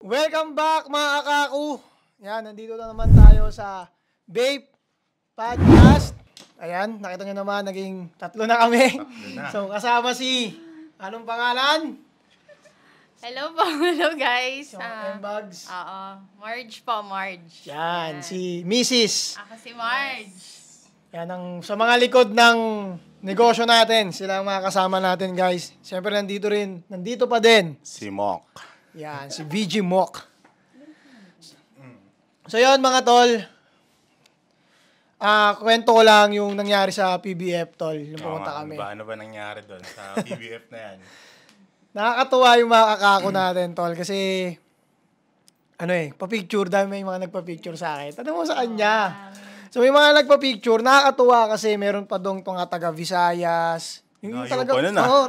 Welcome back mga kakaku. Yan, nandito na naman tayo sa Vape Podcast. Ayan, nakita nyo naman, naging tatlo na kami. So, kasama si, anong pangalan? Hello po, hello guys. So, M-Bugs. Oo, Marge po, Marge. Yan, si Mrs. Ako si Marge. Yan, sa mga likod ng negosyo natin, sila ang mga kasama natin guys. Siyempre nandito pa din. Si Mok. Yan, si VG Mok. So yun mga tol, kwento ko lang yung nangyari sa PBF tol, yung pumunta kami. Ano ba nangyari doon sa PBF na yan? Nakakatuwa yung mga kakako natin tol kasi pa-picture, dami may mga nagpa-picture sa akin. Tanong mo sa kanya. So may mga nagpa-picture, nakakatuwa kasi meron pa dong taga Visayas. Yung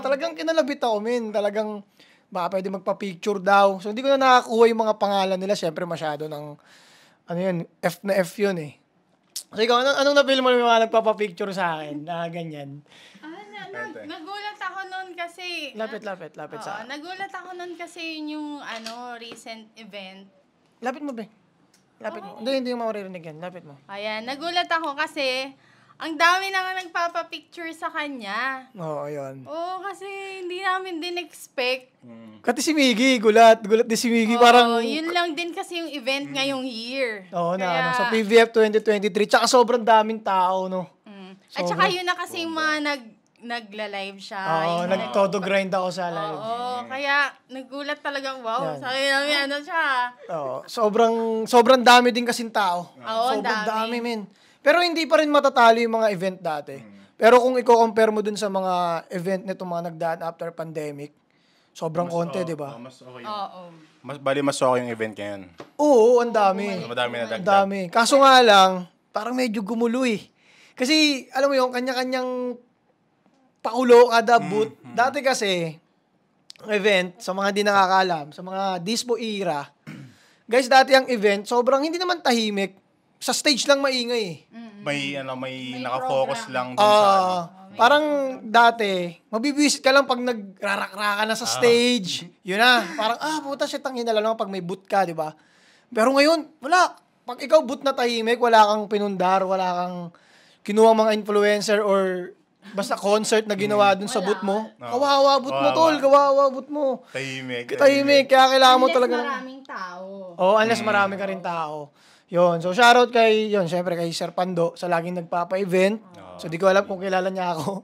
talagang kinalabit ako talagang baka pwede magpa-picture daw. So hindi ko na nakakuha yung mga pangalan nila, syempre masyado ng F na F yun eh. So ikaw, anong na-feel mo yung mga nagpapa-picture sa akin na ganyan? Nagulat ako noon kasi... Lapit sa... Nagulat ako noon kasi yung recent event. Lapit mo, be. Lapit mo. Hindi yung maririnig yan. Lapit mo. Ayan, nagulat ako kasi ang dami na nga nagpapa-picture sa kanya. Oo, yun. Oo, kasi hindi namin din expect. Kati si Miggy, gulat din si Miggy. Parang... yun lang din kasi yung event ngayong year. Oo, sa PVF 2023. Tsaka sobrang daming tao, no? At saka yun na kasi yung mga nagla-live siya. Oo, nag-todo grind ako sa live. Oo, kaya nagulat talagang wow. Sabi namin siya. Oo, sobrang dami din kasing tao. Oo, sobrang dami, men. Pero hindi pa rin matatalo yung mga event dati. Pero kung i-compare mo dun sa mga event nito mga nagdaan after pandemic, sobrang konti, di ba? Mas okay. Oo. Mas okay yung event ngayon. Oo, ang dami. Madami na dagdag. Ang dami. Kaso nga lang, parang medyo gumulo eh. Kasi, alam mo yung kanya-kanyang paulo kada booth. Dati kasi, event, sa mga di nakakaalam, sa mga dispo era, guys, dati ang event, sobrang hindi naman tahimik. Sa stage lang maingay eh. May naka-focus lang dun sa parang dati, mabibisit ka lang pag nagrarak-raka na sa stage. Yun na. Parang, puta shit, ang hinala lang pag may boot ka, di ba? Pero ngayon, wala. Pag ikaw boot na tahimik, wala kang pinundar, wala kang kinuha mga influencer or basta concert na ginawa dun sa boot mo. Kawawa boot mo, tol. Kawawa boot mo. tahimik. Kaya kailangan mo talaga. Unless maraming tao. Unless marami ka rin tao. Yun. So, shoutout syempre kay Sir Pando sa laging nagpapa-event. So, di ko alam kung kilala niya ako.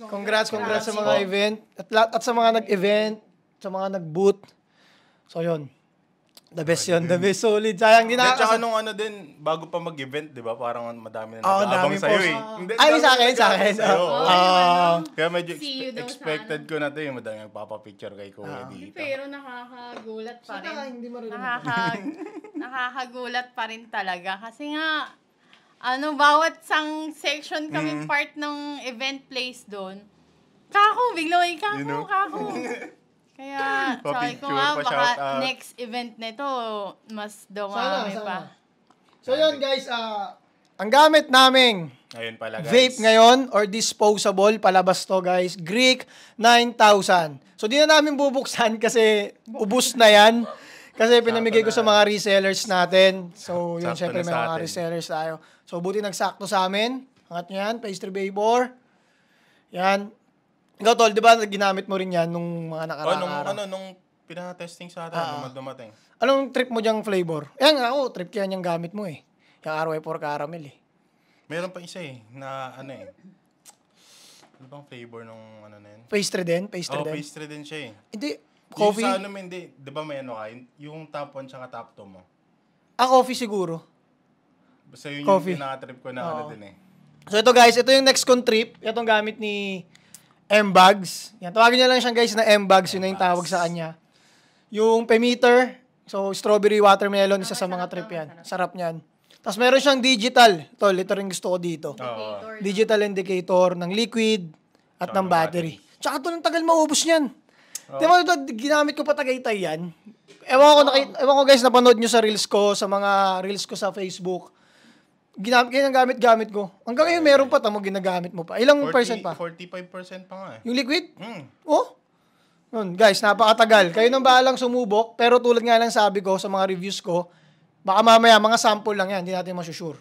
Congrats sa mga event. At sa mga nag-event, sa mga nag-boot. So, yun. The best yun. The best. Solid. Sayang din Tsaka nung bago pa mag-event, di ba? Parang madami na nag-aabang sa'yo eh. Sa akin. Kaya medyo expected ko na ito yung madami nagpapapicture kay Kuya dito. Pero nakakagulat pa rin. Hindi marinig. Nakakagulat pa rin talaga. Kasi nga, bawat sang section kami part ng event place doon. Bigla may kako. Kaya, sabi ko nga, baka next event nito, mas dumami pa. So yun guys, ang gamit naming vape ngayon or disposable, palabas to guys, Greek 9000. So di na namin bubuksan kasi ubus na yan. Kasi pinamigay ko sa mga resellers natin. So yun, syempre may mga resellers tayo. So buti nagsakto sa amin. Angat nyo yan, pastry vapor. Yan. Ikaw, tol, di ba ginamit mo rin yan nung mga nakaraang araw? Nung pinatesting sa atin, nung dumating. Anong trip mo diyang flavor? Yan nga, trip kaya niyang gamit mo eh. Yung RY4 caramel eh. Meron pa isa na Ano bang flavor nung na yun? Pastry din? Pastry din siya eh. Hindi, coffee? Yung sa hindi. Di ba may yung top 1 tsaka top 2 mo? Coffee siguro. Basta yun coffee. Yung pinaka-trip ko na din eh. So ito guys, ito yung next kong trip. Itong gamit ni M-Bugs. Yan, tawagin niya lang siyang guys na M-Bugs. Yun na yung tawag sa kanya. Yung Pemeter, so strawberry watermelon, isa sa mga trip yan. Sarap niyan. Tapos meron siyang digital. Ito rin gusto ko dito. Digital indicator ng liquid at ng battery. Tsaka ito, ng tagal maubos niyan. Di ba ito, ginamit ko pa Tagaytay yan. Ewan ko guys, napanood nyo sa reels ko, sa mga reels ko sa Facebook. Gamit ko. Hanggang ngayon meron pa, tamo ginagamit mo pa. Ilang percent pa? 45% pa nga eh. Yung liquid? Oh? Nun, guys, napakatagal. Kayo nang bahalang sumubok, pero tulad nga lang sabi ko sa mga reviews ko, baka mamaya, mga sample lang yan, hindi natin masusure.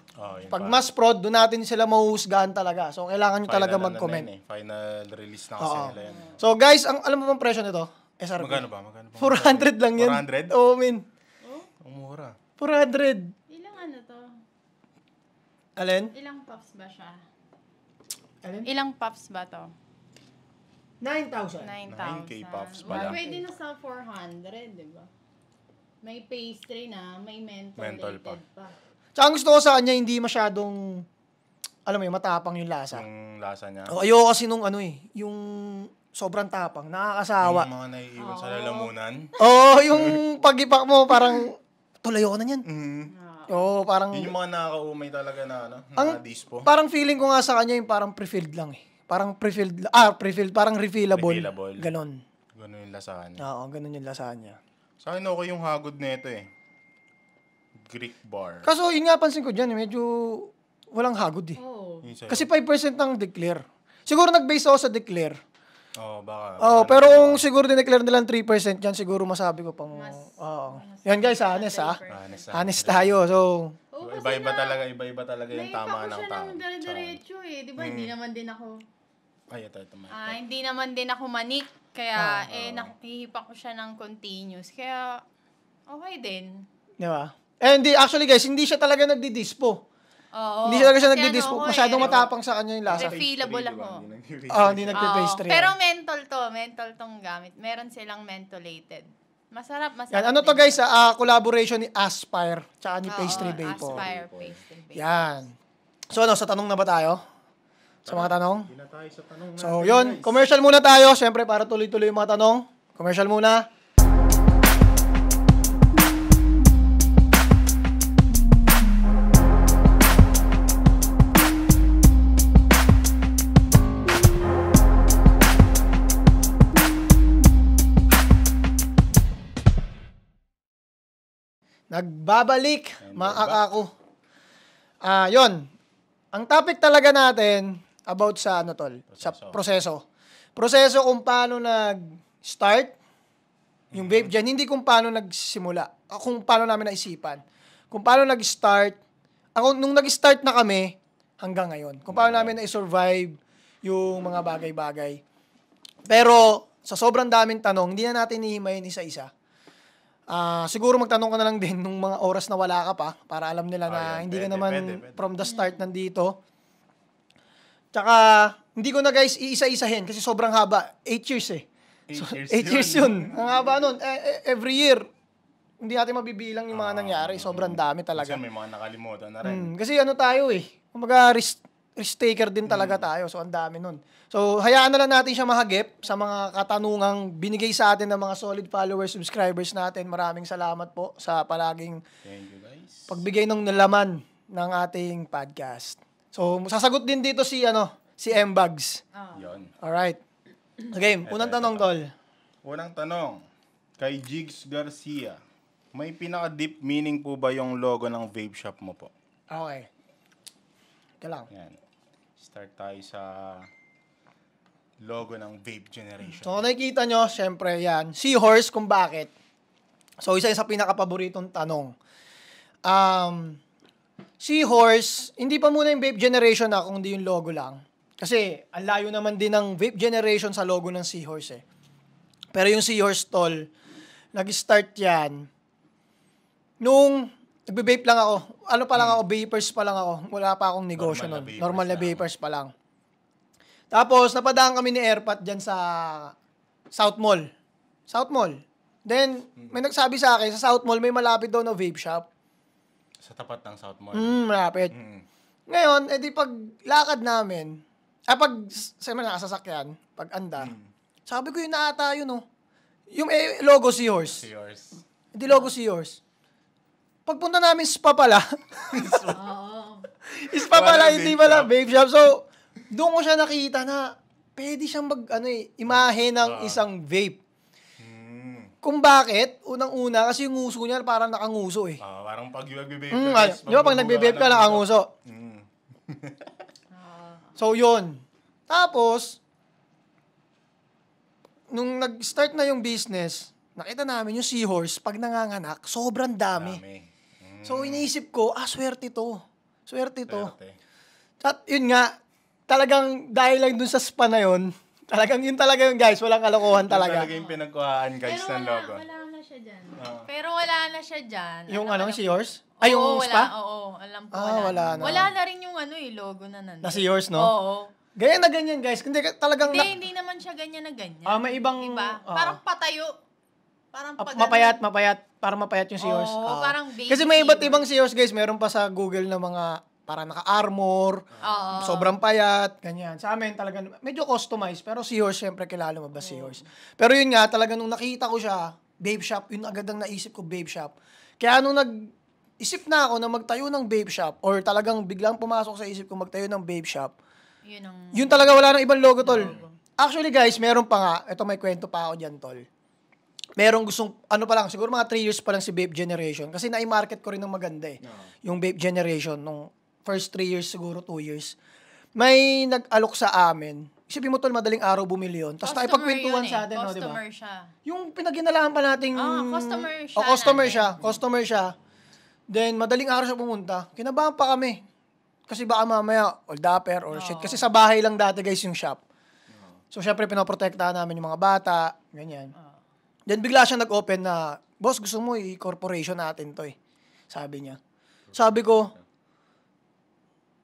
Pag mass prod, doon natin sila mahuhusgahan talaga. So, kailangan nyo talaga mag-comment. Final release na kasi nila yan. So, guys, alam mo bang presyo nito? SRP. Magkano ba? 400 lang yan. 400? Oo, min. Ang mura. 400. Ilang ano to? Alin? Ilang puffs ba siya? Alin? Ilang puffs ba to? 9,000. 9,000. 9K puffs pala. Pwede na sa 400, di ba? May pastry na, may mentholated Menthol pa. Tsaka ang gusto ko sa kanya, hindi masyadong, alam mo yun, matapang yung lasa. Yung lasa niya. Ayoko kasi nung yung sobrang tapang, nakakasawa. Yung mga naiiwan sa lalamunan. Yung pag-ipak mo, parang, tulayo ko na yan. Parang, Yun yung mga nakakaumay talaga na, dispo. parang feeling ko nga sa kanya yung parang pre-filled lang eh. Parang pre-filled, parang refillable. Ganon. Ganon yung lasanya. Oo, ganon yung lasanya. Sa akin okay yung hagod nito eh. Greek bar. Kaso yun nga pansin ko dyan, medyo walang hagod eh. Oh. Kasi 5% ang declare. Siguro nag-base ako sa declare. Baka. Pero kung siguro dineclare nilang 3% yan, siguro masabi ko pang, Yan guys, honest Honest tayo. So, iba-iba talaga yung tama ng tao. Naipa ko siya ng dire-diretso eh. Di ba, hindi naman din ako... ito. hindi naman din ako manik. Kaya, nakihipa ko siya ng continuous. Kaya, okay din. Di ba? Actually guys, hindi siya talaga nagdi-dispo. Hindi siya talaga nagdi-dispo. Masyadong matapang sa kanya yung lasa. Refillable ako. Hindi nagpe-pastry. Pero menthol tong gamit. Meron silang mentholated. Masarap. Yan, ano to guys, collaboration ni Aspire tsaka ni Pastry Vapor. Aspire Pastry Vapor. Yan. So sa tanong na ba tayo? Sa mga tanong? Hindi na tayo sa tanong natin. So yun, commercial muna tayo. Siyempre para tuloy-tuloy yung mga tanong. Commercial muna. Nagbabalik, mga kakako. Yun. Ang topic talaga natin about sa sa proseso. Proseso kung paano nag-start yung vape dyan. Hindi kung paano nagsimula. Kung paano namin naisipan. Kung paano nag-start. Nung nag-start na kami, hanggang ngayon. Kung paano namin na-survive yung mga bagay-bagay. Pero, sa sobrang daming tanong, hindi na natin ihimayin isa-isa. Siguro magtanong ka na lang din nung mga oras na wala ka pa para alam nila na hindi ka naman pwede. From the start nandito. Tsaka, hindi ko na guys iisa-isahin kasi sobrang haba. 8 years eh. 8 years yun. Ang haba nun. Every year, hindi natin mabibilang yung mga nangyari. Sobrang dami talaga. Kasi may mga nakalimutan na rin. Kasi tayo eh. Kumbaga, risk taker din talaga tayo. So, ang dami nun. So, hayaan na lang natin siya mahagip sa mga katanungang binigay sa atin ng mga solid followers, subscribers natin. Maraming salamat po sa palaging pagbigay ng nalaman ng ating podcast. So, sasagot din dito si M-Bugs. Yun. Alright. Okay, unang tanong, tol. Unang tanong. Kay Jigs Garcia. May pinaka-deep meaning po ba yung logo ng vape shop mo po? Okay. Ika lang. Yan. Start tayo sa logo ng Vape Generation. So, kung nakikita nyo, syempre yan. Seahorse, kung bakit. So, isa sa pinaka-paboritong tanong. Seahorse, hindi pa muna yung Vape Generation kung hindi yung logo lang. Kasi, ang layo naman din ng Vape Generation sa logo ng Seahorse eh. Pero yung Seahorse tol, nag-start yan nung nagbe-vape lang ako. Vapers pa lang ako. Wala pa akong negosyo nun. Normal na vapers pa lang. Tapos, napadaan kami ni Airpat dyan sa South Mall. Then, may nagsabi sa akin, sa South Mall, may malapit daw na vape shop. Sa tapat ng South Mall? Malapit. Ngayon, edi pag lakad namin, nakasasakyan, pag anda, sabi ko yun na ata yun, yung logo Seahorse. Hindi logo Seahorse. Pagpunta namin, spa pala. Spa pala, hindi pala vape shop. So, doon ko siya nakita na pwede siyang imahe ng isang vape. Kung bakit, unang-una, kasi yung nguso niya parang nakanguso eh. Parang pag nagbe-vape di ba pag nagbe-vape ka, nakanguso. So, yun. Tapos, nung nag-start na yung business, nakita namin yung seahorse, pag nanganganak, sobrang dami. So, iniisip ko, swerte to. Swerte to. At yun nga, talagang dahil lang dun sa spa na yun, talagang yun talaga yun, guys. Walang kalokohan talaga. Talaga yung pinagkuhaan, guys, ng logo. Wala na siya dyan. Pero wala na siya dyan. Yung seahorse? Ay, yung spa? Oo, alam ko. Wala na. Wala na rin yung logo na nandun. Na seahorse, no? Oo. Ganyan na ganyan, guys. Hindi, talagang... Hindi naman siya ganyan na ganyan. may ibang... Iba. Parang patayo. Parang mapayat. Parang mapayat yung seahorse. Oo, parang baby kasi may iba't seahorse. ibang seahorse, guys. Meron pa sa Google na mga parang naka-armor, sobrang payat, ganyan. Sa amin talagang medyo customized, pero seahorse, syempre kilala mo ba seahorse. Pero yun nga, talaga nung nakita ko siya, babe shop, yun agad ang naisip ko, babe shop. Kaya nung isip na ako na magtayo ng babe shop, or talagang biglang pumasok sa isip ko magtayo ng babe shop, yun talaga wala nang ibang logo, tol. Actually, guys, meron pa nga, ito may kwento pa ako dyan, tol. Merong gustong, siguro mga 3 years pa lang si Vape Generation. Kasi na-market ko rin ng maganda eh. Yung Vape Generation, nung first 3 years, siguro 2 years. May nag-alok sa amin. Isipin mo tol, madaling araw bumili yun. Tapos naipagkwentuhan sa atin, no, di ba? Customer siya. Yung pinaginalaan pa nating... customer siya. Customer siya. Then, madaling araw siya pumunta. Kinabahan pa kami. Kasi baka mamaya, old dapper or shit. Kasi sa bahay lang dati, guys, yung shop. So, syempre, pinoprotektahan namin yung mga bata. Ganyan. Then bigla siya nag-open na, boss, gusto mo i-corporation natin to eh. Sabi niya. Sabi ko,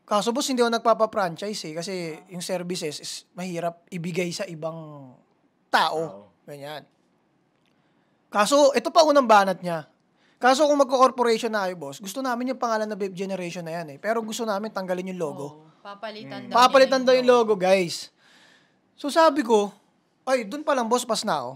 kaso boss, hindi ako nagpapa-franchise eh. Kasi yung services is mahirap ibigay sa ibang tao. Ganyan. Kaso, ito pa unang banat niya. Kaso kung magko-corporation na kayo, boss, gusto namin yung pangalan na Vape Generation na yan eh. Pero gusto namin tanggalin yung logo. Papalitan daw yung logo, guys. So sabi ko, ay, dun pa lang boss, pas na ako.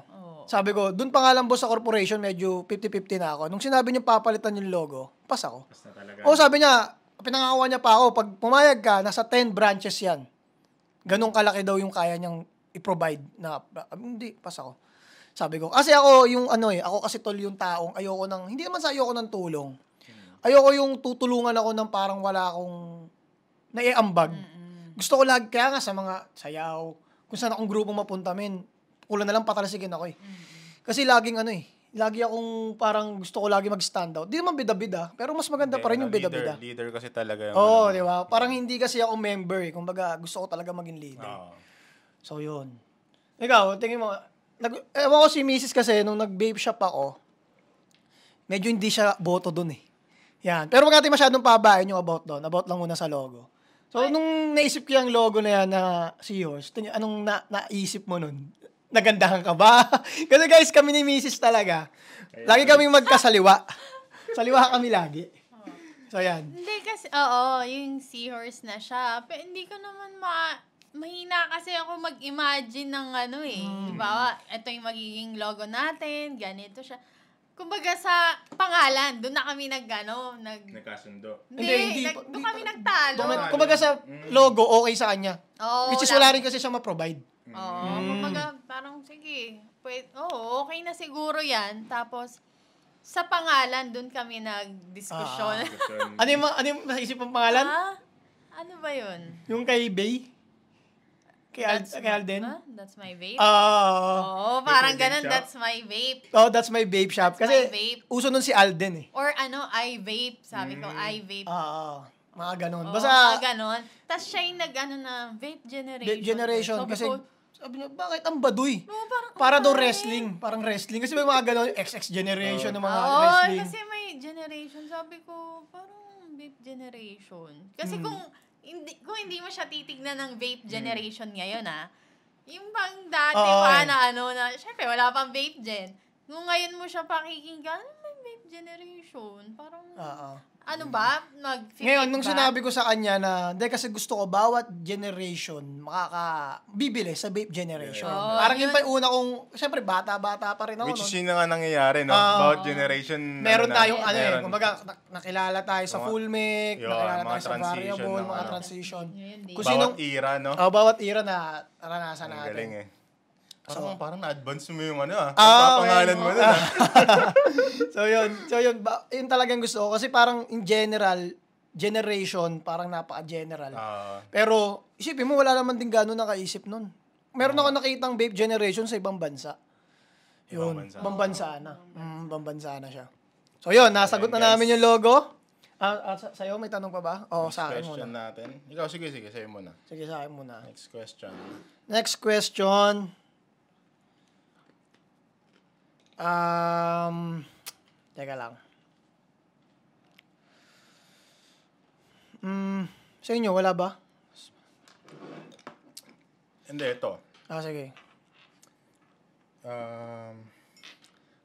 Sabi ko, dun pa nga lang boss sa corporation, medyo 50-50 na ako. Nung sinabi niya papalitan yung logo, pas ako. Pas na talaga. Sabi niya, pinangakawa niya pa ako, pag pumayag ka, nasa 10 branches yan. Ganong kalaki daw yung kaya niyang i-provide na, hindi, pas ako. Sabi ko, kasi ako yung ako kasi tol yung taong ayoko hindi naman sa ayoko ng tulong. Ayoko yung tutulungan ako ng parang wala akong naiambag. Gusto ko lagi, kaya nga sa mga sayaw, kung saan akong grupo mapunta, kulang na lang patalsigin ako eh. Kasi laging lagi akong parang gusto ko lagi mag-stand out. Di naman bida-bida, pero mas maganda pa rin yung bida-bida. Leader kasi talaga yung di ba? Parang hindi kasi ako member eh. Kumbaga, gusto ko talaga maging leader. So, yun. Ikaw, tingin mo, ewan ko si Mrs. kasi, nung nag-vape shop ako, medyo hindi siya boto dun eh. Yan. Pero wag natin masyadong pabain yung about doon. About lang muna sa logo. So, nung naisip ko yung logo na yan na seahorse, anong naisip mo nun? Nagandahan ka ba? Kasi guys, kami ni Mrs. talaga. Lagi kaming magkasaliwa. Saliwa kami lagi. So, yan. Hindi kasi, yung seahorse na siya. Pero hindi ko naman mahina kasi ako mag-imagine ng Diba, ito yung magiging logo natin, ganito siya. Kumbaga sa pangalan, doon na kami nagkasundo. Doon kami nagtalo. Kumbaga sa logo, okay sa kanya. Which is wala rin kasi siya ma-provide. Kumbaga parang sige, okay na siguro yan. Tapos, sa pangalan, doon kami nag-diskusyon. Ano yung naisip ang pangalan? Ano ba yun? Yung kay Bay? Kay Alden? That's my vape? Parang ganun, that's my vape. That's my vape shop. Kasi uso nun si Alden eh. Or I vape. Sabi ko, I vape. Mga ganun. Basta, ganun. Tapos siya yung na vape generation. Vape generation. Kasi, sabi niya, bakit ang baduy? Para daw wrestling. Parang wrestling. Kasi may mga ganun, XX generation ng mga wrestling. Kasi may generation. Sabi ko, parang vape generation. Kasi kung hindi mo siya titignan ng vape generation ngayon, yung bang dati na syempre, wala pang vape gen. Kung ngayon mo siya pakikinggan, may vape generation. Parang, Ngayon, nung sinabi ko sa kanya na, kasi gusto ko, bawat generation, bibili sa vape generation. Parang yun pa yung una kong, syempre, bata-bata pa rin ako. Which is yun nga nangyayari, no? Bawat generation. Meron tayong kumbaga, nakilala tayo sa full mic, nakilala tayo sa variable, mga transition. Bawat era, no? Bawat era na naranasan natin. Galing eh. Parang na-advance mo yung papangalan mo na. So yun talagang gusto ko. Kasi parang in generation, parang napaka-general. Pero, isipin mo, wala naman din gano'n nakaisip nun. meron ako nakitang vape generation sa ibang bansa. Yun, bansa. ibang bansa na. Ibang bansa na siya. So yun, nasagot na namin yung logo. Sa'yo, may tanong pa ba? O, sa akin Question muna. natin. Ikaw, sige, sa'yo muna. Sige, sa akin muna. Next question. Next question. Teka lang. Sa inyo, wala ba? Hindi, ito. Sige.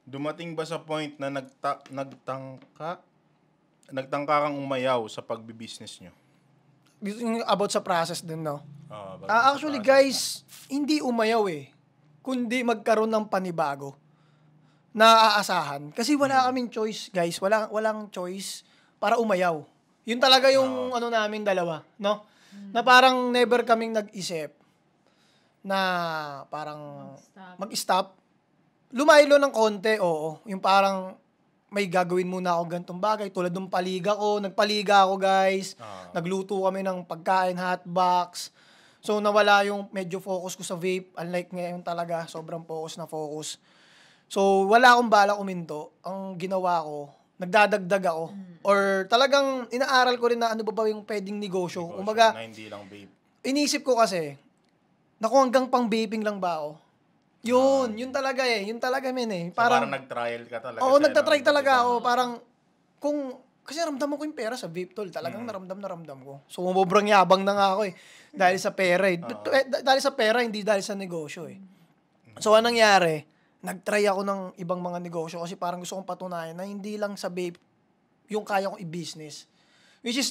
Dumating ba sa point na nagtangka kang umayaw sa pagbibusiness nyo? About sa process din, no? About Actually, guys, hindi umayaw kundi magkaroon ng panibago na aasahan. Kasi wala kaming choice, guys. Walang choice para umayaw. Yun talaga yung namin dalawa, no? Na parang never kaming nag-isip na parang mag-stop. Lumaylo ng konti, oo. Yung parang may gagawin muna ako ganitong bagay. Tulad ng paliga ko. Nagpaliga ako, guys. Nagluto kami ng pagkain, hotbox. So, nawala yung medyo focus ko sa vape. Unlike ngayon talaga, sobrang focus na focus. So, wala akong balak uminto. Ang ginawa ko, nagdadagdag ako. Or talagang inaaral ko rin na ano ba yung pwedeng negosyo. Kumbaga, na hindi lang vape. Inisip ko kasi, naku, hanggang pang vaping lang ba ako? Yun talaga Yun talaga, men Parang nag-trial ka talaga. Oo, nagtatry talaga ako. Parang, kasi naramdaman ko yung pera sa vape, tol. Talagang naramdam ko. So, sobrang yabang na nga ako Dahil sa pera Dahil sa pera, hindi dahil sa negosyo So, anong nangyari? Nag-try ako ng ibang mga negosyo kasi parang gusto kong patunayan na hindi lang sa vape yung kaya kong i-business. Which is,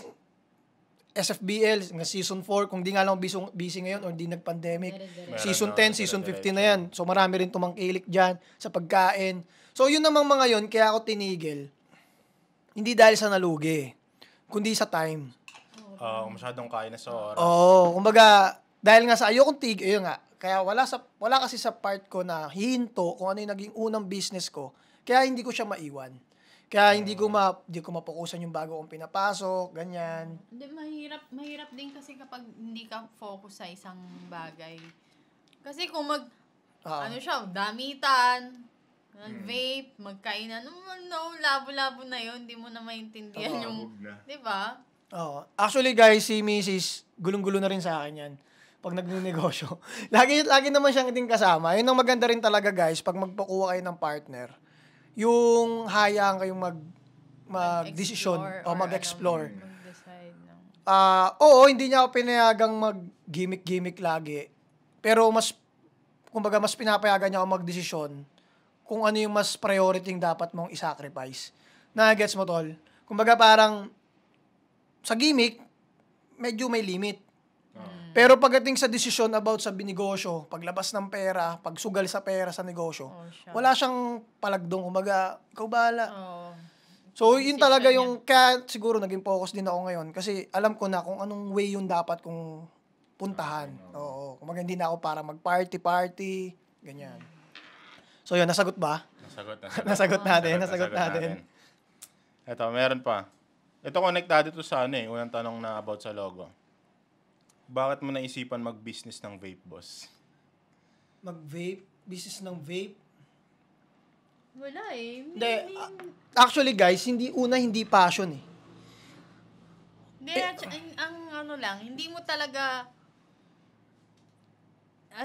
SFBL, nga season 4, kung di nga lang busy ngayon or di nag-pandemic. Season 10, season 15 na yan. So, marami rin tumangkilik dyan sa pagkain. So, yun namang mga yun, kaya ako tinigil. Hindi dahil sa nalugi, kundi sa time. Masyadong kaya na sa oras. Kumbaga, dahil nga sa ayokong tigil, yun nga, kaya wala kasi sa part ko na hihinto kung ano yung naging unang business ko. Kaya hindi ko siya maiwan. Kaya hindi ko mapokusan yung bago kong pinapasok, ganyan. Hindi, mahirap din kasi kapag hindi ka focus sa isang bagay. Kasi kung damitan, vape, magkainan, labo-labo na yun, hindi mo na maintindihan yung, di ba? Actually guys, si Mrs. gulong-gulo na rin sa akin yan. Pag nagnenegosyo. lagi naman siyang din kasama. Yun ang maganda rin talaga guys, pag magpakuha kayo ng partner. Yung hayaan kayong mag-desisyon o mag-explore. Mag-decide ng... Oo, hindi niya ako pinayagang mag-gimmick lagi. Pero mas pinapayagan niya ako mag-desisyon kung ano yung mas priority dapat mong i-sacrifice. Na-gets mo, tol? Kumbaga parang sa gimmick, medyo may limit. Pero pagdating sa desisyon about sa binegosyo, paglabas ng pera, pagsugal sa pera sa negosyo, wala siyang palagdong, kumbaga, ikaw bahala. So, yun talaga yung, kaya siguro naging focus din ako ngayon kasi alam ko na kung anong way yung dapat kong puntahan. Oo. Kumbaga, hindi na ako para mag-party, ganyan. So, yun, nasagot ba? Nasagot natin. Ito, meron pa. Ito connected ito sa unang tanong na about sa logo. Bakit mo naisipan mag-business ng vape, boss? Mag-vape? Business ng vape? Wala Hindi. Actually, guys, hindi passion Hindi, hindi mo talaga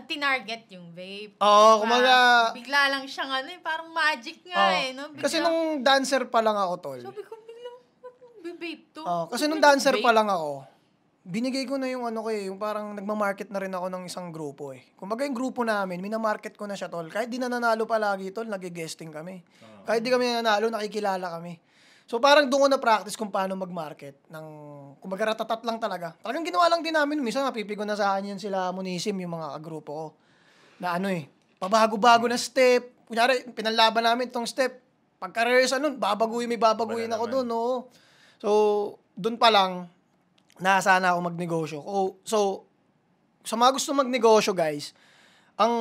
tinarget yung vape. Kumaga... Bigla lang siyang parang magic nga no? Kasi nung dancer pa lang ako, tol. Sabi ko, biglang vape to. Kasi nung dancer pa lang ako, binigay ko na yung yung parang nagmamarket na rin ako ng isang grupo Kumbaga yung grupo namin, minamarket ko na siya, tol. Kahit di na nanalo palagi, tol, nag-guesting kami. Kahit di kami nanalo, nakikilala kami. So parang doon ko na practice kung paano mag-market kumbaga ratatat lang talaga. Talagang ginawa lang din namin, minsan napipigo na sa akin yan sila Munisim, yung mga grupo ko. Na pabago-bago na step. Kunyari, pinanlaban namin itong step. Pagka-rehearsal nun, babaguhin ako doon, no? So, doon pa lang, nasana ako magnegosyo. So, sa mga gusto magnegosyo, guys, ang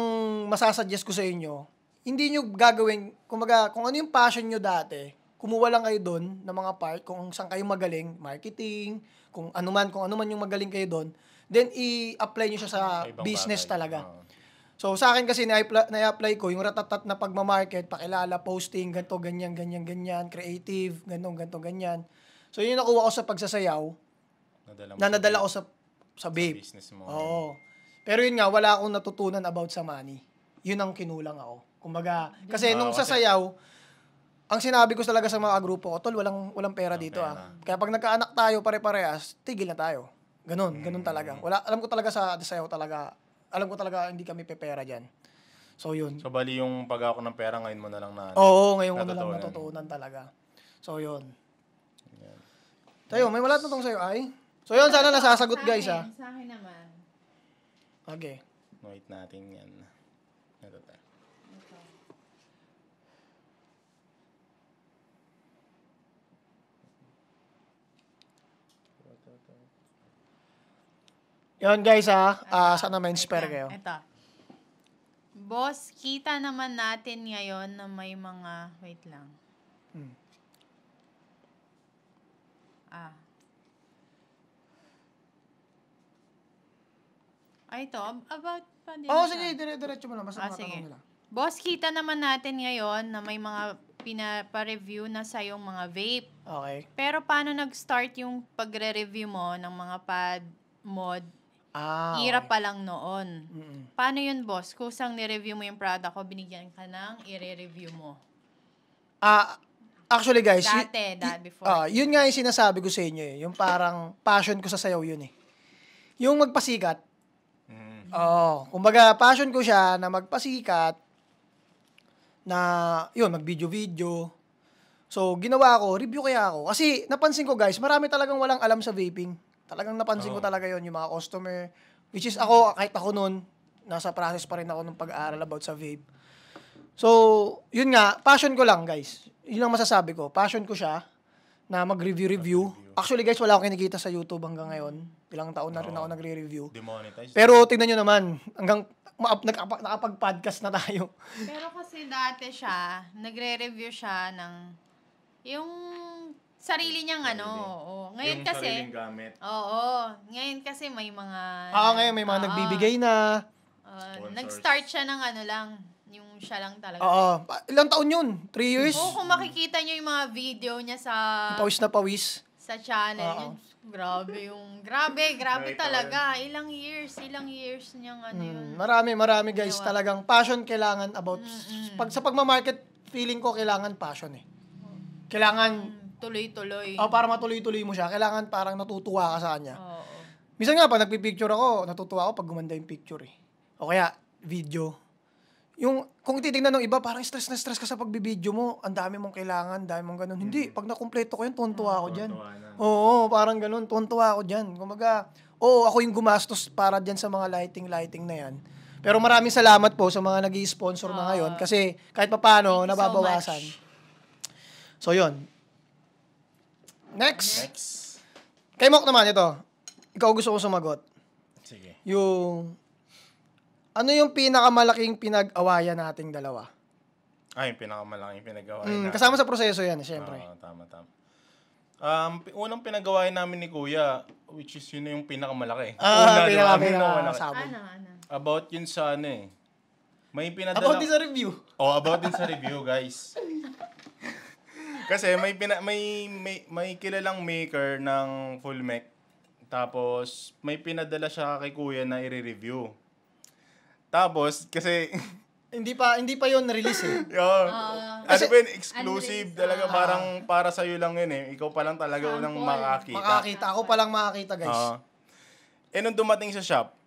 masasuggest ko sa inyo, hindi nyo gagawin, kumbaga, kung ano yung passion nyo dati, kumuha lang kayo doon ng mga part, kung saan kayo magaling, marketing, kung ano man yung magaling kayo doon, then i-apply nyo siya sa business bagay. Talaga. So, sa akin kasi na-apply ko yung ratatat na pagmamarket, pakilala, posting, ganito, ganyan, creative, ganito, ganyan. So, yun yung nakuha ko sa pagsasayaw na nadala ko sa vape. Business mo. Oo. Pero yun nga, wala akong natutunan about sa money. Yun ang kinulang ako. Kumbaga, kasi nung sasayaw, ang sinabi ko talaga sa mga grupo ko, tol, walang pera dito Kaya pag nagkaanak tayo pare-parehas, tigil na tayo. Ganun talaga. Alam ko talaga sa sayaw talaga, hindi kami pepera dyan. So, yun. So, bali yung pag-ako ng pera ngayon mo na lang na Oo, ngayon ko na lang natutunan talaga. So, yun. Tayo, may malat na tong sa'yo, ay? So, yun, sana nasasagot, guys, Sa akin naman. Okay. Wait natin yan. Ito tayo. Yun, guys, sana ma-inspire kayo. Ito. Boss, kita naman natin ngayon na may mga... Wait lang. Ito. About pa din. Sige, diretso mo lang. Basta sige. nila. Boss, kita naman natin ngayon na may mga pinapa-review na sa yung mga vape. Okay. Pero paano nag-start yung pagre-review mo ng mga pad mod? Ira pa lang noon. Paano yun, boss? Kusang ni-review mo yung product ko, binigyan ka ng i-review mo. Actually, guys. Before. Yun nga yung sinasabi ko sa inyo eh. Yung parang passion ko sa sayaw yun eh. Yung magpasikat. Kumbaga, passion ko siya na magpasikat, na, yun, mag-video-video. So, ginawa ko, review kaya ako. Kasi, napansin ko guys, marami talagang walang alam sa vaping. Talagang napansin ko talaga yon yung mga customer. Which is ako, kahit ako nun, nasa process pa rin ako ng pag-aaral about sa vape. So, yun nga, passion ko lang guys. Yun ang masasabi ko. Passion ko siya na mag-review. Actually guys, wala akong kinikita sa YouTube hanggang ngayon. Ilang taon na rin ako nagre-review. Demonetized. Pero tingnan nyo naman, hanggang nakapag-podcast na tayo. Pero kasi dati siya, nagre-review siya ng yung sarili niyang Ngayon yung kasi, sariling gamit. Ngayon kasi may mga... Ngayon may mga nagbibigay na. Nag-start siya ng lang, yung siya lang talaga. Ilang taon yun? 3 years? Kung makikita niyo yung mga video niya sa... Pawis na pawis. Sa channel, grabe talaga. Ilang years niyang yun. Marami guys. Talagang passion kailangan about... Sa pagmamarket, feeling ko kailangan passion eh. Kailangan... Tuloy-tuloy. Para matuloy-tuloy mo siya, kailangan parang natutuwa ka sa kanya. Minsan nga, pag nagpipicture ako, natutuwa ako pag gumanda yung picture eh. O kaya, video. Kung titignan ng iba, parang stress na stress ka sa pagbibideo mo, ang dami mong kailangan, dami mong ganun. Hindi, pag nakumpleto ko yun, tuwan-tuwa ako dyan. Oo, parang ganun, tuwan-tuwa ako dyan. Kumaga, ako yung gumastos para dyan sa mga lighting na yan. Pero maraming salamat po sa mga nag-i-sponsor na ngayon kasi kahit papaano, nababawasan. So, yun. Next. Kay Mok naman, ito. Ikaw gusto ko sumagot. Sige. Ano yung pinakamalaking pinag-awayan nating dalawa? Yung pinakamalaking pinag-awayan natin. Kasama sa proseso yan, siyempre. Tama. Unang pinag-awayan namin ni Kuya, which is yun yung pinakamalaki. Pinakamalaki. About yun sa may pinadala... About din sa review. About din sa review, guys. Kasi may kilalang maker ng full mech. Tapos may pinadala siya kay Kuya na i-review. Tapos kasi hindi pa yun na-release eh. Exclusive talaga, parang para sa iyo lang yun eh. Ikaw pa lang talaga unang makakita. Ako pa lang makakita, guys. Nung dumating sa shop,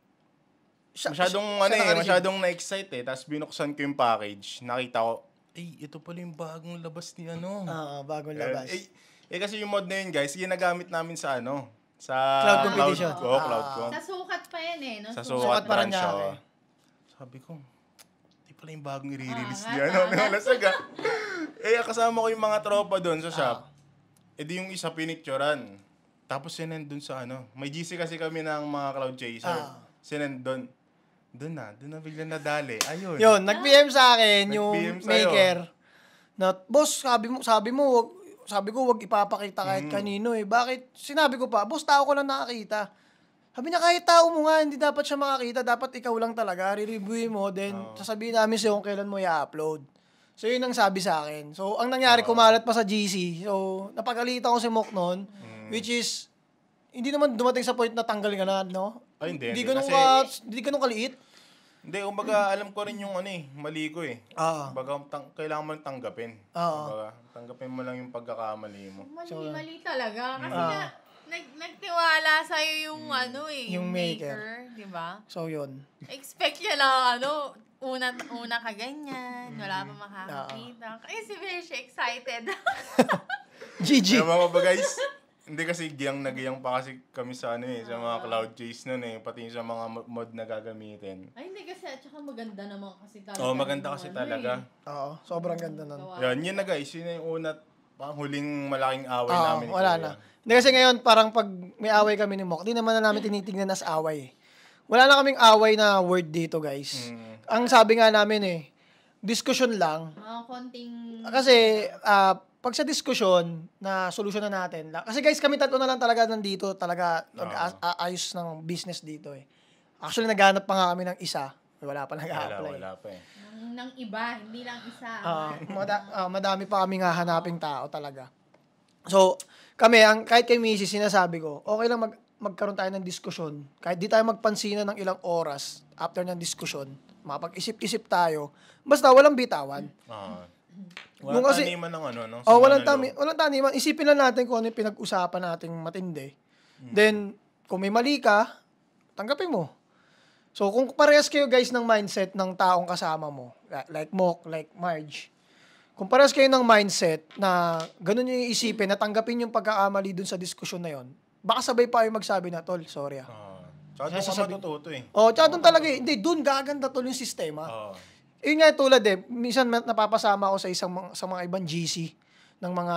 masyadong na-excite eh. Tapos binuksan ko yung package. Nakita ko, ito pala yung bagong labas ni bagong labas. Kasi yung mod na yun, guys, ginagamit namin sa sa Cloud competition. Cloud.com. Sa sukat pa yan eh, no? Sa sukat pa rin siya. Sabi ko, ito pala yung bagong i-release niya. Nalasaga. Kasama ko yung mga tropa doon sa shop. Di yung isa pinicturan. Tapos sinend doon sa may GC kasi kami ng mga Cloud Chaser. Sinend doon. Doon na biglang nadali. Ayun. Yun, nag-PM sa akin yung maker. Na, boss, sabi ko, wag ipapakita kahit kanino eh. Bakit? Sinabi ko pa, boss, tao ko lang nakakita. Sabi niya, kahit tao mo nga, hindi dapat siya makakita. Dapat ikaw lang talaga. Re-reviewin mo, then sasabihin namin sa'yo kung kailan mo i-upload. So, yun ang sabi sa akin. So, ang nangyari, kumalat pa sa GC. So, napagalitan ko si Mok noon, which is, hindi naman dumating sa point na tanggal ka na, no? Ay, hindi. Hindi Kasi, ganun kaliit. hindi, kumbaga, alam ko rin yung mali ko eh. Oo. Kumbaga, kailangan mo tanggapin. Oo. Kumbaga, tanggapin mo lang yung pagkakamali mo. Mali talaga. Kasi nga, nagtiwala sa'yo yung yung maker. Di ba? So, yun. Expect niya lang, una ka ganyan, wala pa makakakita. Kaya si Beshi excited. GG. Kaya mga guys, hindi kasi nagiyang pa kasi kami sa sa mga cloud chase nun pati sa mga mod na gagamitin. Ay, hindi kasi, at saka maganda naman kasi talaga. Maganda kasi talaga. Oo, sobrang ganda nun. Yun na guys, yun na yung huling malaking away namin. Wala na. Hindi kasi ngayon, parang pag may away kami ni Mok, di naman na namin tinitignan as away. Wala na kaming away na word dito, guys. Ang sabi nga namin discussion lang. Konting... Kasi, pag sa discussion na solusyon na natin, kasi guys, kami tatlo na lang talaga nandito, talaga ayos ng business dito Actually, naghanap pa nga kami ng isa. Wala pa nag-a-apply. Wala pa ng iba, hindi lang isa. Madami pa kaming hahanaping tao talaga. So, kami, kahit kay Mrs. sinasabi ko, okay lang magkaroon tayo ng diskusyon. Kahit di tayo magpansinan ng ilang oras after ng diskusyon, mapag-isip-isip tayo, basta walang bitawan. Walang taniman ng walang taniman. Isipin lang natin kung ano yung pinag-usapan nating matindi. Then, kung may mali ka, tanggapin mo. So, kung parehas kayo guys ng mindset ng taong kasama mo, like Mok, like Marge, kung parehas kayo ng mindset na ganun yung isipin, na tanggapin yung pagkakamali dun sa diskusyon na yon, baka sabay pa kayo magsabi na, tol, sorry Tsaka doon ka matututo tsaka doon talaga hindi, doon gaganda tol yung sistema. Yun nga tulad minsan napapasama ako sa mga ibang GC ng mga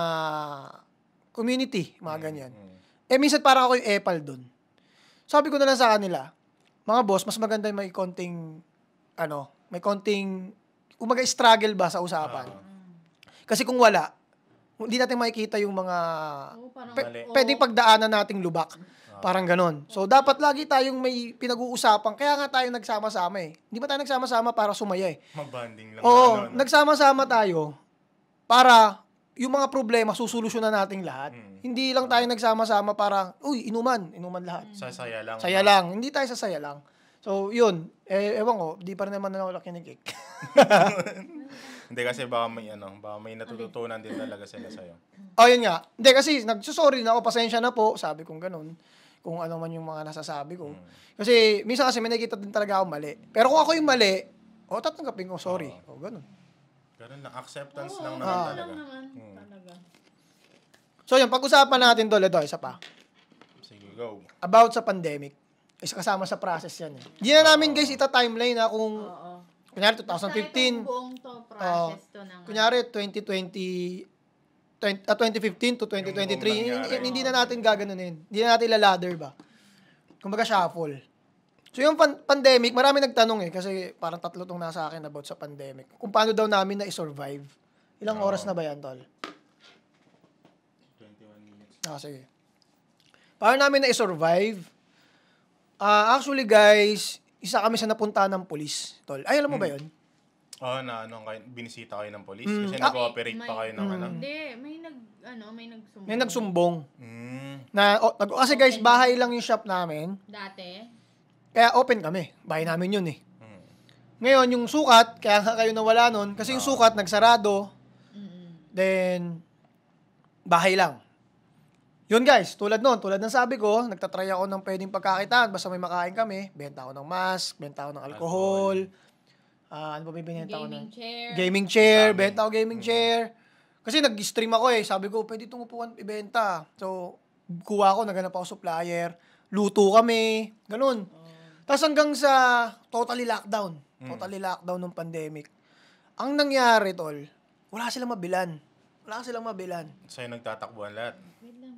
community, mga ganyan. Minsan parang ako yung epal doon. Sabi ko na lang sa kanila, mga boss, mas maganda yung may konting, umaga struggle ba sa usapan. Kasi kung wala, hindi natin makikita yung mga pwedeng pagdaanan nating lubak. Parang ganon. So, dapat lagi tayong may pinag-uusapan. Kaya nga tayo nagsama-sama Hindi ba tayo nagsama-sama para sumaya Mag-bonding lang. Nagsama-sama tayo para yung mga problema, susolusyonan natin lahat. Hindi lang tayo nagsama-sama para, inuman lahat. Sasaya lang. Saya lang. Hindi tayo sasaya lang. So, yun. Ewan ko, di pa rin naman na wala kinikik. Hindi kasi baka may natututunan din talaga sila sa'yo. Yun nga. Hindi kasi, nagsusorry na ako, pasensya na po, sabi kong ganun. Kung ano man yung mga nasasabi ko. Kasi, minsan kasi may nakikita din talaga ako mali. Pero kung ako yung mali, tatanggapin ko, sorry. Ganun. Ganun lang, acceptance lang naman talaga. So, yun, pag-usapan natin doon, isa pa. Sige, go. About sa pandemic. Isa kasama sa process yan. Hindi na namin, guys, ita-timeline na kung kunyari, 2015. Buong process to ng... Kunyari, 2015 to 2023. Hindi na natin gaganunin. Hindi na natin ladder ba? Kumbaga, shuffle. So, yung pandemic, marami nagtanong kasi parang 3 tong nasa akin about sa pandemic. Kung paano daw namin na-survive. Ilang oras na ba yan, tol? 21 minutes. Sige. Paano namin na-survive? Actually, guys, isa kami sa napunta ng polis, tol. Ay, alam mo ba yun? Binisita kayo ng polis? Kasi nag-ooperate pa kayo ng Hindi, may nagsumbong. May nagsumbong. Kasi guys, bahay lang yung shop namin. Dati? Kaya open kami. Bahay namin yun Ngayon, yung sukat, kaya nga kayo nawala nun, kasi yung sukat, nagsarado. Then, bahay lang. Yun guys, tulad ng sabi ko, nagtatry ako ng pwedeng pagkakitaan, basta may makain kami, benta ako ng mask, benta ako ng alcohol, ano pa bibenta ko ng? Gaming chair, benta ako gaming chair. Kasi nag-stream ako sabi ko, pwede itong upuan ibenta. So, kuha ako, naghanap ako supplier, luto kami, ganun. Tapos hanggang sa totally lockdown ng pandemic. Ang nangyari, tol, wala silang mabilan. Sa'yo nagtatakbuhan lahat. Wait lang,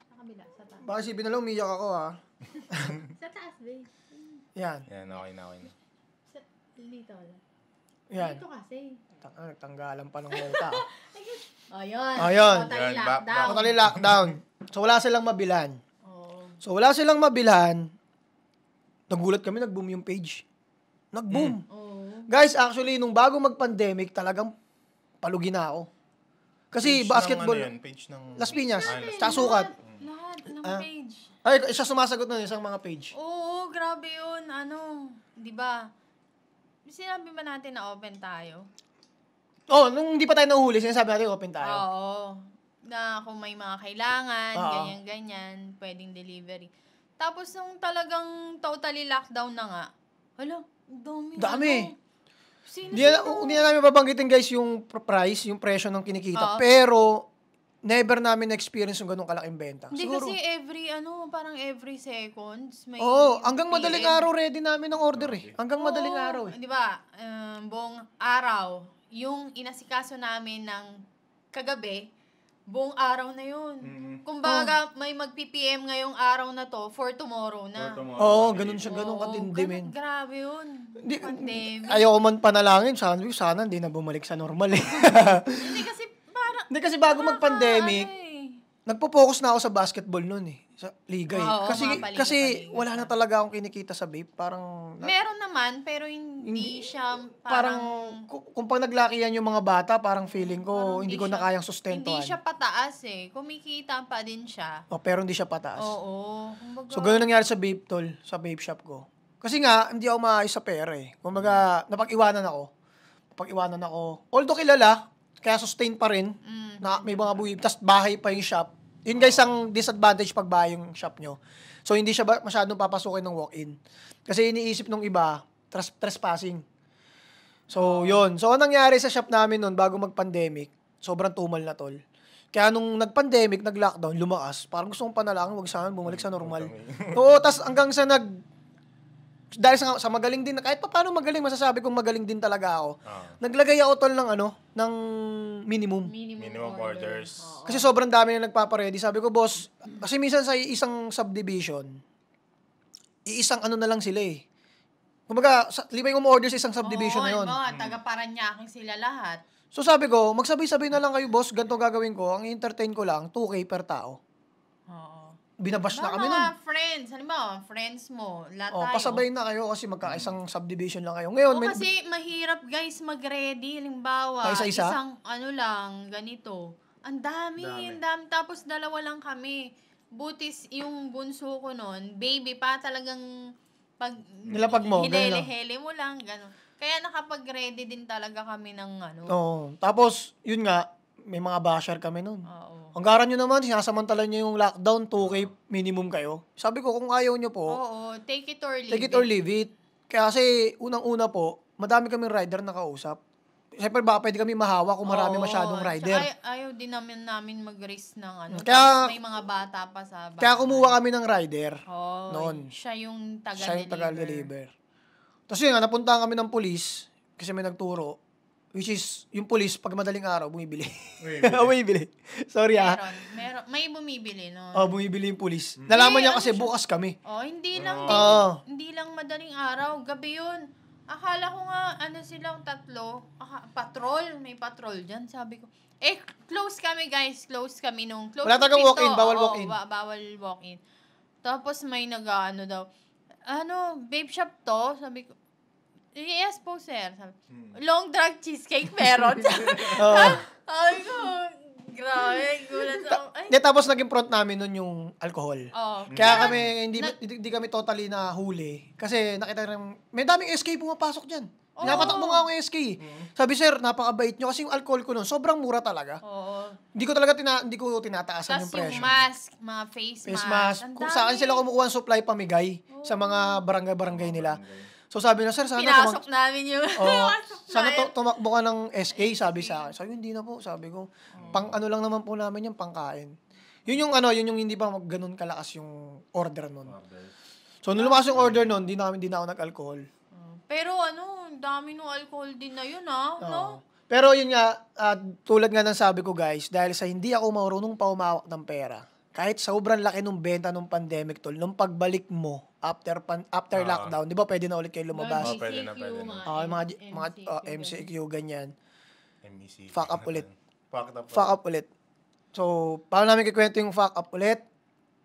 sa kabila, sa taas. Baka isipin na lang, umiyak ako Sa taas, babe. Yan, okay na. Dito wala. yan. Dito kasi. Nagtanggalan pa ng multa. Ayun. Ayun. Totally lockdown. Totally lockdown. So, wala silang mabilan. Oo. So, wala silang mabilhan. Nagulat kami, nag-boom yung page. Nag-boom. Guys, actually, nung bago mag-pandemic, talagang palugi na ako. Kasi Page basketball, ng page ng... Las Piñas, Las tsaka sukat. Lahat ng page. Ay, siya sumasagot nun, isang mga page. Oo, grabe yun. Di ba? Sinabi ba natin na open tayo? Oh, nung hindi pa tayo nahuhuli, sinasabi natin open tayo. Oo. Na kung may mga kailangan, Oo. ganyan-ganyan, pwedeng delivery. Tapos nung talagang totally lockdown na nga, hala, Dami. Sino? Hindi na namin babanggitin guys yung price, yung presyo ng kinikita. Oo. Pero, never namin na-experience yung ganung kalaking benta. Hindi Siguro. kasi parang every seconds may Hanggang PM. madaling araw ready namin ang order eh. Hanggang Oo, madaling araw eh. Di ba? Buong araw, yung inasikaso namin ng kagabi, buong araw na yun. Kumbaga, may mag-PPM ngayong araw na to for tomorrow na. Oo, ganun siya, ganun katindi men. Grabe yun. Pandemic. Ayoko man panalangin, sana hindi na bumalik sa normal eh. Hindi Hindi kasi kasi bago mag-pandemic, nagpo-focus na ako sa basketball noon eh. Sa liga eh. Oo, Kasi mga paliga-paliga kasi ka. wala na talaga akong kinikita sa vape. Parang Meron naman, pero hindi siya parang kung pag naglakihan yung mga bata, parang feeling ko parang hindi ko na kayang sustentuhan. Hindi siya pataas eh. Kumikita pa din siya. Pero hindi siya pataas. Oo. Kumbaga, So, ganun nangyari sa vape tol, sa vape shop ko. Kasi nga, hindi ako maayos sa pera eh. Kumbaga, napag-iwanan ako. Although kilala, kaya sustain pa rin, na may mga buwib, tas bahay pa yung shop. Yun guys, ang disadvantage pag bahay yung shop nyo. So, hindi siya masyadong papasukin ng walk-in. Kasi iniisip nung iba, trespassing. So, yun. So, anong nangyari sa shop namin nun bago mag-pandemic, sobrang tumal na tol. Kaya nung nag-pandemic, nag-lockdown, lumakas. Parang gusto kong panalangin, wag sana bumalik sa normal. Oo, tas hanggang sa dahil sa magaling din, kahit pa paano magaling, masasabi kong magaling din talaga ako. Naglagay ako tol ng minimum. Minimum orders. Kasi sobrang dami na nagpaparedy. Sabi ko, boss, kasi minsan sa isang subdivision, iisang ano na lang sila eh. Kumbaga, 5 yung umorder sa isang subdivision na yun. Oo, taga-Paranaque sila lahat. So sabi ko, magsabay-sabay na lang kayo, boss, ganito gagawin ko. Ang entertain ko lang, 2K per tao. Oo. Binabash na kami nun. Mga friends, halimbawa, friends mo, lahat tayo. Pasabay na kayo kasi magkakaisang subdivision lang kayo. Ngayon, Kasi mahirap guys mag-ready. Halimbawa, Isa-isa? isang ganito. Ang dami. Tapos 2 lang kami. Butis yung bunso ko nun, baby pa talagang Nilapag mo, hinele-hele mo lang, gano'n. Kaya nakapag-ready din talaga kami ng Tapos, yun nga, may mga basher kami nun. Oo. Hanggaran nyo naman, sinasamantala nyo yung lockdown, 2K minimum kayo. Sabi ko, kung ayaw nyo po, Oo, take it or leave take it or leave it. Kaya kasi, unang-una po, madami kaming rider na kausap. Siyempre, baka pwede kami mahawa kung marami masyadong rider. Ayaw din namin mag-risk ng Kaya, may mga bata pa sa bahay. Kaya kumuha kami ng rider. Noon. Siya yung Siya yung taga-deliver. Tapos yun nga, napuntahan kami ng pulis kasi may nagturo. Which is, yung pulis, pag madaling araw, bumibili. Bumibili. Sorry Meron. May bumibili, no? Bumibili yung pulis. Nalaman niya kasi bukas kami. Hindi lang madaling araw. Gabi yun. Akala ko nga, silang 3. Patrol. May patrol dyan. Sabi ko, close kami guys. Close kami nung... Wala tagang walk-in. Bawal walk-in. Bawal walk-in. Tapos may daw. Vape shop to? Sabi ko, yes po, sir. Sabi, long drug cheesecake meron. Ay ko, grabe. Gulat ako. Tapos naging front namin nun yung alcohol. Kaya kami, hindi kami totally na huli. Kasi nakita rin, may daming SK pumapasok dyan. Napatakbo nga ako yung SK. Sabi, sir, napakabait nyo. Kasi yung alcohol ko nun, sobrang mura talaga. Hindi ko tinataasan yung presyo. Tapos yung mask, mga face mask. Kung saan sila kumukuha ng supply pamigay sa mga barangay nila. So sabi na, sir, sana pinasok namin yung sana tumakbo ka ng SK, sabi sa akin. Sabi, hindi na po, sabi ko. Ano lang naman po namin yung pangkain. Yun yung hindi pa ganun kalakas yung order nun. So, nung lumakas yung order nun, di na ako nag-alcohol. Pero dami nung alcohol din na yun, no? Pero yun nga, tulad nga ng sabi ko guys, dahil sa hindi ako marunong pa umawak ng pera, kahit sobrang laki nung benta nung pandemic tol, nung pagbalik mo, after lockdown, di ba pwede na ulit kayo lumabas? Pwede na. Mga MCQ, ganyan. MEC. Fuck up ulit. Fuck up ulit. So, paano namin kikwento yung fuck up ulit?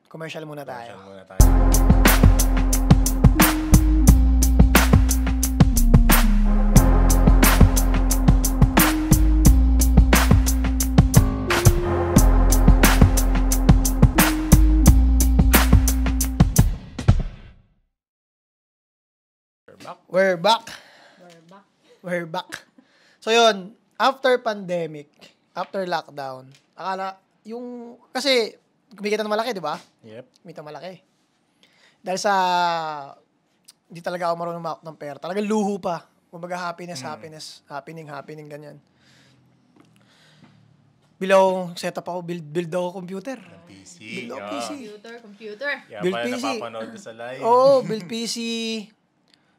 Commercial muna tayo. Commercial muna tayo. We're back. We're back. We're back. So yun, after pandemic, after lockdown, kasi kumikita ng malaki, di ba? Yep. Kumikita malaki. Dahil sa, hindi talaga ako marunong makak ng pera. Talagang luho pa. Kumbaga happiness, happening, ganyan. Bilaw, setup ako, build ako computer. PC. Build ako PC. Computer. Kaya Build pala PC. napapanood sa live. Oo, build PC.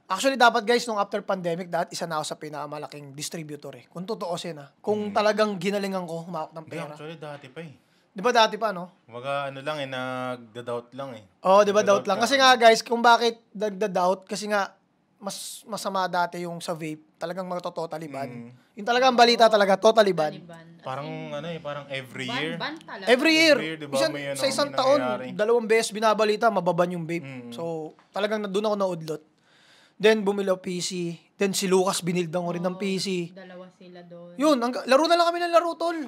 Actually, dapat guys, nung after pandemic, isa na ako sa pinakamalaking distributor eh. Kung totoosin Kung talagang ginalingan ko, humawak ng Hindi, pera. actually dati pa eh. Di ba dati pa, no? Kumaga ano lang eh, nagda-doubt lang eh. Oo, di ba doubt Nagda-doubt lang. Kasi nga guys, kung bakit nagda-doubt, kasi nga, mas masama dati yung sa vape, talagang totally ban. Yung talagang balita talaga, totally ban. Taliban. Parang parang every year. Ban talaga. Every year, diba, sa isang may taon, nangyayari. 2 beses binabalita, mababan yung vape. So, talagang doon ako naudlot. Then, bumili ako PC. Then, si Lucas, binildan ko rin ng PC. Dalawa sila doon. Yun, laro na lang kami ng laro, tol.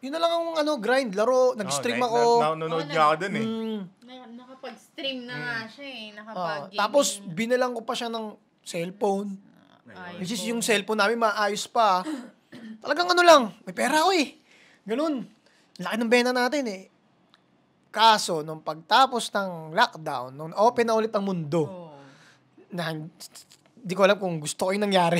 Yun na lang ang grind, laro. Nag-stream ako. Nanonood niya ako dun eh. Nakapag-stream na nga siya eh. Nakapag-gaming. Tapos, binalang ko pa siya ng cellphone. Which is yung cellphone namin, maayos pa. Talagang lang, may pera ako eh. Ganun. Laki ng benta natin eh. Kaso, nung pagtapos ng lockdown, nung open na ulit ang mundo, di ko alam kung gusto ko yung nangyari.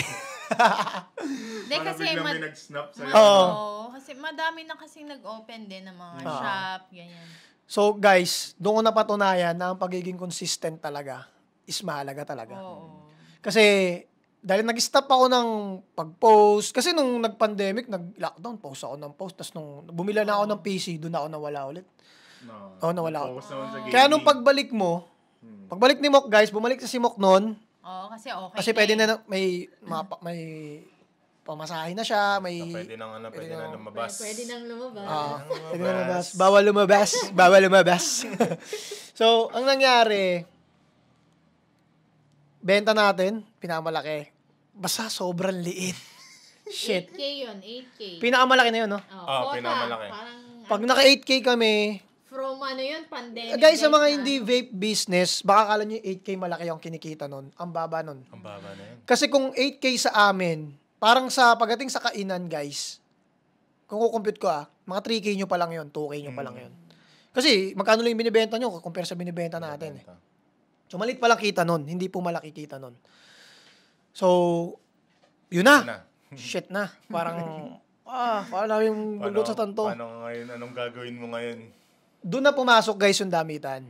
Hindi kasi nag-snap sa'yo. Oo, kasi madami na kasi nag-open din ng mga shop, ganyan. So guys, doon ko napatunayan na ang pagiging consistent talaga is mahalaga talaga. Oo. Kasi dahil nag-stop ako ng pag-post, kasi nung nag-pandemic, nag-lockdown, post ako ng post, tapos nung bumila na ako ng PC, doon ako nawala ulit. Nawala ako. Kaya nung pagbalik ni Mok guys, bumalik si Mok noon. Oo, kasi okay. Kasi pwede na may pamasahe na siya, may Pwede nang lumabas. Pwede nang lumabas. Pwede na lumabas. Bawal lumabas. So, ang nangyari, benta natin, pinamalaki. Basta sobrang liit. Shit. 8K yun, 8K. Pinamalaki na yun, no? Pinamalaki. Pag naka 8K kami, from yun, pandemic. guys, sa mga hindi vape business, baka kala nyo 8K malaki yung kinikita nun. Ang baba nun. Ang baba na yun. Kasi kung 8K sa amin, parang sa pagdating sa kainan, guys, kung kukumpute ko mga 3K nyo pa lang yun, 2K nyo pa lang yun. Kasi magkano lang yung binibenta nyo compare sa binibenta natin. So, malit pa lang kita nun. Hindi po malaki kita nun. So, yun na. Shit na. Parang, parang yung bulot sa tanto. Paano ngayon? Anong gagawin mo ngayon? Doon na pumasok guys yung damitan.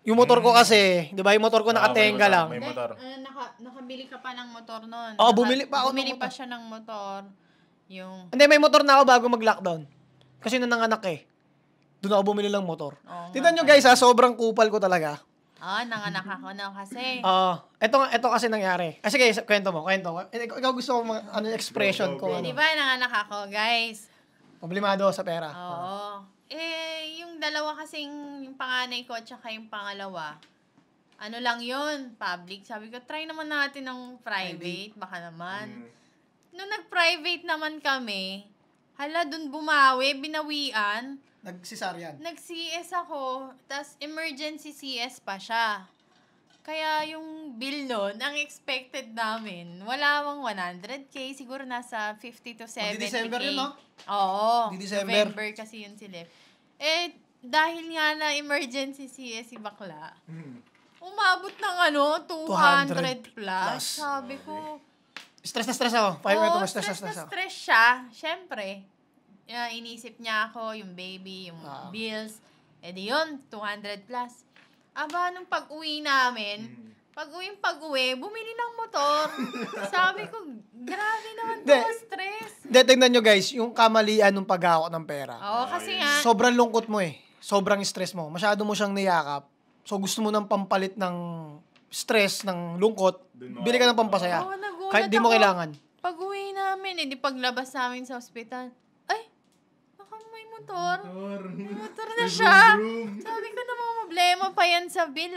Yung motor ko kasi, di ba yung motor ko nakatenga lang. May motor. Nakabili ka pa ng motor noon. Bumili pa ako ng Bumili pa motor. siya ng motor. Hindi, may motor na ako bago mag-lockdown. Kasi nung nanganak doon ako bumili ng motor. Tignan nyo guys sobrang kupal ko talaga. Nanganak ako na kasi. Ito kasi nangyari. Sige, kwento mo. Ikaw gusto mo expression ko. Di ba nanganak ako guys? Problemado sa pera. Oo. Yung dalawa kasing, yung panganay ko at saka yung pangalawa, lang yun, public. Sabi ko, try naman natin ng private, baka naman. Nung nag-private naman kami, dun bumawi, binawian. Nag-cesarean. Nag-CS ako, tas emergency CS pa siya. Kaya yung bill nun, ang expected namin, wala mang 100K, siguro nasa 50 to 70K. December yun, no? Oo. December. November kasi yun sila. Dahil nga na emergency CS si bakla, umabot ng 200 plus. Sabi ko, stress na stress ako. stress na stress siya. Siyempre, inisip niya ako, yung baby, yung bills. Di yun, 200 plus. Nung pag-uwi namin, pag-uwi, bumili ng motor. Sabi ko, grabe naman stress. Tingnan nyo guys, yung kamalian ng paghawak ng pera. Kasi nga, Sobrang lungkot mo Sobrang stress mo. Masyado mo siyang niyakap. So gusto mo ng pampalit ng stress, ng lungkot, bili ka ng pampasaya. nagulat Kahit di mo ako. kailangan. Pag-uwi namin, di paglabas namin sa ospital, baka may motor. Motor na siya. Sabi ko namang problema pa yan sa bill,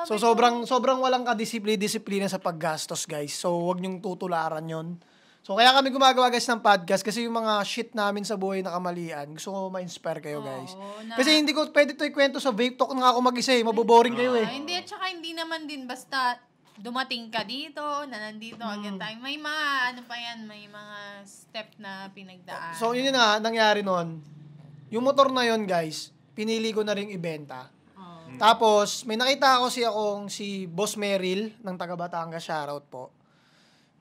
So, sobrang walang kadisiplina sa paggastos, guys. So, wag niyong tutularan yon. So, kaya kami gumagawa, guys, ng podcast kasi yung mga shit namin sa buhay na kamalian, gusto ko ma-inspire kayo, guys. Kasi hindi ko pwede to ikwento sa vape talk na ako mag-isa eh. Maboboring kayo eh. Hindi, at saka hindi naman din basta dumating ka dito, na nandito agad tayo. May mga, may mga step na pinagdaan. So, yun na nangyari nun. Yung motor na yun, guys, pinili ko na rin ibenta. Tapos, may nakita ako si Boss Merrill ng taga Batangas, shoutout po,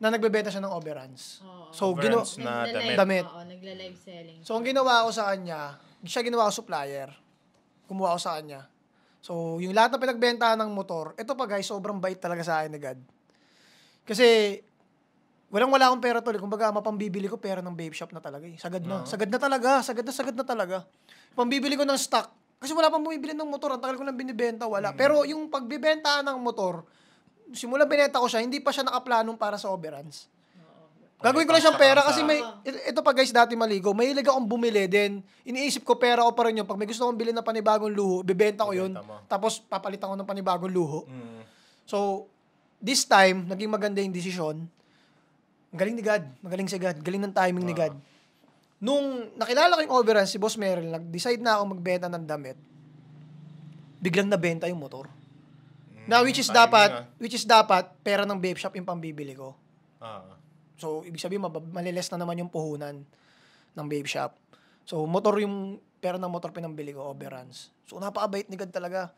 na nagbebenta siya ng overruns. So, Overruns na damit. Oo, nagla-live selling. So, ang ginawa ko sa kanya, siya ginawa ko supplier. Kumuha ko sa kanya. So, yung lahat na pinagbentahan ng motor, ito pa guys, sobrang bait talaga sa akin ni God. Kasi, wala akong pera tuloy. Kumbaga, mapambibili ko pera ng vape shop na talaga eh. Sagad na talaga. Pambibili ko ng stock. Kasi wala pang bumibili ng motor. Ang tagal ko lang binibenta, wala. Pero yung pagbibenta ng motor, simula binenta ko siya, hindi pa siya nakaplanong para sa overruns. Gagawin ko lang siyang pera kasi ito pa guys, dati maligo, mahilig akong bumili, then iniisip ko pera ko pa rin yun. Pag may gusto kong bilhin ng panibagong luho, bibenta ko yun, tapos papalitan ko ng panibagong luho. So, this time, naging maganda yung desisyon. Galing ni God, magaling si God, galing ng timing ni God. Nung nakilala ko yung overruns, si Boss Merrill, nag-decide na ako magbenta ng damit, biglang nabenta yung motor. Na which is dapat pera ng vape shop yung pambibili ko. So ibig sabihin maliles na naman yung puhunan ng vape shop. So yung pera ng motor pinambili ko, overruns. So napakabait ni God talaga.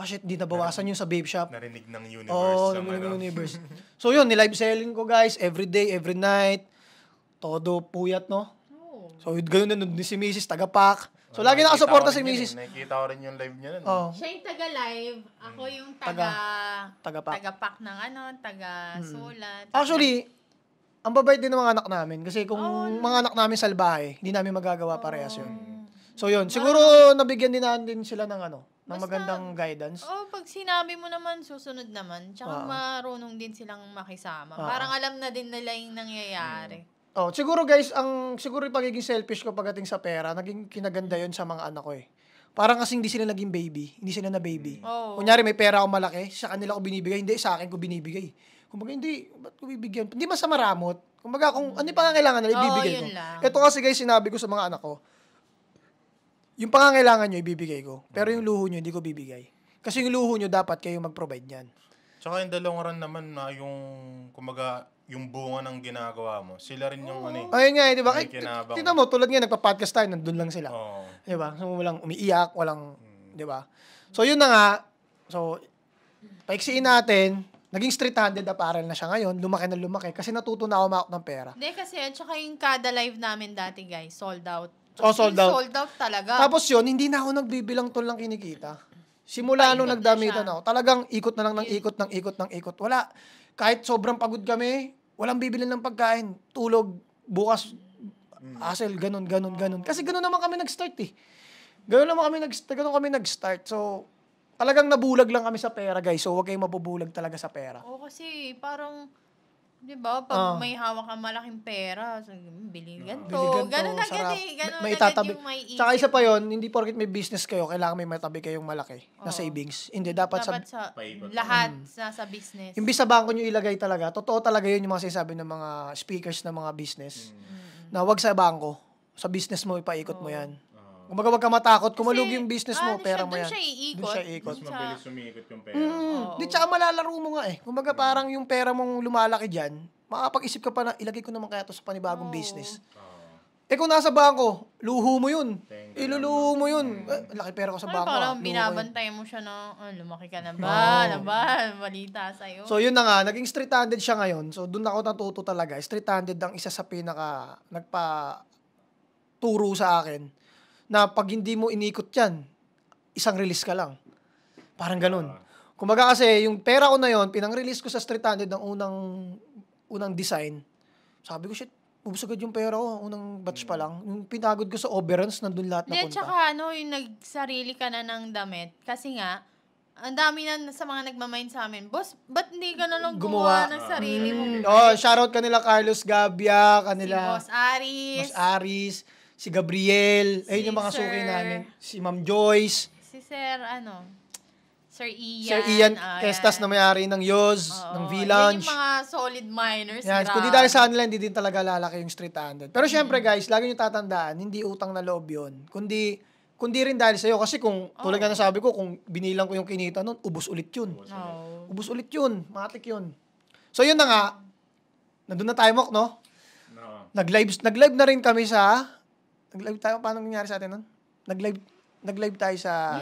Shit, di nabawasan yung sa vape shop. Narinig ng universe. Narinig ng universe. So yun, ni-live selling ko guys, every day, every night. Todo puyat, no? So ganoon na si Mrs. Tagapak. So, lagi nakasuporta si Mrs. Nakikita ko rin yung live niya nun. Siya yung taga-live. Ako yung taga-pack ng taga-sulat. Actually, ang babait din ng mga anak namin. Kasi kung mga anak namin salbahe, hindi namin magagawa parehas yun. So, yun. Siguro, nabigyan din natin sila ng magandang guidance. Pag sinabi mo naman, susunod naman. Tsaka marunong din silang makisama. Parang alam na din nila yung nangyayari. Siguro guys, siguro yung pagiging selfish ko pagdating sa pera, naging kinaganda yun sa mga anak ko eh. Parang kasi hindi sila naging baby, hindi sila na baby. Kunyari may pera ako malaki, sa kanila ko binibigay, hindi sa akin ko binibigay. Kumbaga hindi, ba't ko bibigyan? Hindi masama ramot. Kumbaga kung ano yung pangangailangan nila, ibibigay ko. Ito kasi guys, sinabi ko sa mga anak ko, yung pangangailangan nyo, ibibigay ko. Pero yung luho nyo, hindi ko bibigay. Kasi yung luho nyo, dapat kayo mag-provide yan. Tsaka in the long run naman na yung, kumbaga, yung bunga ng ginagawa mo, sila rin yung Ayun nga, di ba? Tingnan mo, tulad nga, nagpa-podcast tayo, nandun lang sila. Di ba? So, walang umiiyak, di ba? So, yun na nga. So, paiksiin natin, naging street-handed apparel na siya ngayon, lumaki na lumaki, kasi natuto na ako makak ng pera. Hindi, kasi at saka yung kada live namin dati, guys, sold out. Sold out. Sold out talaga. Tapos yun, hindi na ako nagbibilang tol ng kinikita. Simula nung nagdamitan ako, talagang ikot na lang ng ikot. Wala. Kahit sobrang pagod kami, walang bibili ng pagkain. Tulog, bukas, hassle, ganun. Kasi ganun naman kami nag-start eh. Ganun kami nag-start. So, talagang nabulag lang kami sa pera, guys. So, huwag kayong mabubulag talaga sa pera. Kasi parang, di ba, pag may hawak kang malaking pera, so, bili ganito. Ganun agad eh. Ganun may agad itatabi. yung may isip. Tsaka isa pa yun, hindi porket may business kayo, kailangan may matabi kayong malaki na savings. Hindi, dapat sa lahat sa business. Imbis sa bangko nyo ilagay talaga, totoo talaga yun yung mga sinasabi ng mga speakers ng mga business. Na wag sa bangko, sa business mo, ipaikot mo yan. Kumbaga wag ka matakot, kumalugi yung business mo, pera mo yan. Doon siya iikot. Mas mabilis sumikot yung pera. Di, tsaka malalaro mo nga eh. Kumbaga parang yung pera mong lumalaki dyan, makapag-isip ka pa na, ilagay ko naman kaya to sa panibagong business. Kung nasa bangko, luho mo yun. Iluluho mo yun. Laki pera ko sa bangko. Parang binabantay mo siya na, lumaki ka na ba? Balita sa'yo. So yun na nga, naging street-handed siya ngayon. So doon ako natuto talaga. Street-handed ang isa sa nagpa-turo sa akin na pag hindi mo inikot yan, isang release ka lang. Parang ganun. Kumbaga kasi, yung pera ko na yon, pinang-release ko sa street-handed ng unang design. Sabi ko, shit, ubus agad yung pera ko, unang batch pa lang. Yung pinagod ko sa overruns, nandun lahat na punta. Tsaka yung nagsarili ka na ng damit. Kasi nga, ang dami na sa mga nagmamind sa amin, boss, ba't hindi ka na lang gumawa ng sarili mo? Shoutout kanila Carlos Gabia, kanila si Boss Aris. si Gabriel, ayun Si yung mga Sir- suki namin. Si Ma'am Joyce, Si Sir, Sir Ian. Sir Ian yan. Kestas na may-ari ng Yoz, Oo, ng yan V-Lounge. yung mga solid miners. Yan, kung di dahil sa kanila, hindi din talaga lalaki yung street 100. Pero syempre guys, lagi nyo tatandaan, hindi utang na loob yun. Kundi rin dahil sa'yo. Kasi kung, tulad nga nasabi ko, kung binilang ko yung kinita nun, ubos ulit yun. No. Ubos ulit yun. Matik yun. So yun na nga, nandun na tayo, Mok, no? No. Nag-live na rin kami nag-live tayo, paano nangyari sa atin nun? Nag-live tayo sa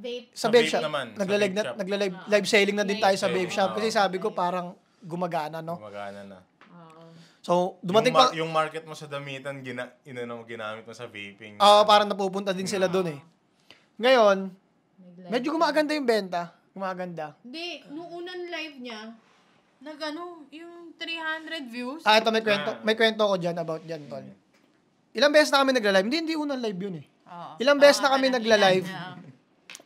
Vape. sa vape shop. naman, sa Nagla-live vape shop. live selling na din tayo sa Live vape shop kasi selling. sabi ko parang gumagana, no? Gumagana na. So, dumating pa Yung market mo sa damitan, ginamit mo sa vaping. parang napupunta din sila doon eh. Ngayon, medyo gumaganda yung benta. Gumaganda. Hindi, nung unang live niya, yung 300 views. Ito may kwento ko diyan about diyan, tol. Ilang beses na kami nagla-live. Hindi unang live yun eh. Oo. Ilang beses na kami Nakita nagla-live. niya.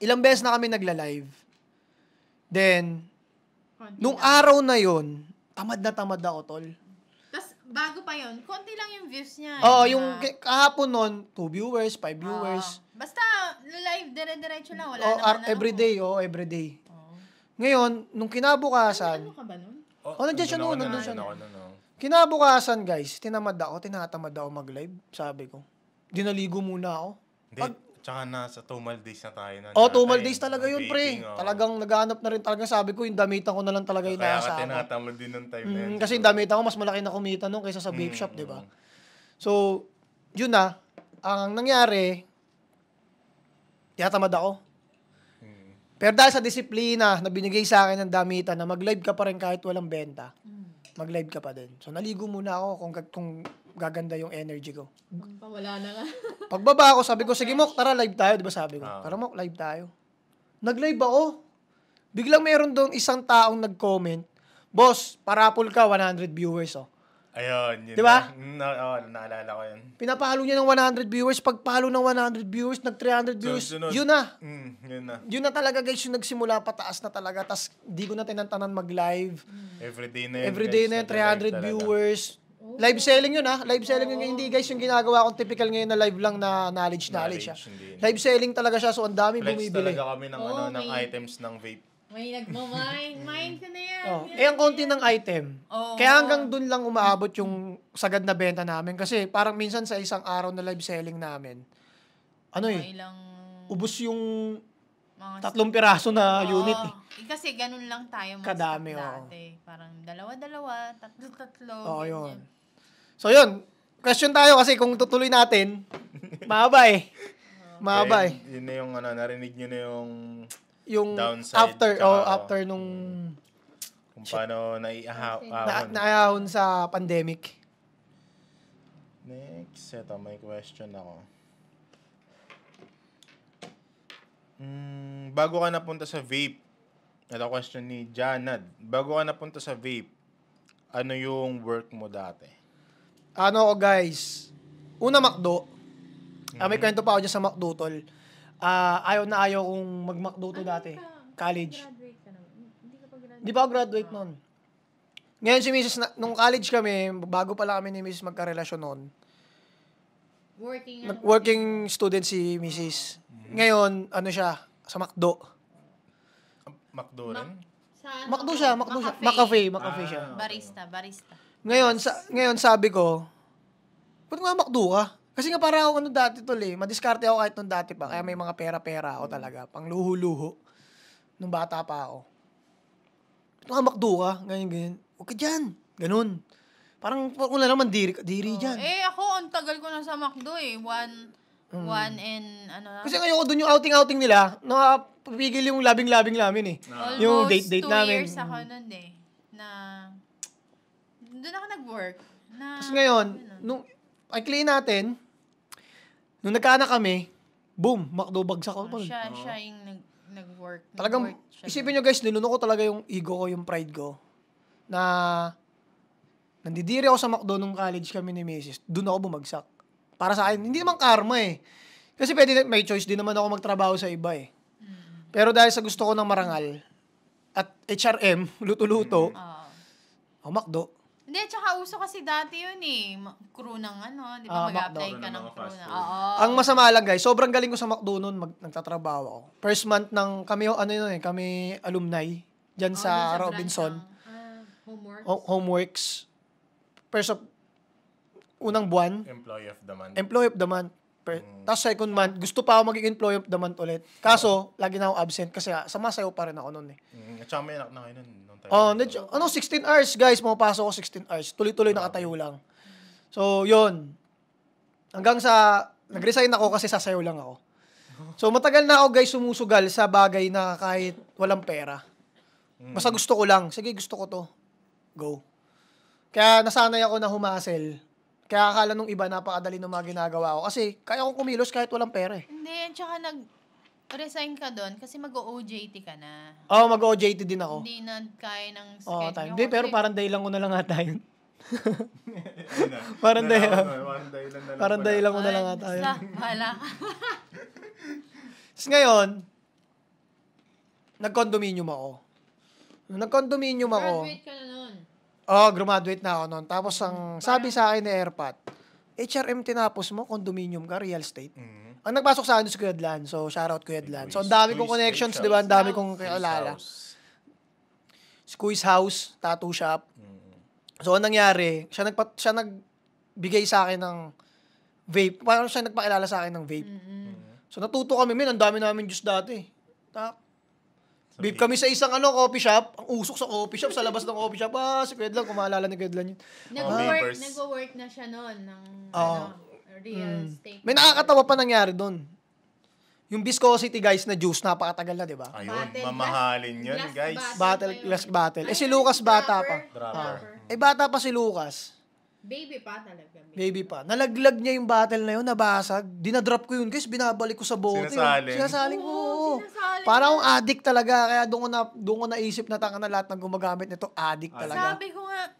Ilang beses na kami nagla-live. Then, Konti nung lang. araw na yon, tamad na tamad ako, tol. Tas, bago pa yun, konti lang yung views niya. Oo, yung kahapon nun, 2 viewers, 5 viewers. Basta, live, dire-diretso lang. Wala Oh, naman everyday, everyday. Ngayon, nung kinabukasan, Ano ka ba nun? nandiyan siya noon, nandun siya noon. kinabukasan guys, tinatamad ako mag-live, sabi ko. Dinaligo muna ako. Hindi, tsaka nasa Tumal Days na tayo. Tumal Days talaga yun, pre. Talagang naghahanap na rin talaga, sabi ko, yung damitan ko na lang talaga yung Kaya ka nasa tinatamad din nung time na yun. kasi yung damitan ko, mas malaki na kumita nung kaysa sa vape shop, di ba? So, yun na. Ang nangyari, tinatamad ako. Pero dahil sa disiplina na binigay sa akin ng damitan na mag-live ka pa rin kahit walang benta, mag-live ka pa din. So, naligo muna ako kung gaganda yung energy ko. Wala na nga. Pagbaba ako, sabi ko, sige Mok, tara live tayo. Di ba sabi ko? Tara Mok, live tayo. Nag-live ako. Biglang meron doon isang taong nag-comment, Boss, parapol ka, 100 viewers, oh. Ayun, yun. Di ba? Naalala ko yun. Pinapahalo niya ng 100 viewers. Pagpahalo ng 100 viewers, nag-300 views. Sunod. Yun na. Yun na. Yun na talaga guys, yung nagsimula pataas na talaga. Tapos di ko na tinantanan mag-live. Everyday na yun. Everyday guys, na yun, nag-live 300 talaga. viewers. Live selling yun ha. Live selling yun. Hindi guys yung ginagawa kong typical ngayon na live lang na knowledge ha. Hindi. Live selling talaga siya. So ang dami Flex bumibili. talaga kami ng, ng may- items ng vape. May nagmamine. Mine ka na yan. Oh. Ang konti ng item. Oo. Kaya hanggang dun lang umaabot yung sagad na benta namin. Kasi parang minsan sa isang araw na live selling namin, Ilang ubos yung mga 3 piraso na unit eh. Kasi ganun lang tayo mas Kadami, dati. Parang dalawa-dalawa, tatlo-tatlo. Oo, ganyan. yun. So, yun. Question tayo kasi kung tutuloy natin, mahaba eh. Mahaba eh. Yun na yung narinig nyo na Yung downside, after nung kung paano naiahon. naahon sa pandemic. Next, eto, may question ako. Bago ka napunta sa vape, ito question ni Janad. Bago ka napunta sa vape, ano yung work mo dati? Ano ko guys, una McDo. May kwento pa ako dyan sa McDo, tol. Ayaw kong mag-McDo to dati. College. Graduate ka naman. Hindi ka pa graduate. Di pa ako graduate nun. Ngayon si Mrs. Nung college kami, bago pala kami ni Mrs. magkarelasyon nun, working student si Mrs. Ngayon, siya, sa McDo. McDo rin? McDo siya. McCafe siya. Barista. Ngayon sabi ko, ba't nga McDo ka? Kasi nga parang ako dati tol eh. Madiskarte ako kahit nung dati pa. Kaya may mga pera-pera ako talaga. Pang luho-luho. Nung bata pa ako. Ba't nga McDo ka? Ganyan. Huwag ka dyan. Ganun. Parang wala naman diri dyan. Ako, ang tagal ko na sa McDo eh. One and ano na. Kasi ngayon ko dun yung outing nila, nakapigil yung labing-labing namin eh. Almost Yung date 2 namin. years ako nun eh. Doon ako nag-work. Tapos ngayon, nung i-clean natin, nung nagkaanak kami, boom, McDo bagsak ako. Siya yung nag-work. Talagang, isipin nyo guys, niluno ko talaga yung ego ko, yung pride ko, na nandidiri ako sa McDo nung college kami ni Mrs. Doon ako bumagsak. Para sa akin, hindi naman karma eh. Kasi may choice din naman ako magtrabaho sa iba eh. Pero dahil sa gusto ko ng marangal, at HRM, luto-luto, McDo. Hindi, tsaka uso kasi dati yun eh. Crew ng di ba mag-apply McDo. ka ng Crew ng crew fast na. food. Oo. Ang masama lang guys, sobrang galing ko sa McDo noon, nagtatrabaho ako. First month ng kami kami alumni diyan sa Robinson. Homeworks. First of unang buwan, Employee of the month. Tapos second month, gusto pa ako maging Employee of the month ulit. Kaso, lagi na ako absent kasi sumasayaw pa rin ako noon eh. At saka may anak na kayo nun. 16 hours guys, pumapasok ako 16 hours. Tuloy-tuloy nakatayo lang. So, yun. Hanggang sa, nag-resign ako kasi sasayaw lang ako. So, matagal na ako guys sumusugal sa bagay na kahit walang pera. Basta gusto ko lang. Sige, gusto ko to. Go. Kaya nasanay ako na humasel. Kaya akala nung iba napakadali ng mga ginagawa ko. Kasi kaya akong kumilos kahit walang pera eh. Hindi, tsaka nag-resign ka doon kasi mag-OJT ka na. Oo, mag-OJT din ako. Hindi na kaya ng Oo, schedule. time. Hindi, pero parang day lang ko na lang ata yun. Parang day lang ko na lang ata yun. Bahala ka. Tapos ngayon, nag-condominium ako. Nung nag-condominium ako, Graduate ka na nun. graduate na ako noon. Tapos ang sabi sa akin ni Airpat, HRM tinapos mo, condominium ka, real estate. Ang nagpasok sa akin si Kuya Adlan. So, shoutout Kuya Adlan. So, ang dami kong connections, di ba? Ang dami kong kakilala. Squeeze House, tattoo shop. So, ang nangyari, siya nagbigay sa akin ng vape. Parang siya nagpakilala sa akin ng vape. So, natuto kami, ang dami namin juice dati. Vape kami sa isang coffee shop. Ang usok sa coffee shop, sa labas ng coffee shop. Si Kuya Adlan, kumaalala ni Kuya Adlan yun. Nag-work na siya noon ng real estate. May nakakatawa pa nangyari doon. Yung viscosity guys na juice, napakatagal na, di ba? Ayun, mamahalin yun, guys. Glass battle. Si Lucas bata pa. Bata pa si Lucas. Baby pa talaga. Baby pa. Nalaglag niya yung battle na yun, nabasag. Dinadrop ko yun, guys. Binabalik ko sa bote. Sinasaling ko. Parang akong addict talaga. Kaya doon ko naisip na na lahat ng gumagamit nito, addict talaga. Sabi ko nga,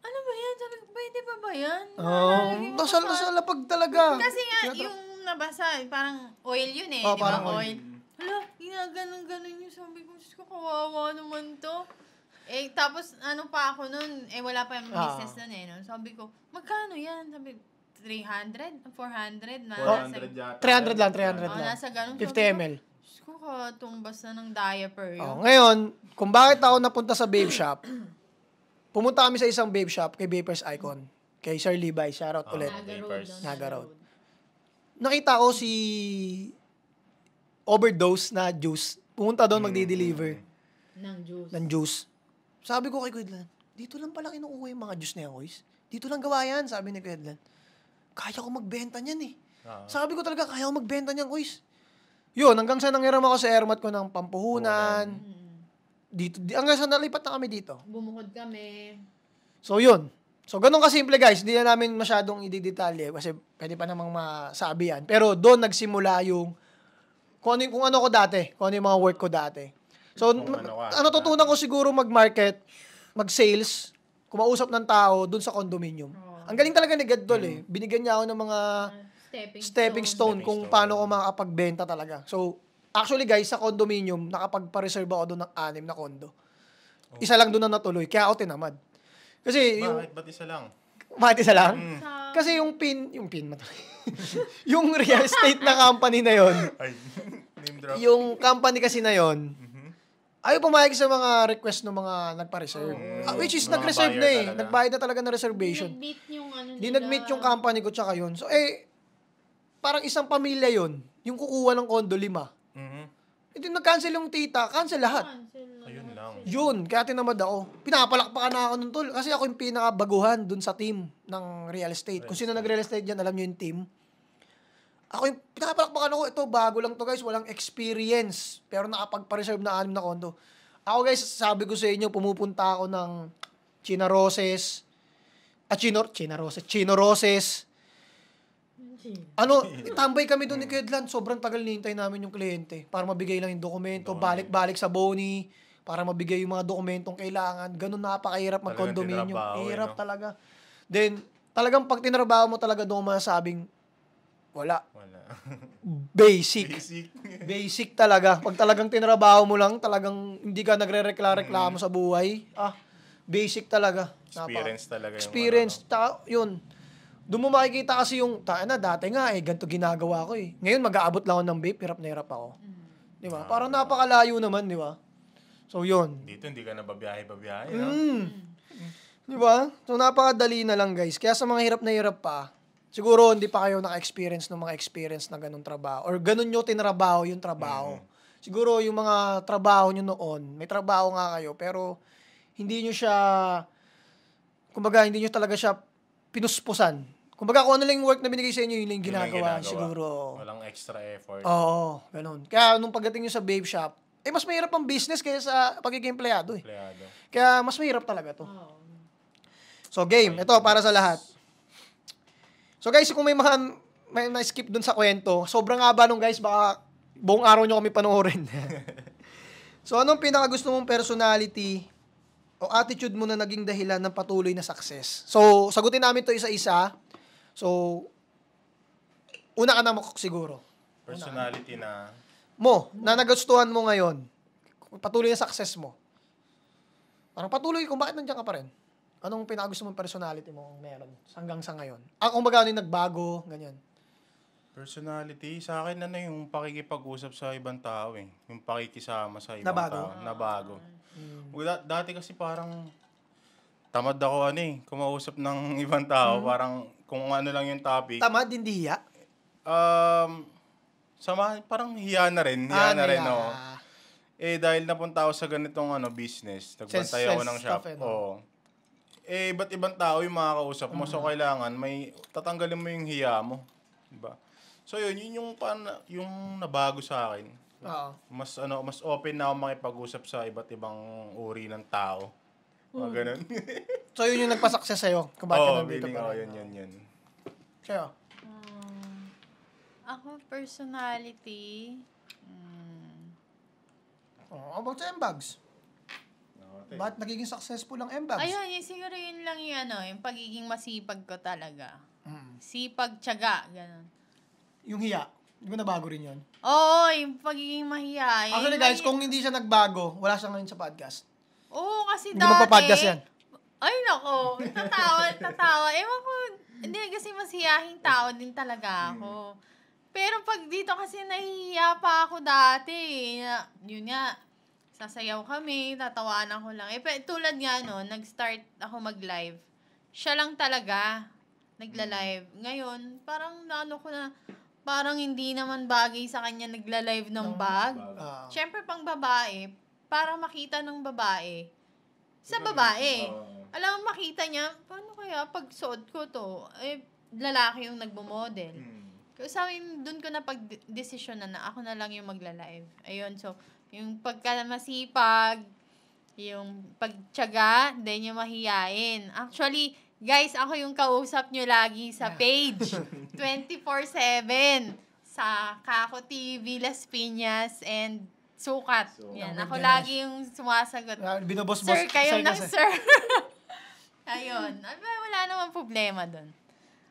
ano ba yan? Sabi ko, pwede ba yan? Nasa lapag talaga. Kasi nga, yung nabasa, parang oil yun eh. Di ba? Oil. Hala, ginaganon-ganon yun. Sabi ko, kawawa naman to. Tapos, pa ako nun, wala pa yung business nun no? Sabi ko, magkano yan? Sabi, 300? 400? 300 lang. Nasa ganun. 50 ml. Diyos ko, katumbas na ng diaper yun. Ngayon, kung bakit ako napunta sa vape shop, pumunta kami sa isang vape shop kay Vapers Icon. Kay Sir Levi, shoutout ulit. Naga Road. Nakita ko si Overdose na juice. Pumunta doon, magdi-deliver. Ng juice. Sabi ko kay Kuya Adlan, dito lang pala kinukuha yung mga juice na yan, boys. Dito lang gawa yan, sabi ni Kuya Adlan. Kaya ko magbenta niyan eh. Sabi ko talaga, kaya ko magbenta niyan, boys. Yun, hanggang sa nangiram ako sa airmat ko ng Pampuhunan. Dito, hanggang sa nalipat na kami dito. Bumukod kami. So, yun. So, ganun kasimple, guys. Hindi na namin masyadong i-detalye kasi pwede pa namang masabi yan. Pero doon nagsimula yung kung ano ko dati, kung ano yung mga work ko dati. So, natutunan ko siguro mag-market, mag-sales, kumausap ng tao dun sa condominium. Ang galing talaga ni Gadol eh. Binigyan niya ako ng mga stepping stone kung paano ko makapagbenta talaga. So, actually guys, sa condominium, nakapagpa-reserve ako doon ng 6 na condo. Isa lang doon na natuloy, kaya ako tinamad. Kasi Ba't isa lang? Bakit isa lang? Kasi yung yung real estate na company na yon, yung company kasi na yon, ayaw pumayag sa mga request ng mga nagpa-reserve. Which is, nag-reserve na eh. Nagbayad na talaga ng reservation. Hindi nag-meet yung company ko tsaka yun. So, parang isang pamilya yun. Yung kukuha ng condo, 5. Hindi nag-cancel yung tita. Cancel lahat. Ayun lang. Yun. Kaya tinamad ako. Pinapalakpakan na ako nun, tol. Kasi ako yung pinakabaguhan dun sa team ng real estate. Kung sino nag-real estate dyan, alam nyo yung team. Ako yung pinapalakpakan ako, ito, bago lang to guys, walang experience. Pero nakapagpa-reserve na 6 na condo. Ako guys, sabi ko sa inyo, pumupunta ako ng Chino Roses. Tambay kami doon ni Kuya Adlan. Sobrang tagal nintay namin yung kliyente. Para mabigay lang yung dokumento, balik-balik sa Boni, para mabigay yung mga dokumentong kailangan. Ganun napakahirap mag-condominium. Hirap talaga. Then, talagang pag tinrabaho mo talaga doon masasabing, wala. Basic talaga. Pag talagang tinrabaho mo lang, talagang hindi ka nagre-reklamo sa buhay. Basic talaga. Experience talaga yung Experience. Yun. Doon mo makikita kasi yung, dati nga ganito ginagawa ko eh. Ngayon mag-aabot lang ako ng vape, hirap na hirap ako. Di ba? Parang napakalayo naman, di ba? So, yun. Dito, hindi ka na babiyahe, no? Di ba? So, napakadali na lang, guys. Kaya sa mga hirap na hirap pa, siguro hindi pa kayo naka-experience ng mga experience na ganun trabaho. Or ganun nyo tinrabaho yung trabaho. Siguro yung mga trabaho nyo noon, may trabaho nga kayo, pero hindi nyo siya, kumbaga, hindi nyo talaga siya pinuspusan. Kumbaga, kung ano lang yung work na binigay sa inyo, yun lang yung ginagawa. Siguro. Walang extra effort. Oo, ganun. Kaya nung pagdating nyo sa vape shop, mas mahirap ang business kaysa sa pagiging empleyado eh. Kaya mas mahirap talaga to. So, game. Ito, para sa lahat. So, guys, kung may na-skip dun sa kwento, sobrang haba nung guys, baka buong araw nyo kami panoorin. So, anong pinakagusto mong personality o attitude mo na naging dahilan ng patuloy na success? So, sagutin namin to isa-isa. So, una ka na siguro. Personality na nagustuhan mo ngayon. Patuloy na success mo. Parang patuloy kung bakit nandiyan ka pa rin. Anong pinakagusto mong personality mo meron hanggang sa ngayon? Kung baga ano yung nagbago, ganyan. Personality, sa akin yung pakikipag-usap sa ibang tao eh. Yung pakikisama sa ibang tao. Nabago. Dati kasi parang tamad ako kumausap ng ibang tao. Parang kung ano lang yung topic. Tamad, hindi hiya? Parang hiya na rin. Dahil napunta ako sa ganitong business. Nagbantay ako ng shop. Ba't ibang tao yung makakausap mo? So, kailangan tatanggalin mo yung hiya mo. Diba? So, yun yung nabago sa akin. Mas open na ako makipag-usap sa iba't ibang uri ng tao. Ganun. So, yun yung nagpa-success sa'yo? Kung bakit ka nandito pa rin? Yun. Sa'yo? Ako, personality. About sa M-Bags. Ba't nagiging successful ang M-Bags? Ayun, siguro yun lang yung pagiging masipag ko talaga. Sipag, tiyaga, gano'n. Yung hiya, di ba nabago rin yun? Oo, yung pagiging mahiyain. Actually guys, kung hindi siya nagbago, wala siya ngayon sa podcast. Oo, kasi hindi magpa-podcast yan. Ay, nako. Tatawa. Ewan ko, hindi kasi mas hiyahing tao din talaga ako. Pero pag dito kasi nahihiya pa ako dati. Yun nga, sasayaw kami, tatawanan ko lang. Tulad nga nag-start ako mag-live. Siya lang talaga nagla-live. Ngayon, parang parang hindi naman bagay sa kanya nagla-live ng bag. Siyempre, pang babae, para makita ng babae, sa babae. Alam mo, makita niya, paano kaya pag suot ko to? Lalaki yung nagbo-model. Sabi, doon ko na pag-desisyon na ako na lang yung magla-live. Ayun, so, yung pagkamasipag, yung pagtiyaga, then yung mahiyain. Actually, guys, ako yung kausap nyo lagi sa page. 24/7. Sa Kako TV, Las Piñas, and Sukat. Yan, ako lagi yung sumasagot. Binobos-bos. Sir, kayo na, sir. Ayun. Wala namang problema doon.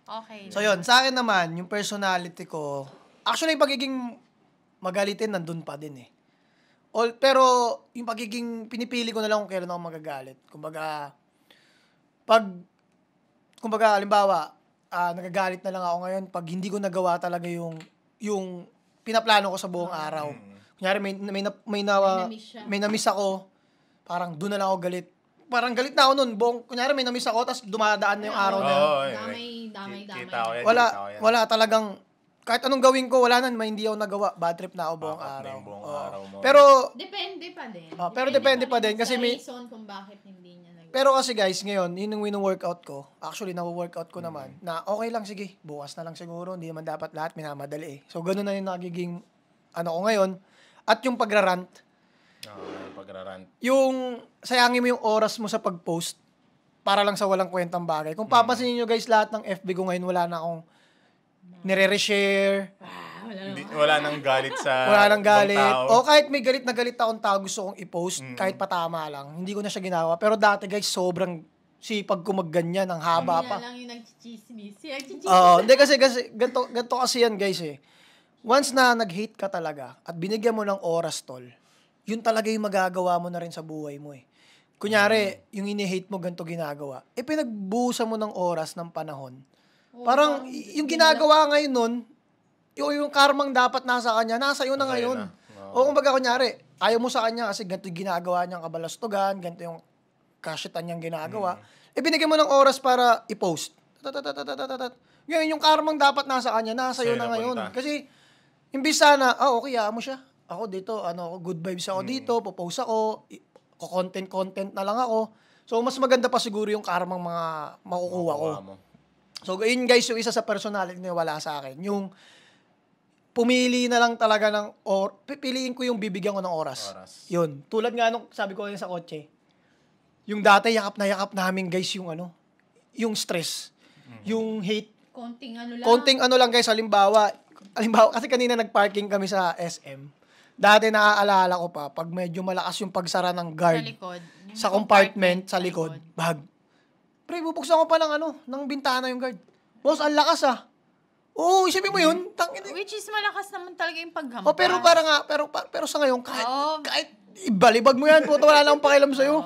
Okay. So yun, sa akin naman, yung personality ko, actually, pagiging magalitin, nandun pa din eh. Pero, yung pagiging, pinipili ko na lang kung kailan ako magagalit. Kumbaga, halimbawa, nagagalit na lang ako ngayon pag hindi ko nagawa talaga yung pinaplano ko sa buong araw. Kunyari, may na-miss ako, parang doon na lang ako galit. Parang galit na ako nun. Kunyari, may na-miss ako, tapos dumadaan na yung araw na yun. Damay. Wala talagang, kahit anong gawin ko, wala na, hindi ako nagawa. Bad trip na ako buong araw. Pero, depende pa din. Depende pa din. Kasi may reason kung bakit hindi niya nagawa. Pero kasi guys, ngayon, yun yung wino-workout ko. Actually, na-workout ko naman. Na okay lang, sige, bukas na lang siguro. Hindi naman dapat lahat minamadali eh. So, ganun na yung nagiging, ko ngayon. At yung pagrarant. Yung sayangin mo yung oras mo sa pag-post para lang sa walang kwentang bagay. Kung papansin niyo guys, lahat ng FB ko ngayon, wala na akong nire-reshare. Wala nang galit sa wala nang galit. O kahit may galit na galit akong tao gusto kong i-post, kahit patama lang. Hindi ko na siya ginawa. Pero dati guys, sobrang sipag ko magganyan, ang haba pa. Hindi lang yung nag-chismis. Hindi kasi ganito kasi yan guys eh. Once na nag-hate ka talaga at binigyan mo ng oras tol, yun talaga yung magagawa mo na rin sa buhay mo eh. kunyari, yung ini-hate mo, ganito ginagawa. Pinagbuhusan mo ng oras, ng panahon. Parang, yung ginagawa ngayon nun, yung karmang dapat nasa kanya, nasa iyo na ngayon. O kumbaga, kunyari, ayaw mo sa kanya kasi ganito yung ginagawa niyang kabalastugan, ganito yung kashitan niyang ginagawa. Binigyan mo ng oras para i-post. Ngayon, yung karmang dapat nasa kanya, nasa iyo na ngayon. Kasi, imbis sana, okay, mo siya. Ako dito, good vibes ako dito, popost ako, content na lang ako. So, mas maganda pa siguro yung karmang mga makukuha ko. So, yun guys, yung isa sa personality na wala sa akin. Yung pumili na lang talaga pipiliin ko yung bibigyan ko ng oras. Yun. Tulad nga nung sabi ko sa kotse, yung dati yakap na yakap namin guys yung yung stress, yung hate. Konting ano lang guys, halimbawa, kasi kanina nagparking kami sa SM. Dati naaalala ko pa, pag medyo malakas yung pagsara ng guard sa likod, sa compartment sa likod, bag. Pre, bubuksan ko pa ng bintana yung guard. Boss, ang lakas Oo, isipin mo yun. Which is malakas naman talaga yung paghampas. Pero sa ngayon, kahit ibalibag mo yan, puto, wala na akong pakialam sa'yo.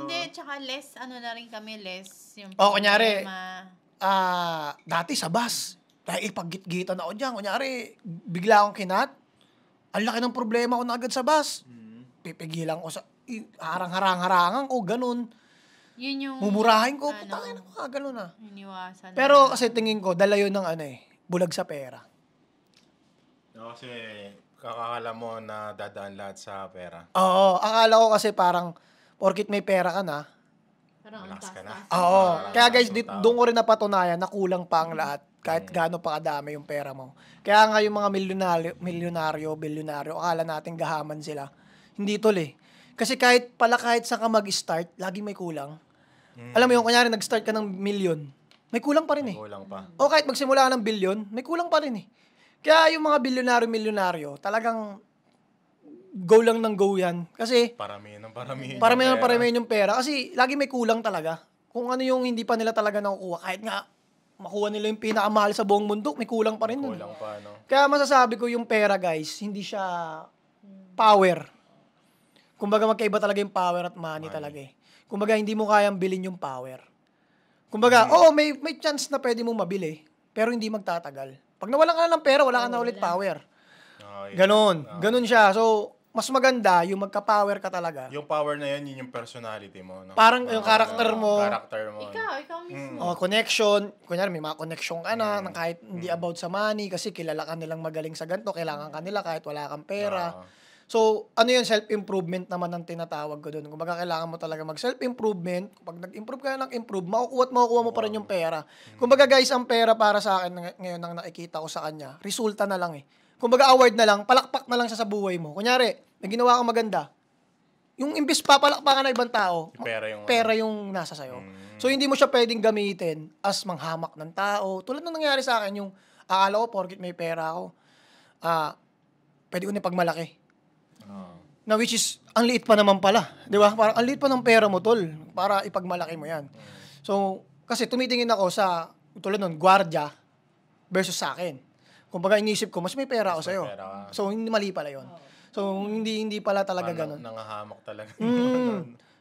Hindi, tsaka less, na rin kami, less yung kunyari, dati sa bus, dahil paggit-gitan ako dyan, kunyari, bigla akong kinat, ang laki ng problema ko na agad sa bus. Pipigilan ko harang-harangan ko, ganun. Yun yung... Mumurahin ko, putangin ako, ganun Iniwasan. Pero kasi tingin ko, dala yun ng bulag sa pera. Kasi kakakala mo na dadaan lahat sa pera. Oo, akala ko kasi parang, porkit may pera ka na, parang malakas ka na. Oo. Kaya guys, doon ko rin napatunayan na kulang pa ang lahat. Kahit gaano pa kadami yung pera mo. Kaya nga yung mga bilyonaryo, akala natin gahaman sila. Hindi tol Kasi kahit sa ka mag-start, lagi may kulang. Alam mo yung kunyari nag-start ka ng milyon, may kulang pa rin Kulang pa. O kahit magsimula ka ng bilyon, may kulang pa rin Kaya yung mga bilyonaryo, talagang go lang ng go yan. Kasi paramihin yung pera. Kasi lagi may kulang talaga. Kung ano yung hindi pa nila talaga nakukuha. Kahit nga makuha nila yung pinakamahal sa buong mundo, may kulang pa rin nun. Kulang pa, Kaya masasabi ko yung pera, guys, hindi siya power. Kumbaga magkaiba talaga yung power at money. Talaga Kumbaga hindi mo kayang bilhin yung power. Kumbaga, may chance na pwede mo mabili, pero hindi magtatagal. Pag nawalan ka na ng pera, wala ka na ulit power. Ganon siya. So, mas maganda yung magka-power ka talaga. Yung power na yan, yun yung personality mo. Parang yung character mo. Ikaw mismo. Connection. Kunyari, may mga connection ka na kahit hindi about sa money kasi kilala ka nilang magaling sa ganito, kailangan ka nila kahit wala kang pera. So, yun, self-improvement naman ang tinatawag ko doon. Kumbaga, kailangan mo talaga mag-self-improvement. Kapag nag-improve ka ng improve, makukuha mo pa rin yung pera. Kumbaga, guys, ang pera para sa akin ngayon ang nakikita ko sa kanya, resulta na lang Kumbaga, award na lang, palakpak na lang siya sa buhay mo. Kunyari, may ginawa kang maganda. Yung imbis papalakpakan ng ibang tao, pera yung nasa sayo. So, hindi mo siya pwedeng gamitin as manghamak ng tao. Tulad ng nangyari sa akin, yung akala ko, porkit may pera ako, pwede ko na pagmalaki. Na which is, ang liit pa naman pala. Di ba? Parang ang liit pa ng pera mo, tol. Para ipagmalaki mo yan. So, kasi tumitingin ako sa, tulad nun, gwardiya versus sa akin. Kumbaga, inisip ko, mas may pera ako sa'yo. So, hindi mali pala yun. So, hindi pala talaga ganun. Nangahamak talaga.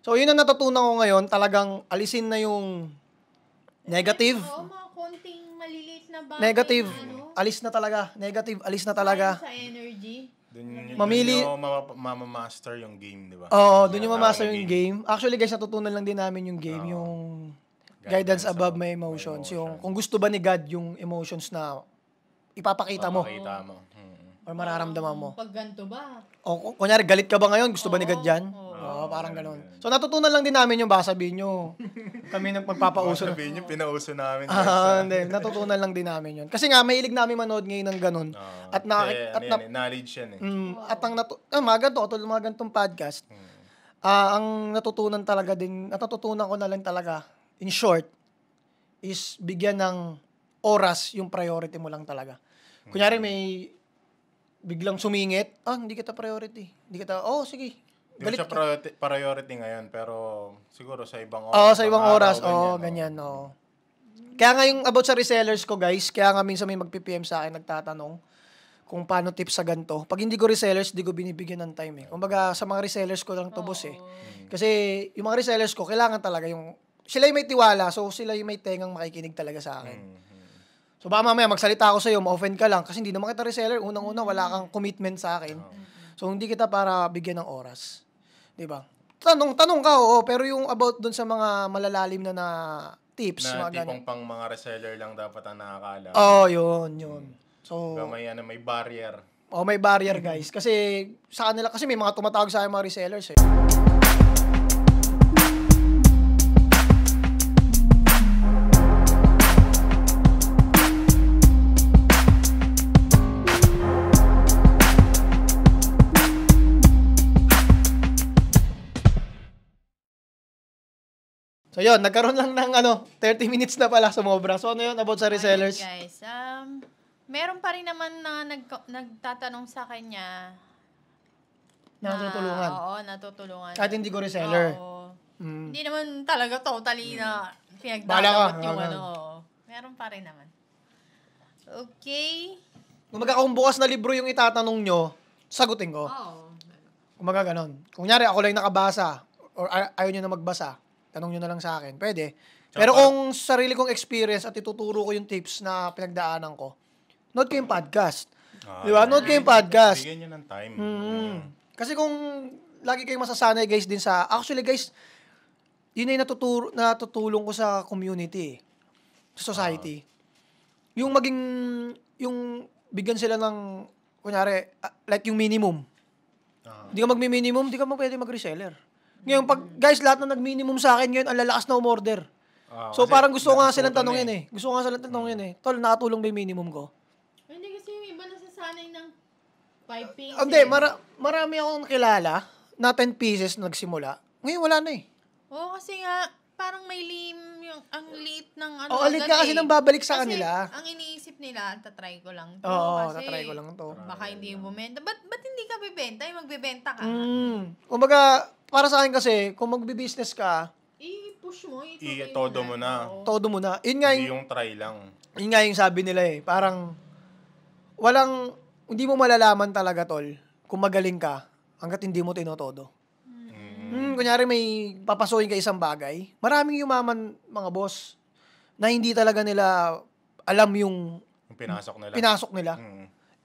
So, yun ang natutunan ko ngayon. Talagang alisin na yung negative. Mga konting maliliit na bagay. Negative. Alis na talaga. Negative, alis na talaga. Sa energy. Mamili. Mamamaster yung game, di ba? Oo, doon yung mamamaster yung game. Actually, guys, natutunan lang din namin yung game, yung guidance above my emotions. Yung, kung gusto ba ni God yung emotions na ipapakita mo. Or mararamdaman mo. Pag ganito ba? O, kunyari, galit ka ba ngayon? Gusto ba ni God yan? Oo, parang ganun. So, natutunan lang din namin yung baka sabihin nyo. Kami magpapauso. Sabihin nyo, pinauso namin. Hindi, natutunan lang din namin yun. Kasi nga, mahilig namin manood ngayon ng ganun. At knowledge yan At ang mga gantong podcast, ang natutunan ko na lang talaga, in short, is bigyan ng oras yung priority mo lang talaga. Kunyari, may biglang sumingit, hindi kita priority. Hindi kita, sige. Hindi siya priority ngayon, pero siguro sa ibang oras. Sa ibang oras. Ganyan. Kaya nga yung about sa resellers ko, guys, kaya nga minsan may mag-PPM sa akin, nagtatanong. kung paano tips sa ganito. Pag hindi ko resellers, di ko binibigyan ng time eh. Kumbaga, sa mga resellers ko lang to boss eh. Kasi yung mga resellers ko, kailangan talaga yung, sila yung may tiwala, so sila yung may tengang makikinig talaga sa akin. So baka mamaya magsalita ako sa'yo, ma-offend ka lang, kasi hindi naman kita reseller, unang-una wala kang commitment sa akin. So hindi kita para bigyan ng oras. Diba? Tanong ka, oo, pero yung about dun sa mga malalalim na tips, Na mga tipong pang mga reseller lang dapat ang nakakaalam. Yun. So, May barrier. may barrier guys. Kasi sa kanila, kasi may mga tumatawag sa akin mga resellers eh. So yun, nagkaroon lang ng 30 minutes na pala sumobra. So ano yun about sa resellers? Ayun, guys, meron pa rin naman na nagtatanong sa kanya. Natutulungan. Oo, natutulungan. Kahit hindi ko reseller. Oo. Hindi naman talaga totally na pinagdadamot Bahala ka. yung Meron pa rin naman. Okay. Kung bukas na libro yung itatanong nyo, sagutin ko. Oo. Kumaga ganon. Kung nyari ako lang nakabasa or ayaw nyo na magbasa, tanong nyo na lang sa akin. Pwede. Pero kung sarili kong experience at ituturo ko yung tips na pinagdaanan ko, note ko yung podcast. Di ba? Note ko yung podcast. Bigyan nyo ng time. Kasi kung lagi kayong masasanay guys din sa, actually guys, yun ay natutulong ko sa community, sa society. Yung bigyan sila ng, kunyari, like yung minimum. Hindi ka mag-minimum, hindi ka pwede mag-reseller. Ngayon, pag guys, lahat na nag-minimum sa akin ngayon, ang lalakas na umorder. So, parang gusto ko nga silang tanongin eh. Gusto ko nga silang tanongin eh. Tol, nakatulong ba yung minimum ko? Hindi kasi yung iba nasasanay ng 5 pieces. Hindi, marami akong nakilala na 10 pieces na nagsimula. Ngayon, wala na eh. Oo, kasi nga, parang may ang liit ng Alit ka kasi nang babalik sa kanila. Ang iniisip nila, tatry ko lang to. Oo, kasi tatry ko lang to. Baka hindi yung bumenta. Ba't hindi ka bibenta? Magbebenta ka. Kumbaga, para sa akin kasi, kung magbi-business ka, i-push mo, todo mo na. todo mo na. Yun nga Hindi yung try lang. Yun nga yung sabi nila eh. Parang, hindi mo malalaman talaga, tol, kung magaling ka, hanggat hindi mo tinotodo. Kunyari may papasukin ka isang bagay, maraming yumaman mga boss na hindi talaga nila alam yung pinasok nila.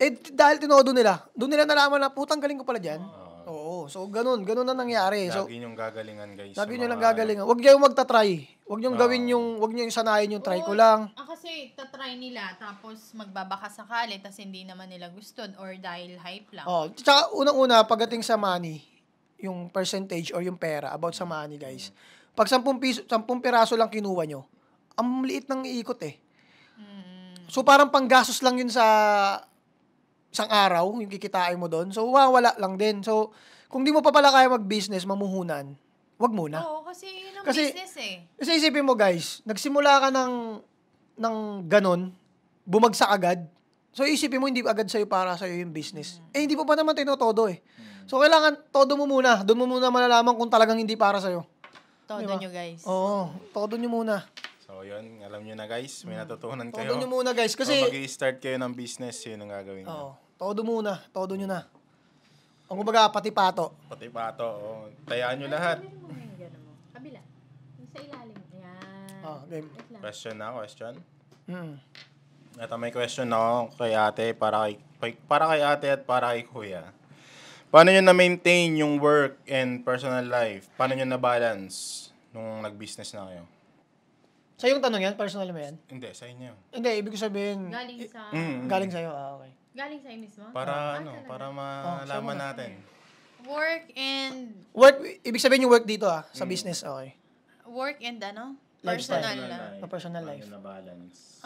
Eh, dahil tinodo nila, doon nila nalaman na, putang galing ko pala dyan. Oo. So, ganun na nangyari. So, lagi niyong gagalingan, guys. lagi nyo lang gagalingan. Huwag nyo magta-try. Huwag nyo huwag nyo sanayin yung try ko lang. Kasi tatry nila, tapos magbabaka sakali, tapos hindi naman nila gusto, or dahil hype lang. Tsaka unang-una, pagdating sa money, yung percentage or yung pera about sa money, guys. Pag 10 piraso lang kinuha nyo, ang liit ng iikot eh. So, parang panggastos lang yun sa isang araw, yung kikitain mo doon. So, wala lang din. So, kung di mo pa pala kaya mag-business, mamuhunan, wag muna. Oo, kasi yun ang business eh. Kasi isipin mo, guys, nagsimula ka ng ganon, bumagsak agad. So, isipin mo, hindi agad sa'yo para sa'yo yung business. Eh, hindi mo pa naman tinotodo eh. So, kailangan, todo mo muna. Doon mo muna malalaman kung talagang hindi para sa'yo. Todo nyo, guys. Oo, todo nyo muna. So, yun. Alam nyo na, guys. May natutunan kayo. Todo nyo muna, guys. Kasi, mag-i-start kayo ng business, yun ang gagawin nyo. Todo muna. Todo nyo na. Ang kumbaga, pati pato. Pati pato. Tayaan nyo lahat. Kabila. Yung sa ilalim. Ayan. Game. Question na, question? Mm. Ito may question ako kay ate, para kay ate at para kay kuya. Paano nyo na-maintain yung work and personal life? Paano nyo na-balance nung nag-business na kayo? Sa yung tanong yan? Personal mo yan? Hindi, sa inyo. Hindi, ibig sabihin... Galing sa'yo, okay. Galing sa'yo mismo? Para para malaman natin. Work and... Ibig sabihin yung work dito sa business, okay. Work and Lifestyle. Personal life. Paano na balance?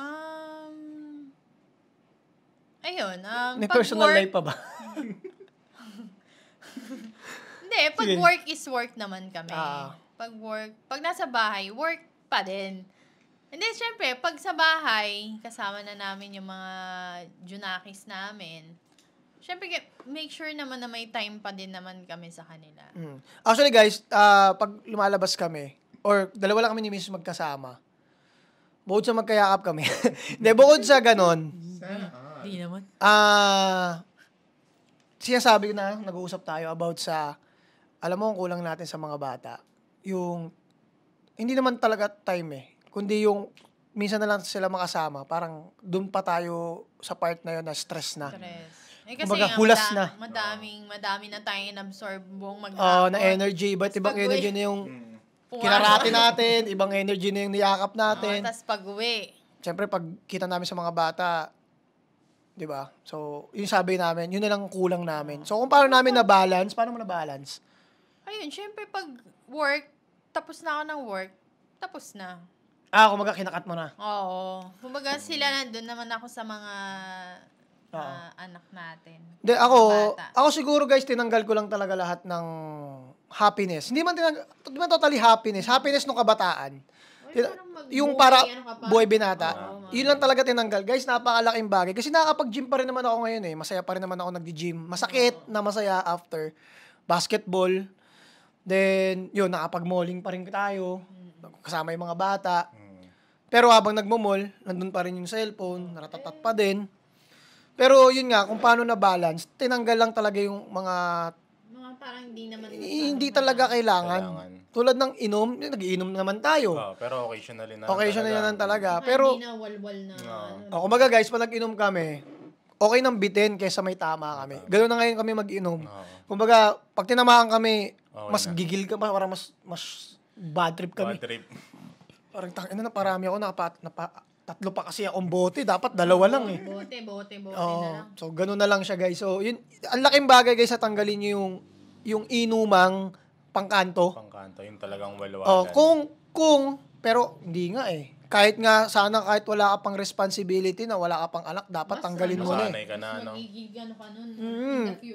Ayun. May personal life pa ba? Hindi, pag work is work naman kami. Pag nasa bahay, work pa din. Hindi, syempre, pag sa bahay, kasama na namin yung mga junakis namin. Syempre, make sure naman na may time pa din naman kami sa kanila. Actually, guys, pag lumalabas kami, or dalawa lang kami ni Mrs. magkasama, bukod sa magkayakap kami. Hindi, bukod sa ganon, Di naman. Sinasabi ko na, nag-uusap tayo about sa, alam mo, ang kulang natin sa mga bata. Yung, hindi naman talaga time kundi yung, minsan na lang sila makasama, parang doon pa tayo sa part na yun na stress na. Kasi Kumbaga, nga, hulas na. madami na tayong in-absorb buong Na energy. Iba't ibang energy na yung kinarati natin, ibang energy na yung niyakap natin. Tapos pag-uwi. Siyempre, pag kita namin sa mga bata, di ba? So, yung sabi namin, yun na lang ang kulang namin. So, kung paano namin na-balance, paano mo na-balance? Ayun, syempre pag work, tapos na ako ng work, tapos na. Kumbaga, kinakat mo na. Oo. Kumbaga sila nandun naman ako sa mga anak natin. Ako siguro guys, tinanggal ko lang talaga lahat ng happiness. Hindi man totally happiness. Happiness nung kabataan. Yung para buhay binata. Yun lang talaga tinanggal. Guys, napakalaking bagay. Kasi nakakapag-gym pa rin naman ako ngayon Masaya pa rin naman ako nag-gym. Masakit na masaya after basketball. Then, yun, nakapag-malling pa rin tayo. Kasama yung mga bata. Pero habang nagmo-mall, nandun pa rin yung cellphone, naratatat pa din. Pero yun nga, kung paano na-balance, tinanggal lang talaga yung mga parang hindi naman hindi talaga kailangan. Tulad ng inom, nag-iinom naman tayo. Pero occasionally na lang talaga. Pero hindi na walwal na. Kumbaga guys, pag nag-inom kami, okay nang bitin kaysa may tama kami. Ganoon na ngayon kami mag-inom. Kumbaga, pag tinamaan kami, mas gigil ka pa, parang mas bad trip kami. Bad trip. Parang na parami ako, tatlo pa kasi akong bote, dapat dalawa lang Bote na lang. So, ganun na lang siya, guys. So, yun, ang laking bagay, guys, sa tanggalin nyo yung inumang pangkanto. Pangkanto, yung talagang walwalan. Pero hindi nga Kahit nga, sana kahit wala ka pang responsibility na wala ka pang anak, dapat tanggalin mo na Masanay ka na, magigigano ka nun.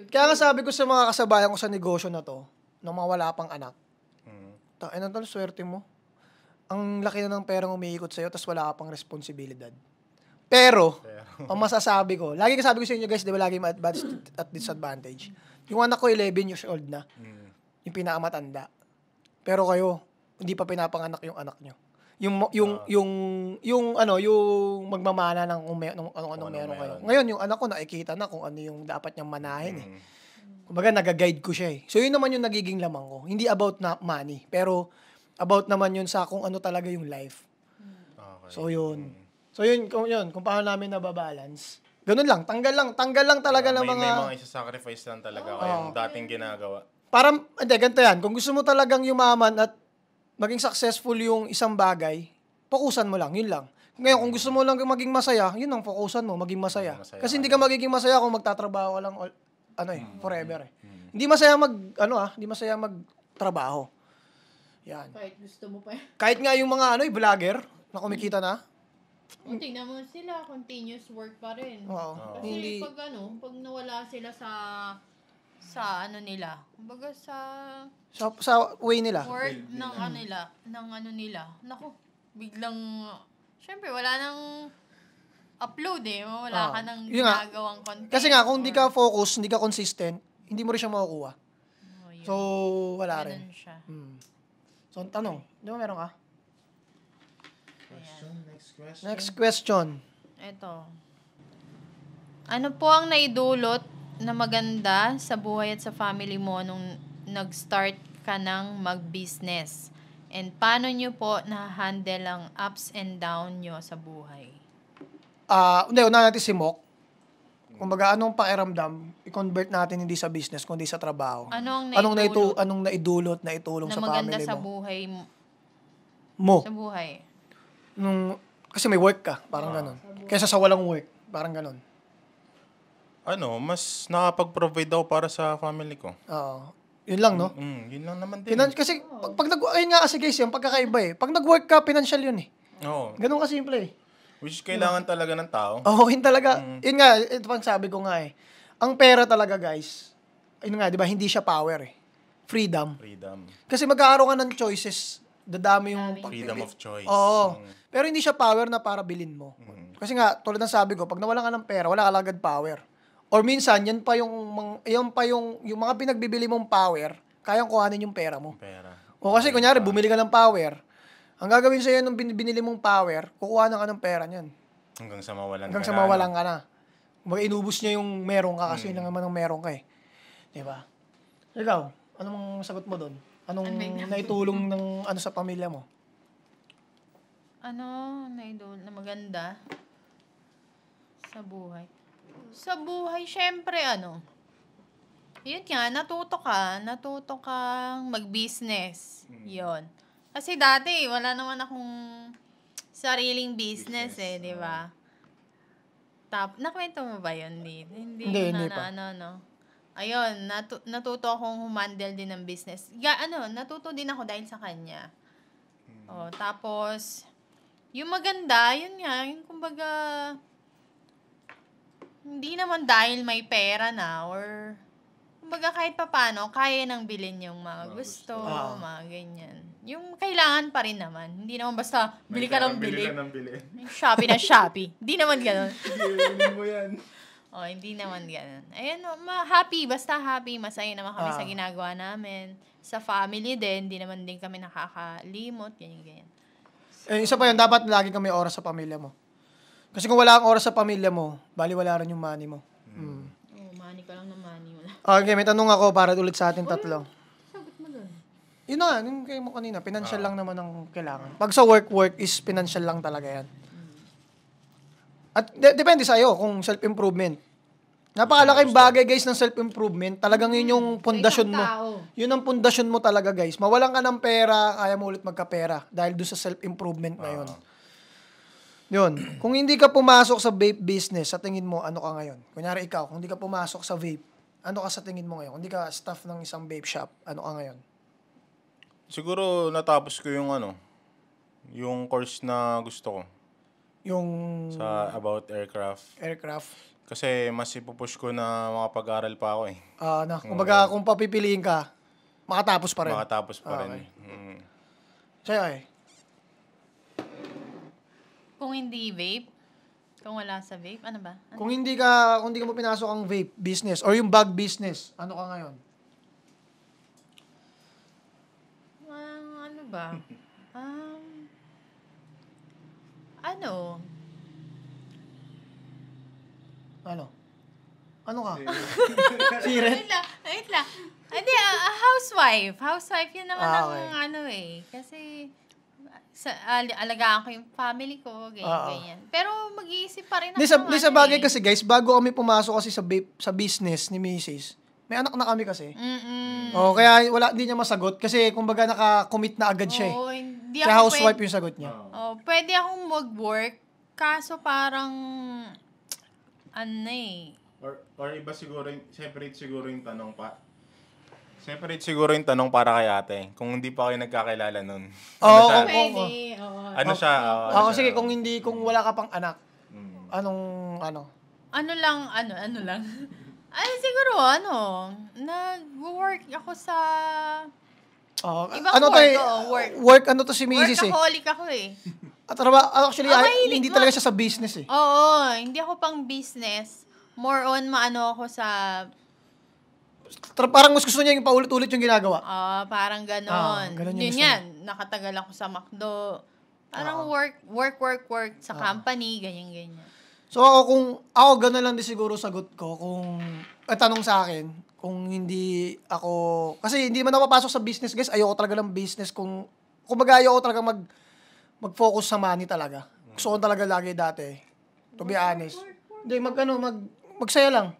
Kaya nga sabi ko sa mga kasabayan ko sa negosyo na to, nung mga wala pang anak, ano tol, swerte mo. Ang laki na ng perang umiikot sa'yo, tapos wala ka pang responsibilidad. Pero, ang masasabi ko, lagi sabi ko sa inyo guys, di ba lagi may advantage at disadvantage. Yung anak ko, 11 years old na. Yung pinakamatanda. Pero kayo, hindi pa pinapanganak yung anak nyo. Yung magmamana ng anong meron kayo. Ngayon, yung anak ko, nakikita na kung ano yung dapat niyang manahin Kumbaga, nag-guide ko siya So, yun naman yung nagiging lamang ko. Hindi about na money, pero about naman yun sa kung ano talaga yung life. Okay. So, yun. Kung paano namin nababalance. Ganun lang, tanggal lang talaga ng mga... May mga isa-sacrifice lang talaga kayong dating ginagawa. Ganito yan. Kung gusto mo talagang yumaman at maging successful yung isang bagay, fokusan mo lang, yun lang. Ngayon, kung gusto mo lang maging masaya, yun ang fokusan mo, maging masaya. Kasi hindi ka magiging masaya kung magtatrabaho ka lang, forever Hindi masaya magtrabaho. Yan. Kahit gusto mo pa yan. Kahit nga yung mga vlogger na kumikita na. Tingnan mo sila, continuous work pa rin. Oo. Kasi pag nawala sila sa nila, kumbaga sa way nila. Work ng nila. Naku, biglang, syempre wala nang upload wala ka nang ginagawang content. Kasi nga, kung hindi ka focus, hindi ka consistent, hindi mo rin siya makukuha. So, wala rin. Siya. So, ang tanong, di ba meron ka? Next question. Ito. Ano po ang naidulot na maganda sa buhay at sa family mo nung nag-start ka ng mag-business? And paano nyo po na-handle ang ups and down nyo sa buhay? Una natin si Mok. Kumbaga, anong pakiramdam, i-convert natin hindi sa business, kundi sa trabaho. Anong naidulot na itulong sa family mo? Na maganda sa buhay mo. Sa buhay. Kasi may work ka, parang ganon. Kaysa sa walang work, parang ganon. Mas nakapag-provide ako para sa family ko. Yun lang, no? Yun lang naman din. Kasi, ayun nga kasi guys, yung pagkakaiba Pag nag-work ka, financial yun Oo. Ganon kasimple Which kailangan talaga ng tao. yun talaga. Yun nga, ito pang sabi ko nga Ang pera talaga guys, yun nga, di ba, hindi siya power Freedom. Kasi magkakaroon ka ng choices, dadami yung... Freedom of choice. Oo. Pero hindi siya power na para bilhin mo. Kasi nga, tulad ng sabi ko, pag nawalan ka ng pera, wala ka agad power. Or minsan, yan pa yung mga pinagbibili mong power, kayang kuhanin yung pera mo. O kasi, kunyari, bumili ka ng power, ang gagawin sa'yo nung binili mong power, kukuha na ka ng pera niyan. Hanggang sa mawalan ka na. Kumbaga, inubos niya yung meron ka kasi yun lang naman ang meron ka eh. Diba? Ikaw, anong sagot mo doon? Anong naitulong ng ano sa pamilya mo? Naidol na maganda sa buhay. Sa buhay, syempre, yun nga, natuto kang mag-business. Yun. Kasi dati, wala naman akong sariling business di ba? Nakwento mo ba yun? Hindi pa. Ayun, natuto akong humandle din ng business. Natuto din ako dahil sa kanya. Tapos, yung maganda, yun nga, yung kumbaga, hindi naman dahil may pera na or kumbaga kahit papano, kaya nang bilhin yung mga gusto, mga ganyan. Yung kailangan pa rin naman. Hindi naman basta bili ka ng bili. Shopee na Shopee. Hindi naman gano'n. Hindi mo yan. Hindi naman gano'n. Ayun, happy. Basta happy. Masaya naman kami sa ginagawa namin. Sa family din. Hindi naman din kami nakakalimot. Ganyan. Isa pa yun, dapat lagi kami oras sa pamilya mo. Kasi kung wala kang oras sa pamilya mo, baliwala rin yung money mo. Money ka lang na money. Wala. Okay, may tanong ako para ulit sa ating tatlo. Sagot mo dun. Yun na nga, yung kayo mo kanina, financial lang naman ang kailangan. Pag sa work is financial lang talaga yan. At depende sa'yo kung self-improvement. Napakalaking bagay guys ng self-improvement. Talagang yun yung pundasyon mo. Yun ang pundasyon mo talaga guys. Mawalan ka ng pera, kaya mo ulit magkapera. Dahil doon sa self-improvement na yun. Yun. Kung hindi ka pumasok sa vape business, sa tingin mo, ano ka ngayon? Kunyari ikaw, kung hindi ka pumasok sa vape, ano ka sa tingin mo ngayon? Kung hindi ka staff ng isang vape shop, ano ka ngayon? Siguro natapos ko yung course na gusto ko. Yung Sa about aircraft. Kasi mas ipupush ko na makapag-aral pa ako eh. Kumbaga, kung papipiliin ka, makatapos pa rin. Makatapos pa rin. Okay. Sa'yo Kung hindi vape, kung wala sa vape, ano ba? Kung hindi ka mo pinasok ang vape business or yung bag business, ano ka ngayon? Ano ba? Ano ka? Siret? Wait lang. Hindi, housewife. Housewife, yun naman ang okay. Kasi alagaan ko yung family ko, ganyan. Pero mag-iisip pa rin ako. Sa bagay kasi guys, bago kami pumasok kasi sa business ni Mrs., may anak na kami kasi. Kaya hindi niya masagot kasi kumbaga naka-commit na agad siya eh. Kaya housewife yung sagot niya. Pwede akong mag-work, kaso parang Or iba siguro, separate siguro yung tanong para kay ate. Kung hindi pa kayo nagkakilala nun. pwede. Ano siya? Sige, kung wala ka pang anak, anong Ano lang. Siguro, nag-work ako sa ibang work. Work ano to si Mrs. Workaholic ako eh. Actually, hindi talaga siya sa business eh. Oo, hindi ako pang business. More on ako sa Parang mas gusto niya yung paulit-ulit yung ginagawa. Parang ganon. Ganon Yun yan, nakatagal ako sa McDo. Parang work sa company, ganyan. So kung ako gano'n lang din siguro sagot ko kung tanong sa akin kung hindi ako kasi hindi man ako papasok sa business guys, ayoko talaga ng business kumbaga ayoko talaga mag-focus sa money talaga. Gusto ko talaga lagi dati. To be honest. Hindi magsaya lang.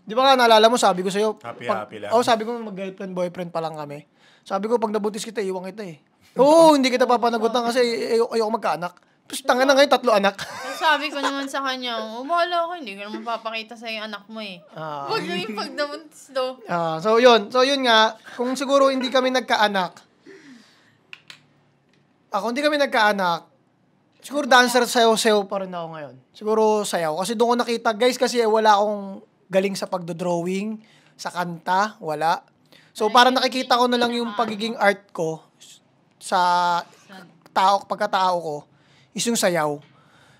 Di ba nga, naalala mo, sabi ko sa'yo. Happy lang. Sabi ko, mag-girlfriend, boyfriend pa lang kami. Sabi ko, pag nabuntis kita, iwan kita eh. Hindi kita papanagutan kasi ayoko magkaanak. Tapos tanga na ngayon, 3 anak. Sabi ko naman sa kanya, bahala ko, hindi ko naman papakita sa yung anak mo eh. Huwag yung pag nabuntis do. So yun nga, kung siguro hindi kami nagkaanak, siguro dancer sayaw-sayaw pa rin ako ngayon. Siguro sayaw. Kasi doon ko nakita, guys, kasi wala akong galing sa pagdodrawing, sa kanta, wala. So, parang nakikita ko na lang yung pagiging art ko sa pagkatao ko, is yung sayaw.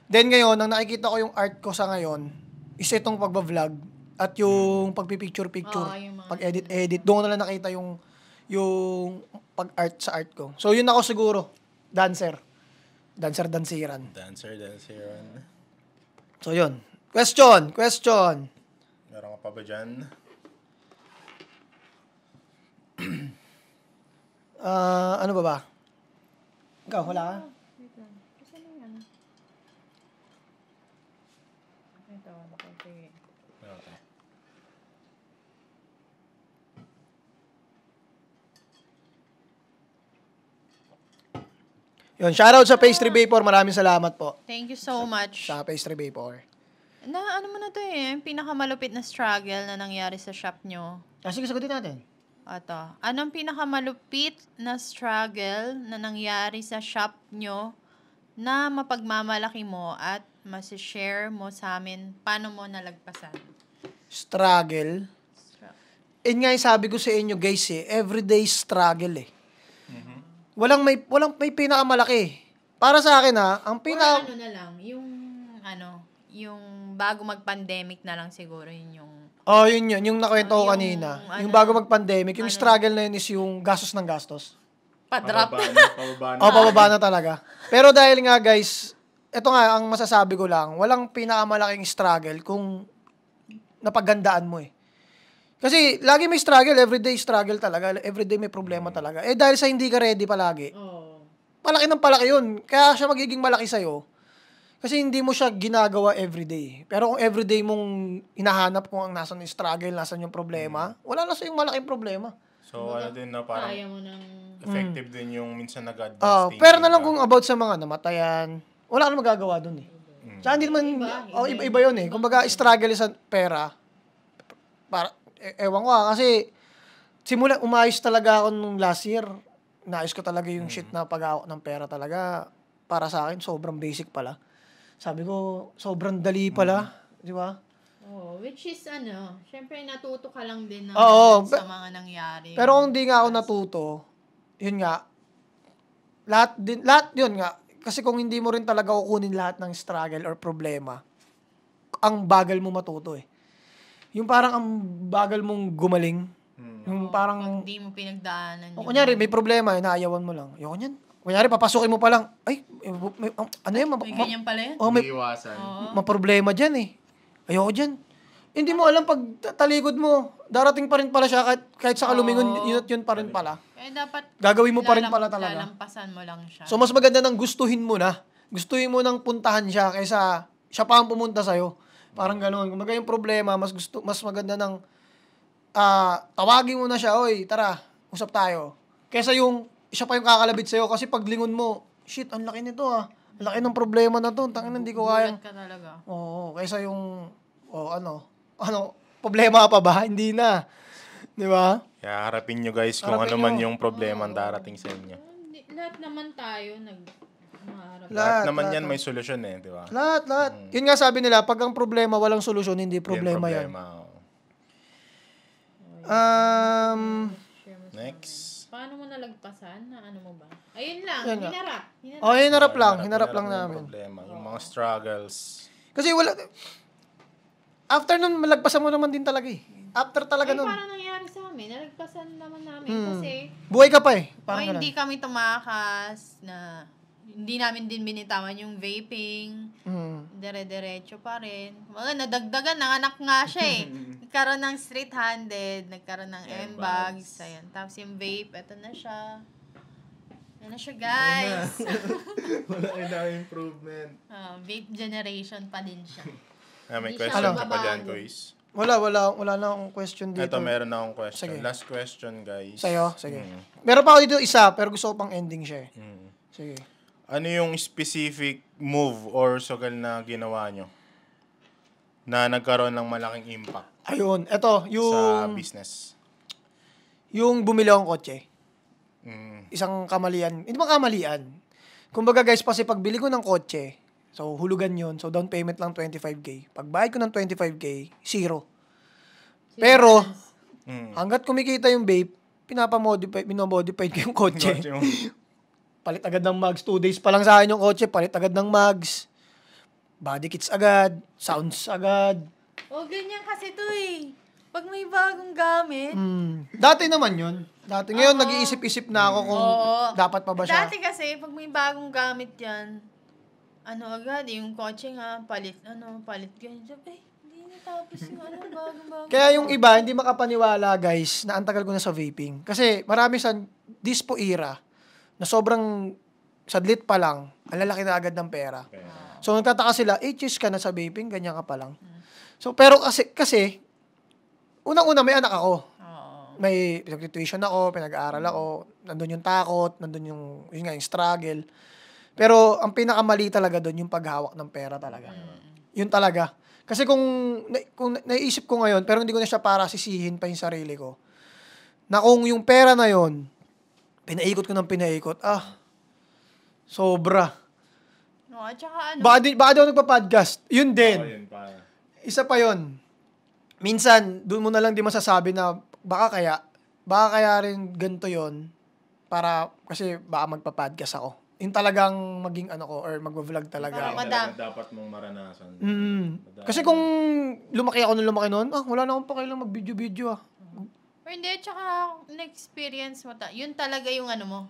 Then ngayon, ang nakikita ko yung art ko sa ngayon, is itong pagbablog at yung pagpipicture-picture, pag-edit-edit. Doon ko na lang nakita yung pag-art sa art ko. So, yun ako siguro, dancer. Dancer-dansiran. Dancer-dansiran. So, yun. Question. Meron ka pa ba dyan? Ano ba? Ikaw, wala ka? Wait lang. Kasi na yan. Ito, sige. Okay. Yun, shoutout sa Pastry Vapor. Maraming salamat po Thank you so much. sa Pastry Vapor. Ano mo na to yung pinakamalupit na struggle na nangyari sa shop nyo? Sige, sagutin natin. Ito. Anong pinakamalupit na struggle na nangyari sa shop nyo na mapagmamalaki mo at masishare mo sa amin paano mo nalagpasan? Struggle. Yun nga yung sabi ko sa inyo guys everyday struggle Walang may pinakamalaki. Para sa akin ang Or ano na lang, yung bago mag-pandemic na lang siguro yun yung... yung nakwento ko kanina. Yung bago mag-pandemic, yung struggle na yun is yung gastos ng gastos. Pa-drop. Pababa na. Pababa na talaga. Pero dahil nga guys, ito nga ang masasabi ko lang, walang pinakamalaking struggle kung napagandaan mo Kasi lagi may struggle, everyday struggle talaga, everyday may problema talaga. Dahil sa hindi ka ready palagi, palaki ng palaki yun. Kaya siya magiging malaki sa'yo. Kasi hindi mo siya ginagawa everyday. Pero kung everyday mong hinahanap kung ang nasan yung struggle, nasan yung problema, wala na sa'yong malaking problema. So, din na parang Kaya mo ng... effective din yung minsan nag-advance thinking Pero na lang ka. kung about sa mga namatayan, wala ka na magagawa dun Tsaka hindi naman, iba yun Kumbaga, struggle sa pera. Ewan ko kasi umayos talaga ako nung last year. Naayos ko talaga yung shit na pag-aawak ng pera talaga. Para sa akin, sobrang basic pala. Sabi ko, sobrang dali pala. Di ba? which is syempre natuto ka lang din sa mga nangyari. Pero kung di nga ako natuto, yun nga, lahat yun nga. Kasi kung hindi mo rin talaga kukunin lahat ng struggle or problema, ang bagal mo matuto Yung parang ang bagal mong gumaling. Yung parang... Pag di mo pinagdaanan O kunyari, may problema, inaayawan mo lang. Yung kanyan. Kunyari, papasukin mo pa lang. Ay, ano yan? may ganyan pala yan? May iwasan. problema dyan Ayoko dyan. Hindi mo alam pag talikod mo, darating pa rin pala siya kahit sa kalumingon, yun pa rin pala. Kaya dapat gagawin mo pa rin pala talaga. lalampasan mo lang siya. So, mas maganda nang gustuhin mo na. Gustuhin mo nang puntahan siya kaysa siya pa ang pumunta sa'yo. Parang gano'n. Kung yung problema, mas maganda nang tawagin mo na siya, oy, tara, usap tayo. Kaysa yung siya pa yung kakalabit sa'yo kasi pag lingon mo, shit, ang laki nito Ang laki ng problema na to. Tangina, hindi ko kayang... ka talaga. Oo, kaysa yung, problema pa ba? Hindi na. Di ba? Kaya harapin nyo guys kung ano man yung problema ang darating sa inyo. Lahat naman tayo maharap. Lahat naman yan may solusyon di ba? Lahat. Yun nga sabi nila, pag ang problema walang solusyon, hindi problema yan. Next. Paano mo nalagpasan na ano mo ba? Ayun lang, hinarap. Hinarap lang namin. Problema, yung mga struggles. Kasi after nun, malagpasan mo naman din talaga After talaga nun. Parang nangyari sa amin, nalagpasan naman namin kasi... Buhay ka pa Parang hindi kami tumakas na... Hindi namin din binitawan yung vaping. Dire-diretso pa rin. Nadagdagan, nanganak nga siya Nagkaroon ng straight-handed, nagkaroon ng M-bags. Ayan. Tapos yung vape, eto na siya. Ayan na siya, guys. Wala na improvement. Vape generation pa din siya. May Hindi question siya ka pa dyan, mababago. guys? Wala na akong question dito. Ito, meron na akong question. Sige. Last question, guys. Sa'yo? Sige. Meron pa ako dito isa, pero gusto ko pang ending siya Sige. Ano yung specific move or sugal na ginawa nyo na nagkaroon ng malaking impact Ayun, eto, sa business? Yung bumili akong kotse. Isang kamalian. Hindi ba kamalian? Kumbaga guys, kasi pagbili ko ng kotse, so hulugan yun, so down payment lang 25k. Pag bayad ko ng 25k, zero. Pero, hanggat kumikita yung vape, binomodify ko yung kotse. Palit agad ng mags. 2 days pa lang sa akin yung kotse. Palit agad ng mags. Body kits agad. Sounds agad. Ganyan kasi to Pag may bagong gamit. Dati naman yun. Ngayon, nag-iisip-isip na ako kung dapat pa ba siya. Dati kasi, pag may bagong gamit yan, agad, yung kotse nga, palit ganyan. Sabi, hindi natapos yung bago-bago. Kaya yung iba, hindi makapaniwala, guys, na ang tagal ko na sa vaping. Kasi marami sa dispo era na sobrang sadlit pa lang, ang lalaki na agad ng pera. So, nagtataka sila, 8 years ka na sa vaping, ganyan ka pa lang. So, pero kasi unang-una may anak ako. May pinag-tuition ako, pinag-aaral ako, nandun yung takot, nandun yung struggle. Pero ang pinakamali talaga doon yung paghawak ng pera talaga. Yun talaga. Kasi kung naiisip ko ngayon, pero hindi ko na siya para sisihin pa yung sarili ko, na kung yung pera na yon pinaikot ko ng pinaikot, sobra. No, at saka Baka di ako nagpa-podcast. Yun din. Isa pa yon. Minsan, doon mo na lang di masasabi na baka kaya rin ganito yon para, kasi baka magpa-podcast ako. Yung talagang maging or mag-vlog talaga. Dapat mong maranasan. Kasi kung lumaki ako noon, wala na akong pakialam mag-video. Or hindi, tsaka na-experience mo yun talaga yung mo.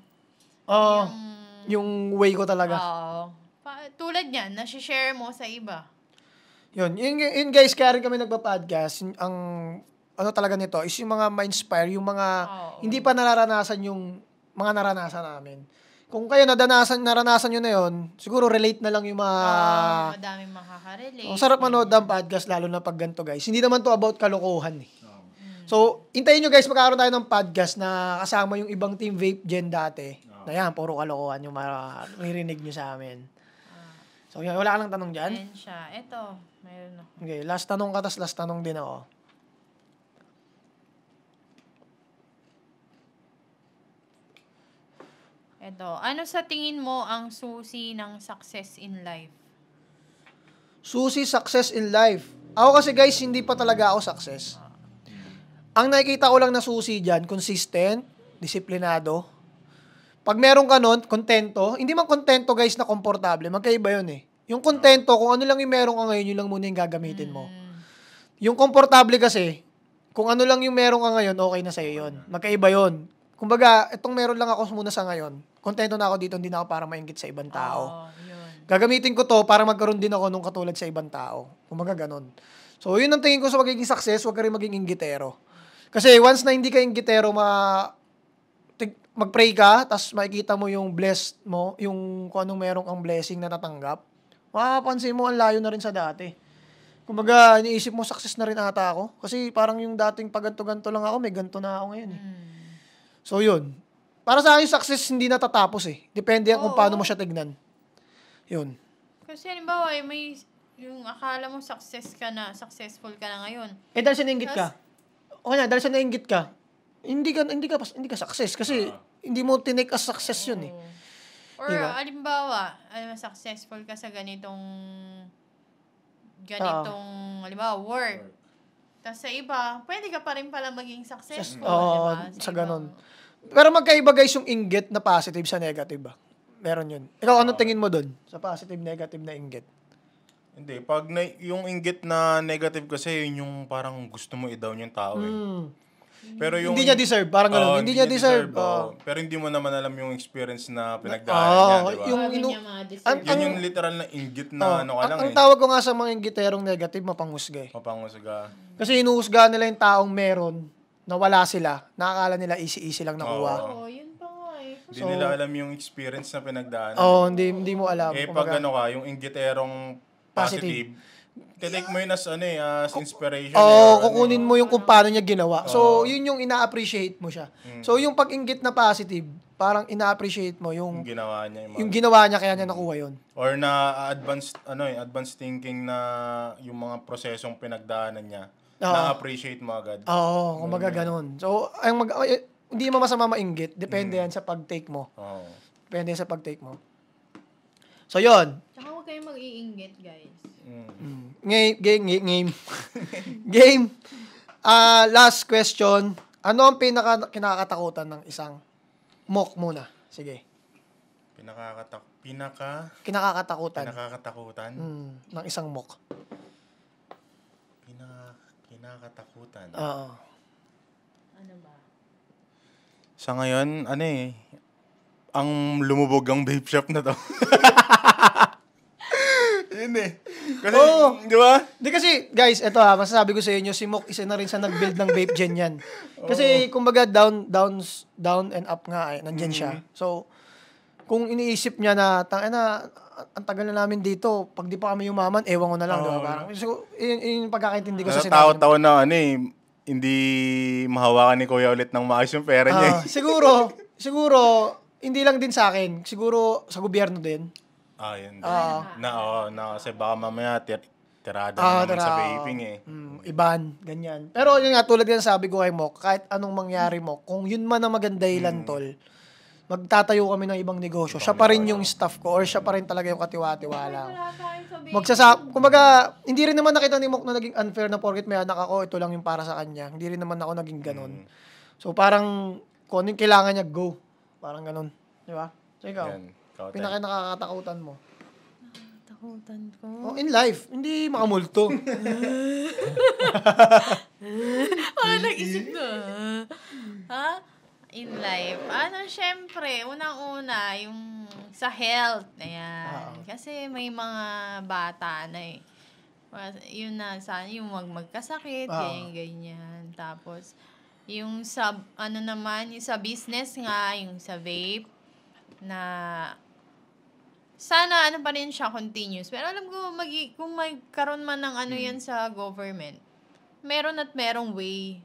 Yung way ko talaga. Tulad yan, nasi-share mo sa iba. Yun guys, kaya rin kami nagpa-podcast. Ang talaga nito is yung mga ma-inspire, yung mga hindi pa nararanasan yung mga naranasan namin. Kung kayo naranasan nyo na yun, siguro relate na lang yung mga... madaming makaka-relate. Ang sarap manood ng podcast, lalo na pag ganito, guys. Hindi naman to about kalokohan eh. So, hintayin nyo guys, magkakaroon tayo ng podcast na kasama yung ibang Team Vape Gen dati. Na yan, puro kalokohan yung maririnig nyo sa amin. So, yan, wala ka lang tanong dyan? Yan siya. Ito, mayroon ako. Okay, last tanong ka, tas last tanong din ako. Ito, ano sa tingin mo ang susi ng success in life? Susi success in life. Ako kasi guys, hindi pa talaga ako success. Ang nakikita ko lang na susi dyan, consistent, disiplinado. Pag meron ka nun, kontento. Hindi man kontento guys na komportable. Magkaiba yun eh. Yung kontento, kung ano lang yung meron ka ngayon, yun lang muna yung gagamitin mo. Yung komportable kasi, kung ano lang yung meron ka ngayon, okay na sa'yo yun. Magkaiba yun. Kumbaga, itong meron lang ako muna sa ngayon. Kontento na ako dito, hindi na ako para maingit sa ibang tao. Gagamitin ko to para magkaroon din ako nung katulad sa ibang tao. Kumbaga ganun. So, yun ang tingin ko sa magiging success, huwag ka rin maging inggitero. Kasi once na hindi ka inggitero, mag-pray ka, tas makikita mo yung blessed mo, yung kung anong meron kang blessing na natanggap, makapansin mo, ang layo na rin sa dati. Kumbaga, iniisip mo, success na rin ata ako. Kasi parang yung dating pag-ganto-ganto lang ako, may ganto na ako ngayon eh. So, yun. Para sa akin, success hindi natatapos eh. Depende yan kung paano mo siya tignan. Yun. Kasi halimbawa, may yung akala mo successful ka na ngayon. Dahil sa nainggit ka. Okay na, dahil sa nainggit ka, hindi ka success. Kasi hindi mo tinake as success yun eh. Or halimbawa, successful ka sa ganitong halimbawa, work. Tapos sa iba, pwede ka pa rin pala maging successful. Diba? Sa ganun. Pero magkaiba guys yung inggit na positive sa negative ba? Meron yun. Ikaw, anong tingin mo dun? Sa positive, negative na inggit? Hindi. Pag yung inggit na negative kasi, yun yung parang gusto mo i-down yung tao eh. Pero yung, hindi niya deserve. Parang gano'n. Hindi niya deserve. Pero hindi mo naman alam yung experience na pinagdaanan niya, di ba? Yun yung literal na inggit na ka lang ang tawag ko nga sa mga inggiterong negative, mapanghusga eh. Mapanghusga. Kasi inuhusga nila yung taong meron na wala sila. Nakakala nila easy lang nakuha. Yun pa nga eh. Hindi nila alam yung experience na pinagdaanan. Hindi mo alam. Pag yung inggiterong positive, take mo yun as inspiration. Kukunin mo yung kung paano niya ginawa. So, yun yung ina-appreciate mo siya. So, yung pag-inggit na positive, parang ina-appreciate mo yung ginawa niya. Yung ginawa niya, kaya niya nakuha yun. Or na advanced thinking na yung mga prosesong pinagdaanan niya, na-appreciate mo agad. Kumbaga ganun. So, hindi mo masama mainggit. Depende yan sa pag-take mo. Depende yan sa pag-take mo. So, yun. Tsaka huwag kayong mag-iinggit, guys. Game. Last question. Ano ang kinakatakutan ng isang mock muna? Sige. Kinakatakutan. Ng isang mock. Kinakatakutan. Oo. Ano ba? Sa ngayon, ang lumubog ang vape shop na to. Yun eh. Kasi, di ba? Di kasi, guys, eto masasabi ko sa inyo, si Mok isa na rin sa nag-build ng vape gen yan. Kasi, kumbaga, down and up nga, nandyan siya. So, kung iniisip niya na, ang tagal na namin dito, pag di pa kami yumaman, ewan ko na lang, di ba? Parang, so, yun yung pagkakaintindi ko sa sinabi. Natatakot na hindi mahawakan ni Kuya ulit ng maayos yung pera niya. Siguro, hindi lang din sa akin. Siguro, sa gobyerno din. Yun. Kasi baka mamaya tirada na naman sa vaping eh. Iban, ganyan. Pero yun nga, tulad yan sabi ko kay Mok, kahit anong mangyari mo, kung yun man ang maganda ilan, tol, magtatayo kami ng ibang negosyo. Siya pa rin yung staff ko or siya pa rin talaga yung katiwa-tiwala. Kumbaga, hindi rin naman nakita ni Mok na naging unfair na porket may anak ako, ito lang yung para sa kanya. Hindi rin naman ako naging ganun. So parang, kung ano yung kailangan niya, go. Parang ganun. Di ba? So ikaw, pinaka-nakakatakutan mo? Nakakatakutan ko? In life, hindi makamulto. Nag-isip na. Ha? In life. Syempre, unang-una, yung sa health. Ayan. Kasi may mga bata na eh. Yun na, sana yung magkasakit, ganyan. Tapos, yung sa, yung sa business nga, yung sa vape, na sana pa rin siya continuous. Pero alam ko, kung magkaroon man ng yan sa government, meron at merong way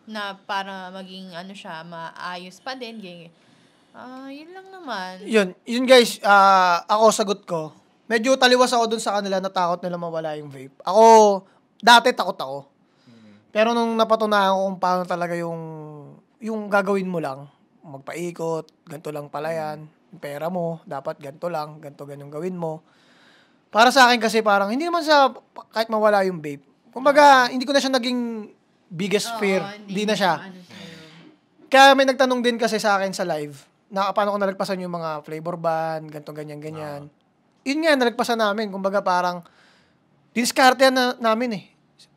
na para maging siya, maayos pa din. Ganyan. Yun lang naman. Yun guys, ako sagot ko. Medyo taliwas ako dun sa kanila na takot nila mawala yung vape. Ako, dati takot ako. Pero nung napatunayan ko kung paano talaga yung gagawin mo lang, magpaikot, ganito lang pala yan, pera mo, dapat ganito lang, ganyan gawin mo. Para sa akin kasi parang, hindi naman sa kahit mawala yung vape. Kumbaga, hindi ko na siya naging biggest fear. Hindi na siya. Kaya may nagtanong din kasi sa akin sa live, na paano ko nalagpasan yung mga flavor ban, ganito, ganyan. Yun nga, nalagpasan namin. Kumbaga parang, diniskartehan na namin eh.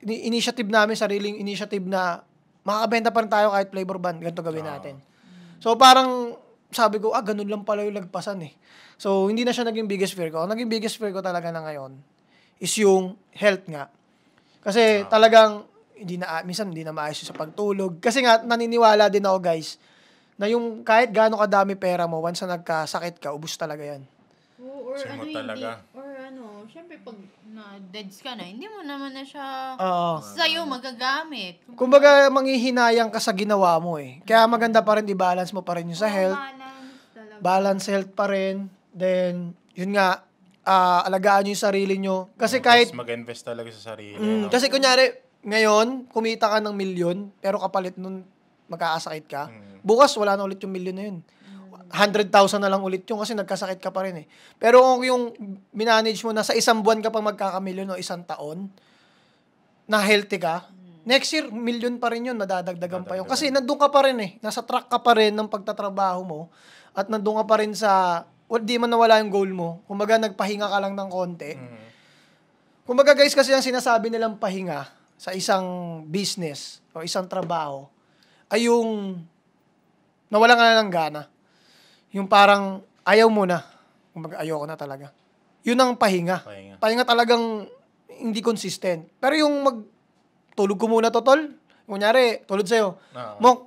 Initiative namin, sariling initiative na makakabenta pa rin tayo kahit flavor ban, ganito gawin natin. So parang, sabi ko, ganun lang pala yung lagpasan eh. So, hindi na siya naging biggest fear ko. Ang naging biggest fear ko talaga na ngayon is yung health nga. Kasi talagang, minsan hindi na maayos sa pagtulog. Kasi nga, naniniwala din ako guys, na yung kahit gaano kadami pera mo, once na nagkasakit ka, ubus talaga yan. Or syempre pag na-deads ka na, hindi mo naman na siya sa'yo magagamit. Kumbaga, manghihinayang ka sa ginawa mo eh. Kaya maganda pa rin, i-balance mo pa rin yung sa health. Balance health pa rin. Then, yun nga, alagaan nyo yung sarili nyo. Kasi kahit... mag-invest talaga sa sarili. Kasi kunyari, ngayon, kumita ka ng 1,000,000, pero kapalit nun, magkakasakit ka. Bukas, wala na ulit yung 1,000,000 na yun. 100,000 na lang ulit yung kasi nagkasakit ka pa rin eh. Pero kung yung minanage mo na sa isang buwan ka pa magkakamilyon o isang taon, na healthy ka, next year, 1,000,000 pa rin yun, madadagdagan pa yun. Kasi nandun ka pa rin eh. Nasa track ka pa rin ng pagtatrabaho mo at nandun ka pa rin sa, di man nawala yung goal mo. Kumbaga, nagpahinga ka lang ng konti. Kumbaga guys, kasi ang sinasabi nilang pahinga sa isang business o isang trabaho ay yung nawala ka na ng gana. Yung parang ayaw mo na. Kumbaga, ayoko na talaga. Yun ang pahinga. Pahinga talagang hindi consistent. Pero yung tulog ko muna to, tol. Kunyari, tulad sa'yo. Mok,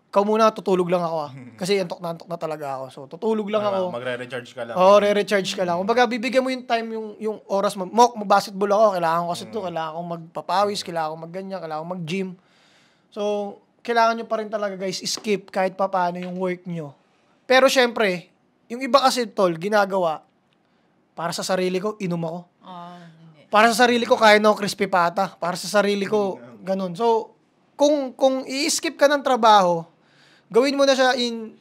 ikaw muna, tutulog lang ako Kasi antok na talaga ako. So, tutulog lang ako. Magre-recharge ka lang. Re-recharge ka lang. Kumbaga, bibigyan mo yung time, yung oras mo. Mok, mag-basketball ako. Kailangan ko kasi ito. Kailangan kong magpapawis. Kailangan kong magganyan. Kailangan kong mag-gym. So, kailangan nyo pa rin talaga, guys, skip kahit papaano yung work nyo. Pero syempre, yung iba kasi, tol, ginagawa, para sa sarili ko, inom ako. Para sa sarili ko, kaya na ako crispy pata. Para sa sarili ko, ganun. So, kung i-skip ka ng trabaho, gawin mo na siya in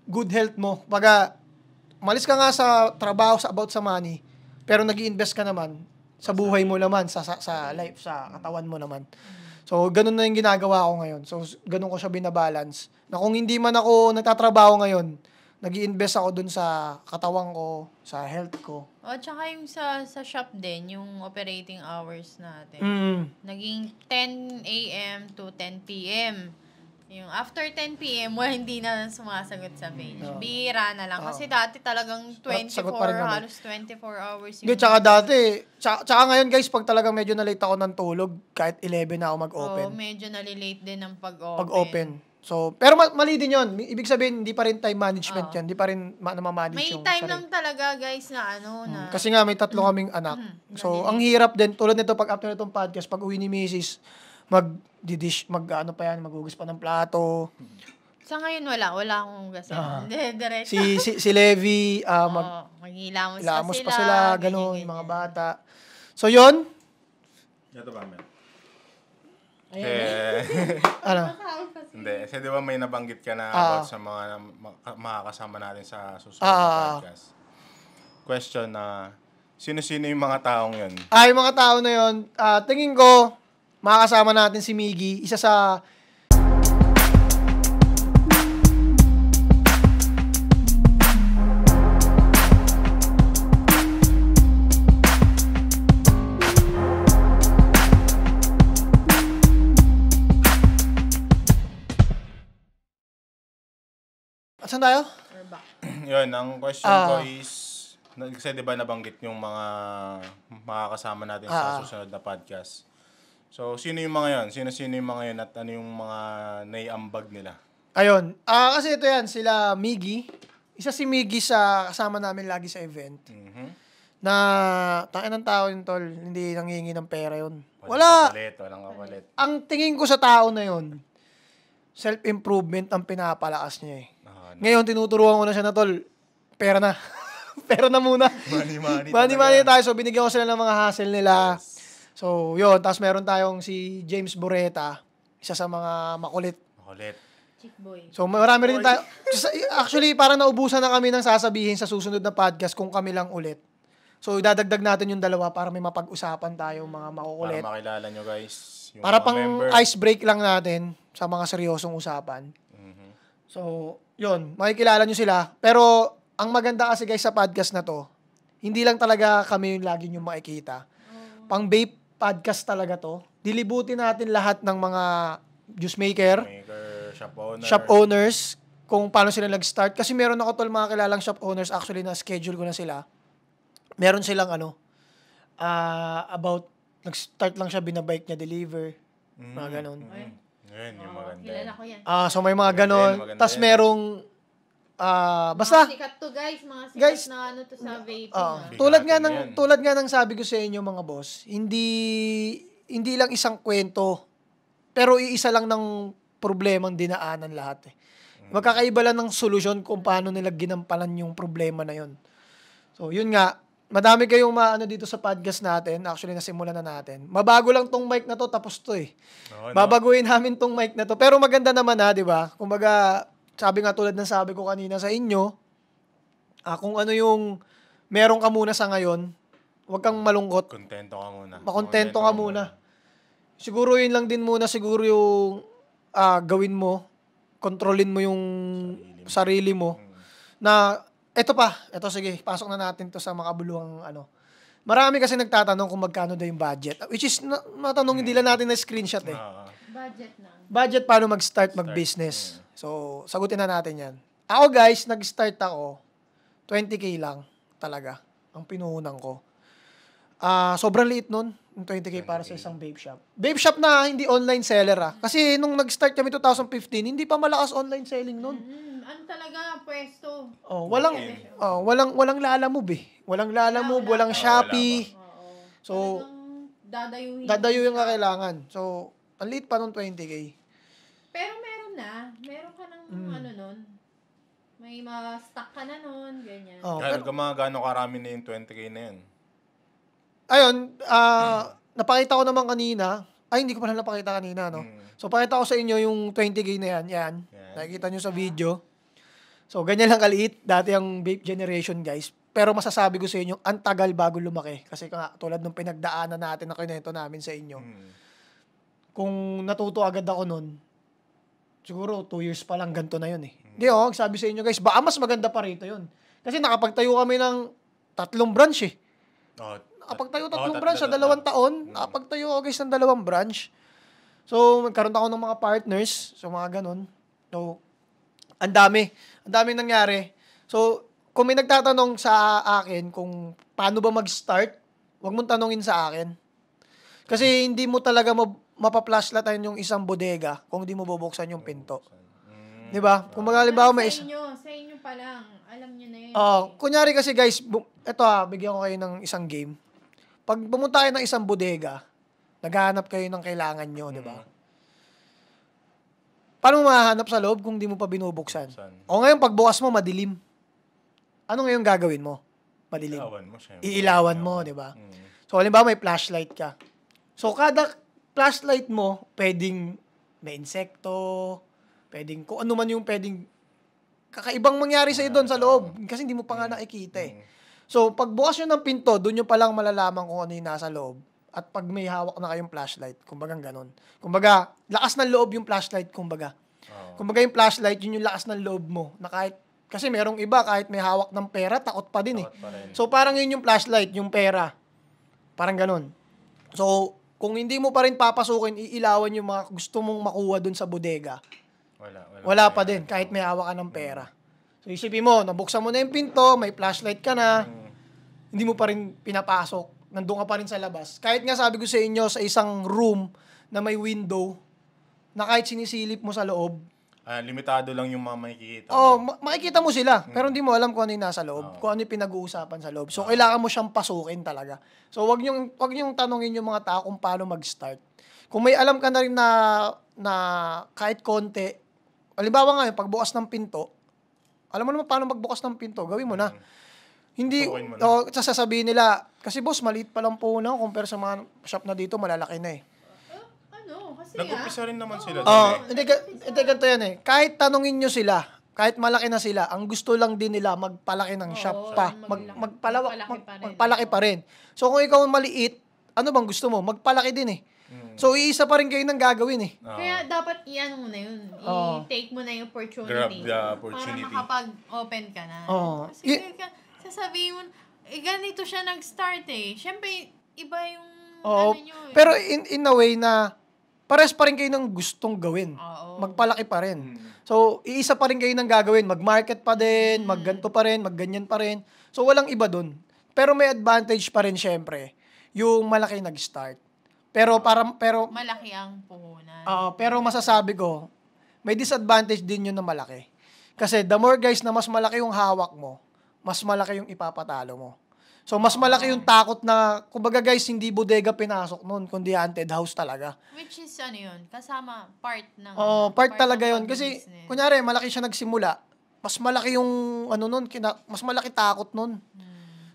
good health mo. Pagka, malis ka nga sa trabaho, about sa money, pero nag-i-invest ka naman sa buhay mo naman, sa life, sa katawan mo naman. So, ganun na yung ginagawa ko ngayon. So, ganun ko siya binabalance. Na kung hindi man ako nagtatrabaho ngayon, nag-i-invest ako dun sa katawan ko, sa health ko. Tsaka yung sa shop din, yung operating hours natin. Naging 10 a.m. to 10 p.m. Yung after 10 p.m., hindi na sumasagot sa page. Bira na lang. Kasi dati talagang 24, Sagot pa rin kami. halos 24 hours Hindi, tsaka dati, tsaka ngayon guys, pag talagang medyo na late ako ng tulog, kahit 11 na ako mag-open. medyo nalilate din ng pag-open. Pag-open. So, pero mali din yun. Ibig sabihin, hindi pa rin time management yan. Hindi pa rin namamanage May yung time sarili. lang talaga, guys, na na... Kasi nga, may 3 kaming anak. So, ang hirap din. Tulad nito, pag after nitong podcast, pag uwi ni Mrs., maghugas pa ng plato. Sa ngayon, wala akong hugasin. Diretso. Si Levi, maghilamos pa sila, gano'n, yung mga bata. So, yun. Ito ba, men? Ano? Hindi. Kasi di ba may nabanggit ka na about sa mga makakasama natin sa susunod na podcast. Question na, sino-sino yung mga taong yun? Yung mga tao na yun, tingin ko, makakasama natin si Miggy, isa sa... Saan tayo? Yun, ang question ko is, kasi di ba nabanggit yung mga makakasama natin sa susunod na podcast. So, sino yung mga yun? Sino-sino yung mga yun at ano yung mga naiambag nila? Ayun. Kasi ito yan, sila Miggy. Isa si Miggy sa kasama namin lagi sa event. Na, tangin ng tao yun, tol. Hindi nanghihingi ng pera yun. Walang kapalit. Ang tingin ko sa tao na yun, self-improvement ang pinapalakas niya eh. Ngayon, tinuturuan ko na siya na, tol, pera na. Pera na muna. Money tayo. So, binigyan ko sila ng mga hassle nila. Yes. So, yun. Tapos meron tayong si James Boreta, isa sa mga makulit. Chick boy. So, marami rin tayo. Actually, parang naubusan na kami ng sasabihin sa susunod na podcast kung kami lang ulit. So, idadagdag natin yung 2 para may mapag-usapan tayo mga makukulit. Para makilala nyo, guys. Yung para mga pang member. ice break lang natin sa mga seryosong usapan. So, yun. Makikilala nyo sila. Pero, ang maganda kasi guys sa podcast na to, hindi lang talaga kami yung lagi nyo makikita. Pang vape podcast talaga to. Dilibutin natin lahat ng mga juice maker, shop owners, kung paano sila nag-start. Kasi meron ako tol mga kilalang shop owners, actually na-schedule ko na sila. Meron silang about, nag-start lang siya, binabike niya, deliver, mga ganon. Yun, yung maganda. Kilala ko yan. So may mga ganon. Tapos merong, basta, sikat to guys, mga sikat guys, na to sa vaping. Tulad nga ng sabi ko sa inyo mga boss, hindi lang isang kwento, pero iisa lang ng problemang dinaanan lahat eh. Magkakaiba lang ng solusyon kung paano nila ginampanan yung problema na yun. So yun nga, madami kayong maano dito sa podcast natin. Actually, nasimulan na natin. Mabago lang tong mic na to, tapos to eh. Babaguhin namin tong mic na to. Pero maganda naman di ba? Kumbaga, sabi nga tulad ng sabi ko kanina sa inyo, kung ano yung meron ka muna sa ngayon, huwag kang malungkot. Kontento ka muna. Makontento ka muna. Siguro yun lang din muna, siguro yung gawin mo, kontrolin mo yung sarili mo. Na, eto sige, pasok na natin to sa makabuluhang Marami kasi nagtatanong kung magkano daw yung budget. Which is, natanong hindi lang natin na screenshot eh. Budget na. Budget paano mag-start, mag-business. So, sagutin na natin yan. Ako guys, nag-start ako, 20K lang talaga, ang pinuhunan ko. Sobrang liit nun, yung 20K para sa isang vape shop. Vape shop na hindi online seller Kasi nung nag-start kami 2015, hindi pa malakas online selling nun. Ano talaga, pwesto. Walang Lalamove eh. Walang Lalamove, walang Shopee. So, dadayuhin ka kailangan. So, ang liit pa nung 20K. Pero meron ka ng nun. May stock ka na nun, ganyan. Gano'ng karami na yung 20K na yun? Ayun, napakita ko naman kanina. Hindi ko pala napakita kanina, no? So, pakita ko sa inyo yung 20K na yan. Nakikita nyo sa video. So, ganyan lang kaliit. Dati ang vape generation, guys. Pero masasabi ko sa inyo, ang tagal bago lumaki. Kasi tulad nung pinagdaanan natin na kinento namin sa inyo. Kung natuto agad ako nun, siguro 2 years pa lang ganito na yun eh. Hindi sabi sa inyo, guys, baka mas maganda pa rito yun. Kasi nakapagtayo kami ng 3 branch eh. Nakapagtayo 3 branch sa 2 taon. Nakapagtayo ako guys ng 2 branch. So, magkaroon ako ng mga partners. So, mga ganun. So, ang daming nangyari. So, kung may nagtatanong sa akin kung paano ba mag-start, huwag mong tanongin sa akin. Kasi hindi mo talaga mapa-flashlightan yung isang bodega kung hindi mo bubuksan yung pinto. Di ba? Kung halimbawa may sa inyo pa lang, alam nyo na yun. Kunyari kasi guys, bigyan ko kayo ng isang game. Pag pumunta kayo ng isang bodega, naghahanap kayo ng kailangan nyo, di ba? Paano mo mahanap sa loob kung di mo pa binubuksan? O ngayon, pagbukas mo, madilim. Ano ngayon gagawin mo? Madilim. Iilawan mo, di ba? So, halimbawa may flashlight ka. So, kada flashlight mo, pwedeng may insekto, pwedeng kung ano man yung pwedeng kakaibang mangyari sa'yo doon sa loob. Kasi hindi mo pa nga nakikita eh. So, pagbukas nyo ng pinto, doon nyo palang malalaman kung ano yung nasa loob. At pag may hawak na kayong flashlight, kumbaga ganon. Kumbaga, lakas ng loob yung flashlight, kumbaga. Kumbaga yung flashlight, yun yung lakas ng loob mo. Na kahit, kasi merong iba, kahit may hawak ng pera, takot pa din eh. So, parang yun yung flashlight, yung pera. Parang ganon. So, kung hindi mo pa rin papasukin, iilawan yung mga gusto mong makuha dun sa bodega. Wala pa din, kahit may hawak ka ng pera. So, isipin mo, nabuksan mo na yung pinto, may flashlight ka na, hindi mo pa rin pinapasok. Nandun ka pa rin sa labas. Kahit nga sabi ko sa inyo, sa isang room na may window, na kahit sinisilip mo sa loob, limitado lang yung mga makikita. Makikita mo sila, pero hindi mo alam kung ano yung nasa loob, kung ano yung pinag-uusapan sa loob. So, kailangan mo siyang pasukin talaga. So, wag niyong tanungin yung mga tao kung paano mag-start. Kung may alam ka na rin na kahit konti, halimbawa nga, pagbukas ng pinto, alam mo naman paano magbukas ng pinto, gawin mo na. Hindi, sasabihin nila, kasi boss, maliit pa lang po na, compare sa mga shop na dito, malalaki na eh. Kasi nag-umpisa rin naman sila. Hindi ganito yan eh. Kahit tanungin nyo sila, kahit malaki na sila, ang gusto lang din nila magpalaki ng shop pa. Magpalaki pa rin. So kung ikaw maliit, ano bang gusto mo? Magpalaki din eh. So iisa pa rin kayo nang gagawin eh. Kaya dapat iyan mo na yun. I-take mo na yung opportunity. Grab the opportunity. Para makapag-open ka na. Kasi sasabihin mo, ganito siya nag-start eh. Siyempre, iba yung ano nyo eh. Pero in a way na pares pa rin kayo ng gustong gawin. Magpalaki pa rin. So, iisa pa rin kayo ng gagawin. Mag-market pa din, magganto pa rin, magganyan pa rin. So, walang iba dun. Pero may advantage pa rin syempre, yung malaki nag-start. Pero malaki ang puhunan. Pero masasabi ko, may disadvantage din yun na malaki. Kasi the more guys na mas malaki yung hawak mo, mas malaki yung ipapatalo mo. So, mas malaki yung takot na, kumbaga guys, hindi bodega pinasok nun, kundi haunted house talaga. Which is, ano yun, kasama part ng... part talaga yun. Kasi, kunyari, malaki siya nagsimula, mas malaki yung, mas malaki takot nun.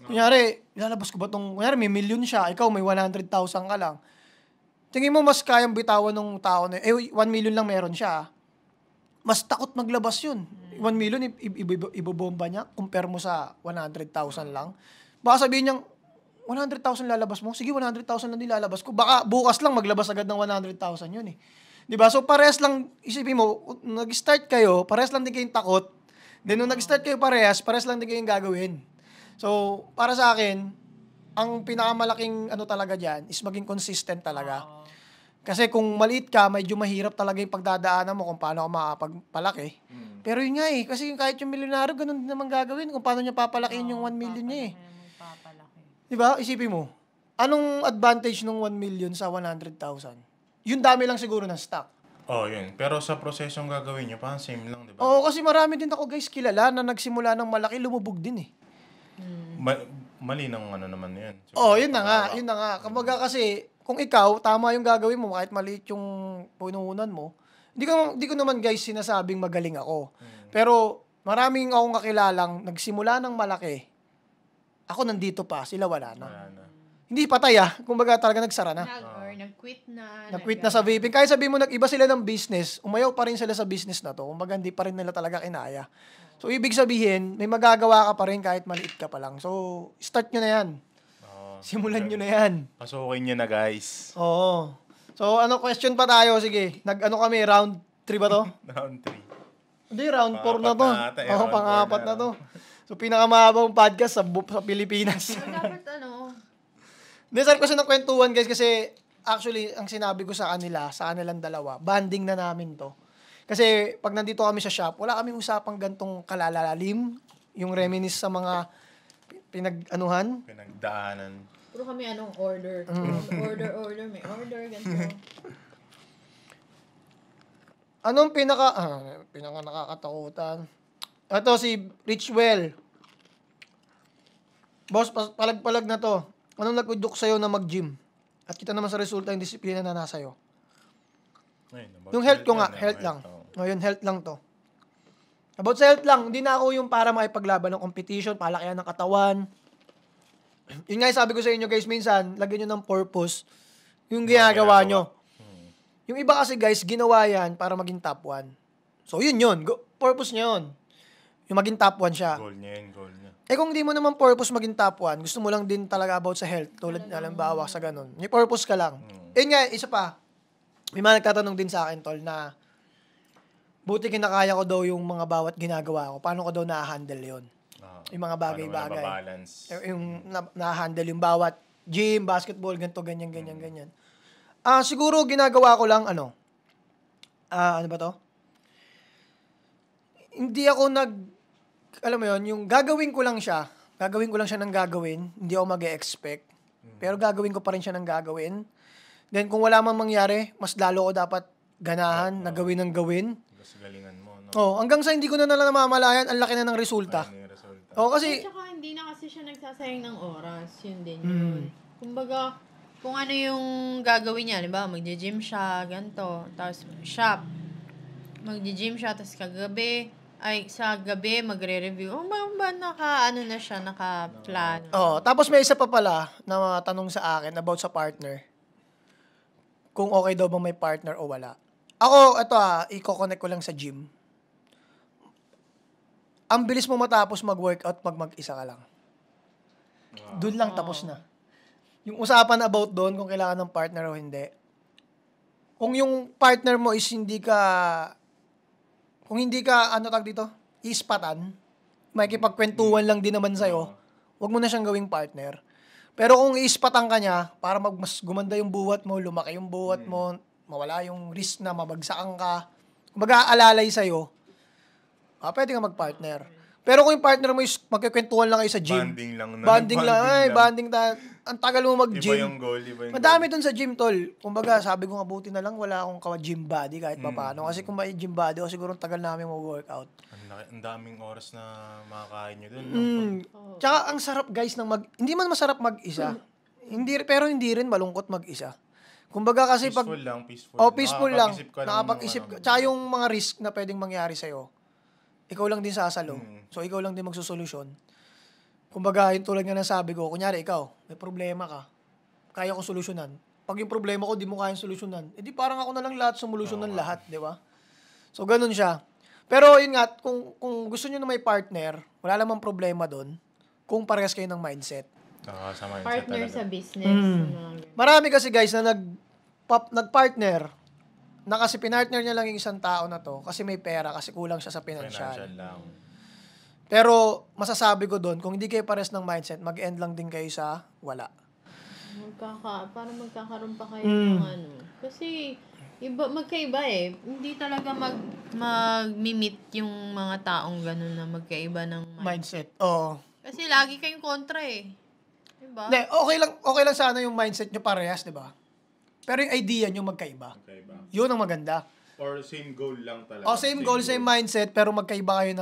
Kunyari, ilalabas ko ba tong, kunyari, may million siya, ikaw may 100,000 ka lang. Tingin mo, mas kayang bitawan ng tao na, 1 million lang meron siya. Mas takot maglabas yun. 1 million, ibobomba niya, compare mo sa 100,000 lang. Baka sabihin niyang, 100,000 lalabas mo? Sige, 100,000 lang din lalabas ko. Baka bukas lang maglabas agad ng 100,000 yun eh. Diba? So, parehas lang, isipin mo, nag-start kayo, parehas lang din kayong takot. Then, nung nag-start kayo parehas lang din kayong gagawin. So, para sa akin, ang pinakamalaking talaga dyan is maging consistent talaga. Kasi kung maliit ka, medyo mahirap talaga yung pagdadaanan mo kung paano ka makapagpalaki. Pero yun nga eh, kasi kahit yung milyonaryo, ganun din naman gagawin kung paano niya papalakihin yung 1 million niya eh. Diba? Isipin mo, anong advantage ng 1 million sa 100,000? Yung dami lang siguro ng stock. Yun. Pero sa prosesong gagawin niyo, parang same lang, diba? Kasi marami din ako guys kilala na nagsimula ng malaki, lumubog din eh. Mali ng naman yun. Yun na nga. Kumbaga kasi, kung ikaw, tama yung gagawin mo, kahit maliit yung pununan mo, hindi ko naman guys sinasabing magaling ako. Pero, maraming akong kakilalang nagsimula ng malaki. Ako nandito pa, sila wala na. Hindi patay kumbaga talaga nagsara na. Or nag-quit na. Nag-quit na sa vaping. Kahit sabihin mo nag-iba sila ng business, umayaw pa rin sila sa business na to. Kumbaga hindi pa rin nila talaga kinaya. So, ibig sabihin, may magagawa ka pa rin kahit maliit ka pa lang. So, start nyo na yan. Simulan nyo na yan. Pasukin nyo na, guys. Oo. So, question pa tayo? Sige, kami, round 3 ba to? Round 3. Hindi, round 4 na to. Pang-apat na to. So, pinakamahabang podcast sa Pilipinas. Dapat Hindi, saan kasi ng kwentuhan, guys, kasi actually, ang sinabi ko sa kanilang dalawa, banding na namin to. Kasi pag nandito kami sa shop, wala kaming usapang gantong kalalalim, yung reminisce sa mga pinagdaanan. Puro kami order. Order, may order, ganito. Anong pinaka nakakatakutan? Ito si Richwell. Boss, palag-palag na to. Anong nag-udok sa'yo na mag-gym? At kita naman sa resulta yung disiplina na nasa'yo. Yung health ko nga, health lang. Ngayon, health lang to. About sa health lang, hindi na ako yung para makipaglaban ng competition, palakihan ng katawan. Yun nga sabi ko sa inyo guys, minsan, lagyan nyo ng purpose yung ginagawa nyo. Yung iba kasi guys, ginawa yan para maging top 1. So yun. Purpose niya yun. Yung maging top 1 siya. Goal niya. Kung hindi mo naman purpose maging top 1, gusto mo lang din talaga about sa health, tulad halimbawa sa ganun. May purpose ka lang. Yun nga, isa pa, may mga nagtatanong din sa akin, tol, na buti kinakaya ko daw yung mga bawat ginagawa ko. Paano ko daw na-handle yun? Yung mga bagay-bagay. Yung na-handle yung bawat gym, basketball, ganito, ganyan. Siguro ginagawa ko lang, ano ba to? Hindi ako alam mo yun, yung gagawin ko lang siya ng gagawin, hindi ako mag-e-expect. Pero gagawin ko pa rin siya ng gagawin. Then kung wala man mangyari, mas lalo ko dapat ganahan na gawin ng gawin. Mas galingan mo, no? Hanggang sa hindi ko na namamalayan, ang laki na ng resulta. Kasi At saka hindi na kasi siya nagsasayang ng oras. Yun din yun. Kumbaga, kung ano yung gagawin niya, diba? Magje-gym siya, ganito. Tapos shop. Magje-gym siya, tapos sa gabi, magre-review. Ba naka-plan. Tapos may isa pa pala na tanong sa akin about sa partner. Kung okay daw ba may partner o wala. Ako, i-connect ko lang sa gym. Ang bilis mo matapos mag-workout pag mag-isa ka lang. Doon lang tapos na. Yung usapan about doon, kung kailangan ng partner o hindi. Kung yung partner mo is hindi ka, ispatan, makikipagkwentuhan lang din naman sa'yo, wag mo na siyang gawing partner. Pero kung ispatan ka niya, para mas gumanda yung buhat mo, lumaki yung buhat mo, mawala yung risk na mabagsakan ka, mag-aalalay sa'yo, pwede ka mag-partner. Pero kung yung partner mo is magkikwentuhan lang kayo sa gym. Banding lang. Ang tagal mo mag-gym. Iba yung goal. Madami dun sa gym, tol. Kumbaga, sabi ko nga, buti na lang wala akong gym body kahit paano. Kasi kung may gym body, siguro tagal namin mag-workout. Ang daming oras na makakain nyo dun. Tsaka ang sarap guys hindi man masarap mag-isa. Pero hindi rin malungkot mag-isa. Kumbaga kasi peaceful lang. Peaceful lang. Nakapag-isip ka. Tsaka yung mga risk na pwedeng mangyari sa'yo, ikaw lang din sasalo. So, ikaw lang din magsusolusyon. Kumbaga, yung tulad nga ng sabi ko, kunyari ikaw, may problema ka, kaya ko solusyonan. Pag yung problema ko, di mo kayang solusyonan, di parang ako na lang lahat solusyon ng lahat, di ba? So, ganun siya. Pero, yun nga, kung gusto nyo na may partner, wala namang problema doon, kung parehas kayo ng mindset. Sa mindset partner talaga. Sa business. Marami kasi guys na nag-partner, na kasi pinartner niya lang yung isang tao na to kasi may pera, kasi kulang siya sa financial lang. Pero masasabi ko doon, kung hindi kayo pares ng mindset, mag-end lang din kayo sa wala. Parang magkakaroon pa kayo ng Kasi magkaiba eh. Hindi talaga mag-meet yung mga taong ganun na magkaiba ng mindset. Oo. Kasi lagi kayong kontra eh. Diba? Hindi, okay lang sana yung mindset nyo parehas, di ba? Pero yung idea nyo magkaiba. Yun ang maganda. Or same goal lang talaga. Same goal, same mindset, pero magkaiba kayo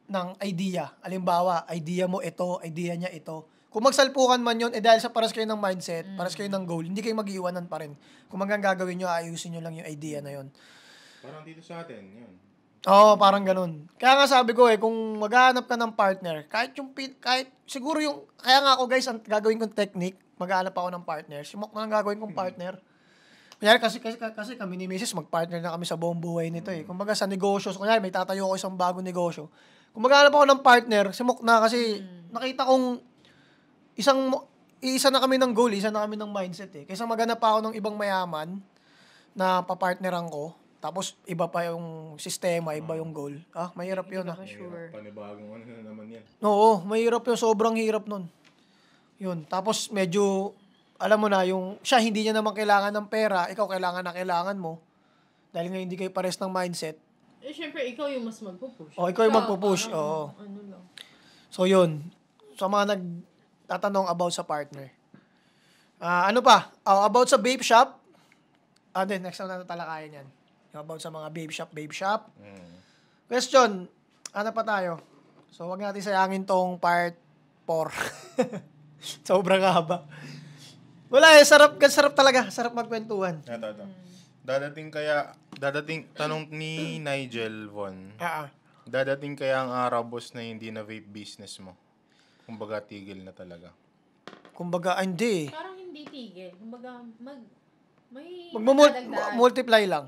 ng idea. Halimbawa, idea mo ito, idea niya ito. Kung magsalpukan man yun, dahil sa paras kayo ng mindset, paras kayo ng goal, hindi kayo mag-iwanan pa rin. Kung gagawin nyo, ayusin nyo lang yung idea na yun. Parang dito sa atin, yun. Parang ganun. Kaya nga sabi ko kung maghahanap ka ng partner, kahit siguro kaya nga ako guys, ang gagawin kong technique, maghahanap ako ng partner. Simok na lang gagawin kong partner. Kunyari, kasi kami ni Mrs. mag-partner na kami sa buong buhay nito eh. Kumbaga sa negosyo, kunyari may tatayo ako isang bagong negosyo. Kung maghanap ako ng partner, simok na kasi nakita kong isa na kami ng goal, isa na kami ng mindset eh. Kaysa maghanap ako ng ibang mayaman na papartneran ko, tapos iba pa yung sistema, iba yung goal. Mahirap yun Sure. Panibagong na naman yan. Oo, mahirap yun. Sobrang hirap nun. Yun. Tapos medyo alam mo na, yung siya hindi niya naman kailangan ng pera, ikaw kailangan mo. Dahil nga hindi kayo pares ng mindset. Eh, syempre, ikaw yung mas magpupush. Ikaw yung magpupush. Oo. Ano lang. So, yun. Sa mga nagtatanong about sa partner. Ano pa? About sa babe shop. Then, next na talakayan yan. Yung about sa mga babe shop. Question. Ano pa tayo? So, wag natin sayangin tong part 4. Sobrang haba. Wala sarap talaga. Sarap magkwentuhan. Ito. Tanong ni Nigel Von. Dadating kaya ang araw, boss, na hindi na vape business mo? Kumbaga, tigil na talaga. Kumbaga, hindi. Parang hindi tigil. Kumbaga, may multiply lang.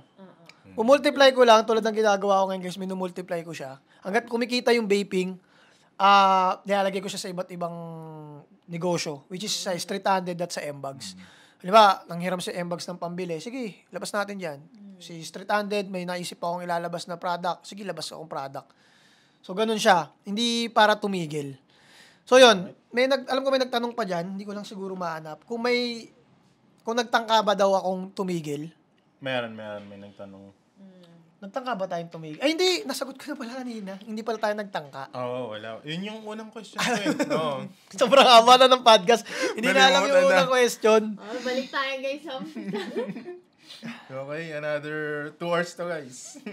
Multiply ko lang, tulad ng ginagawa ko ngayon guys, minumultiply ko siya. Hanggat kumikita yung vaping, nilalagay ko siya sa iba't ibang negosyo, which is sa street handed at sa M-Bags. Halimbawa, nanghiram si M-Bags ng pambili, sige, labas natin dyan. Si street handed, may naisip akong ilalabas na product, sige, labas akong product. So, ganun siya. Hindi para tumigil. So, yun. Alam ko may nagtanong pa dyan, hindi ko lang siguro mahanap. Kung nagtangka ba daw akong tumigil? Meron, may nagtanong. Nagtangka ba tayong tumigil? Ay, hindi. Nasagot ko na pala kanina. Hindi pala tayo nagtangka. Oo, wala. Yun yung unang question ko eh. No. Sobrang haba na ng podcast. Hindi na alam yung unang question. Balik tayo guys. Okay, another 2 hours to guys.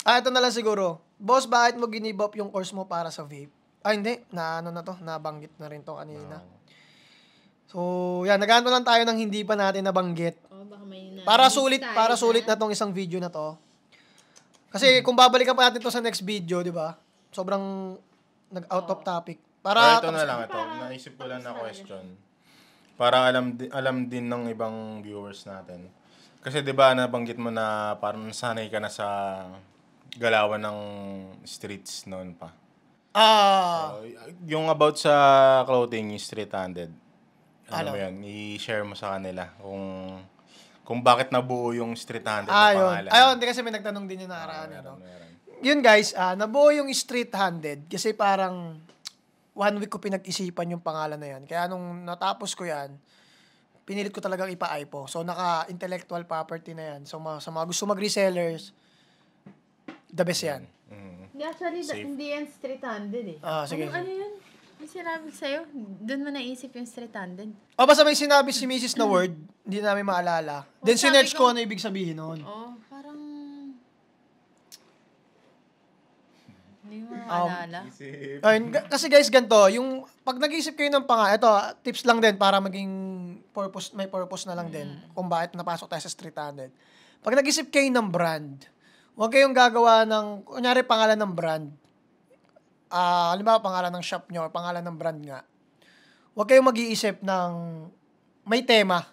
Ito na lang siguro. Boss, bakit mo give up yung course mo para sa vape? Hindi. Nabanggit na rin to kanina. So, yan. Nagano lang tayo ng hindi pa natin nabanggit. Baka may Para sulit na tong isang video na to. Kasi kung babalikan pa natin to sa next video, di ba? Sobrang nag-out of topic. Ito na lang ito. Naisip ko lang na question. Para alam din ng ibang viewers natin. Kasi 'di ba nabanggit mo na parang sanay ka na sa galawan ng streets noon pa. Yung about sa clothing, yung street handed. Ano mo yan? I-share mo sa kanila kung bakit nabuo yung street handed na pangalan. Hindi kasi may nagtanong din yung nakaraan. Meron. Yun guys, nabuo yung street handed kasi parang 1 week ko pinag-isipan yung pangalan na yan. Kaya nung natapos ko yan, pinilit ko talagang ipa-IPO. So, naka-intellectual property na yan. So, sa mga gusto mag-resellers, the best yan. Actually, hindi yan street handed eh. Sige. Ano yun? May sinabi sa'yo? Doon mo naisip yung street handed? Basta may sinabi si Mrs. na word, hindi namin maalala. Then sinerch ko ano ibig sabihin nun. Parang... Hindi mo maalala. Kasi guys, ganito, yung pag nag-iisip kayo ng ito, tips lang din para maging may purpose na lang din kung bakit napasok tayo sa street handed. Pag nag-isip kayo ng brand, huwag kayong gagawa ng, kunyari pangalan ng brand. Halimbawa, pangalan ng shop nyo, pangalan ng brand nga. Huwag kayong mag-iisip ng may tema.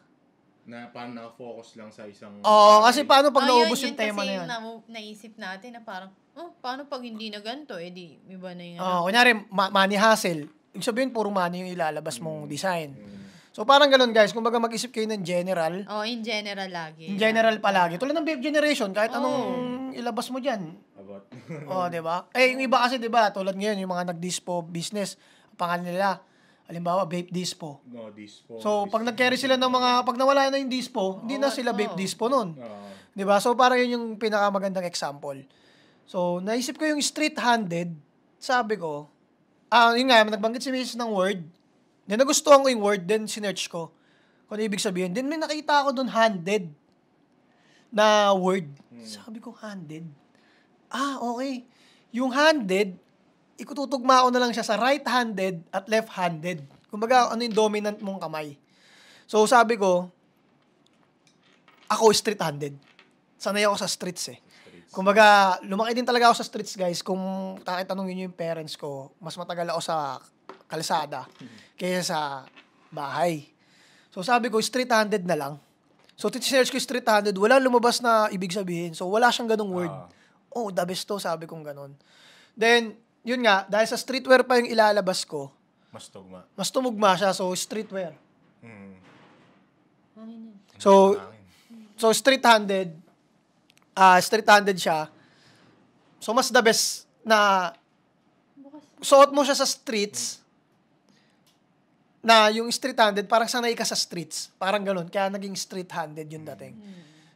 Na parang naka-focus lang sa isang... Kasi paano pag naubos yung tema na yan? Naisip natin na parang, paano pag hindi na ganito? Di, iba na yung... Kunyari, money hustle. Ibig sabihin, puro money yung ilalabas mong design. So, parang ganun, guys. Kung baga mag-isip kayo ng general. In general lagi. In general palagi. Tulad ng vape generation, kahit anong ilabas mo dyan. Diba? Yung iba kasi, diba, tulad ngayon, yung mga nag-dispo business, pangalan nila, halimbawa, vape dispo. Dispo. So, pag nag-carry sila ng pag nawala na yung dispo, hindi na sila vape dispo nun. Diba? So, parang yun yung pinakamagandang example. So, naisip ko yung street-handed, sabi ko, yun nga, nagbanggit si Mrs. ng word, then nagustuhan ko yung word, then sinearch ko kung ano ibig sabihin. Then may nakita ako doon handed na word. Sabi ko, handed? Okay. Yung handed, ikututugma ko na lang siya sa right-handed at left-handed. Kumbaga, ano yung dominant mong kamay. So, sabi ko, ako street-handed. Sanay ako sa streets eh. Kumbaga, lumaki din talaga ako sa streets, guys. Kung tanongin nyo yung parents ko, mas matagal ako sa kalsada kaysa sa bahay. So, sabi ko, street-handed na lang. So, search ko street-handed, wala lumabas na ibig sabihin. So, wala siyang ganung word. The best to, sabi kong ganun. Then, yun nga, dahil sa streetwear pa yung ilalabas ko, mas tumugma siya. So, streetwear. So, street-handed, street-handed siya. So, mas the best na suot mo siya sa streets, na yung street-handed, parang sanay ka sa streets. Parang ganun. Kaya naging street-handed yung dating.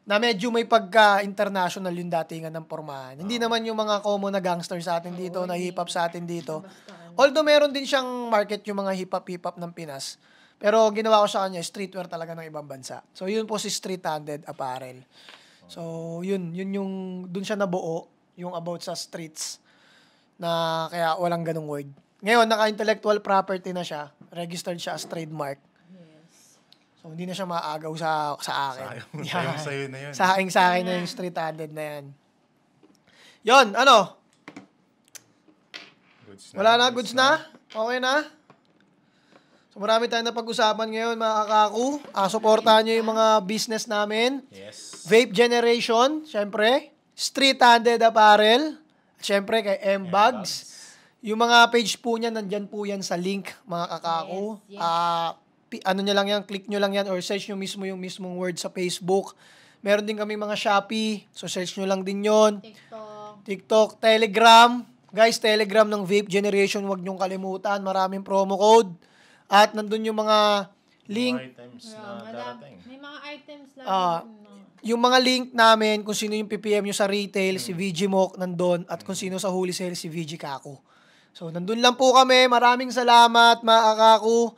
Na medyo may pagka-international yung datingan ng pormahan. Hindi naman yung mga common na gangster sa atin dito, na hip-hop sa atin dito. Although meron din siyang market yung mga hip-hop ng Pinas. Pero ginawa ko sa kanya, streetwear talaga ng ibang bansa. So yun po si street-handed apparel. So yun yung, dun siya nabuo, yung about sa streets. Na kaya walang ganung word. Ngayon, naka-intellectual property na siya. Registered siya as trademark. So, hindi na siya maagaw sa akin. Sayang sa'yo na yun. Sa akin na yung street-handed na yan. Yon, ano? Wala na? Goods na? Okay na? So, marami tayong napag-usapan ngayon, mga kakaku. Supportahan nyo yung mga business namin. Yes. Vape Generation, syempre. Street-handed apparel. Syempre, kay M-Bags. Yung mga page po niya, nandyan po yan sa link, mga kakako. Yes. Ano nyo lang yan, click nyo lang yan or search nyo mismo yung mismong word sa Facebook. Meron din kami mga Shopee, so search nyo lang din yon. TikTok, Telegram. Guys, Telegram ng Vape Generation, huwag nyong kalimutan. Maraming promo code. At nandun yung mga link. Mga items na darating. May mga items lang. Yung mga link namin, kung sino yung PPM nyo sa retail, si VG Mock nandun. At kung sino sa wholesale, si VG Kako. So, nandun lang po kami. Maraming salamat, mga kakaku,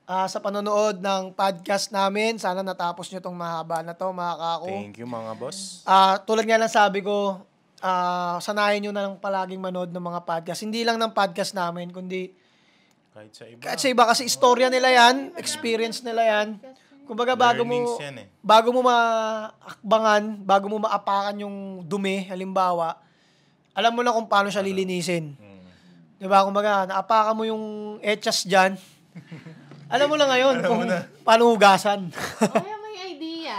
sa panonood ng podcast namin. Sana natapos nyo tong mahaba na to, mga kakaku. Thank you, mga boss. Tulad nga lang sabi ko, sanayin nyo na lang palaging manood ng mga podcast. Hindi lang ng podcast namin, kundi kahit sa iba. Kasi istorya nila yan, experience nila yan. Kumbaga, bago mo maakbangan, bago mo maapakan yung dumi, halimbawa, alam mo na kung paano siya lilinisin. Diba? Kumbaga, naapakan mo yung etchas dyan. Alam mo na ngayon kung paano hugasan. May idea.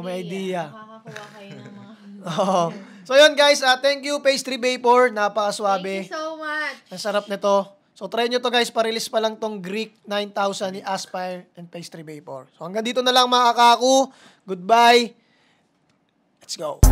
May idea. Makakakuha kayo ng mga... So, yun guys. Thank you, Pastry Vapor. Napakaswabe. Thank you so much. Ang sarap nito. So, try nyo to guys. Pa-release pa lang tong Greek 9000 ni Aspire and Pastry Vapor. So, hanggang dito na lang mga kakaku. Goodbye. Let's go.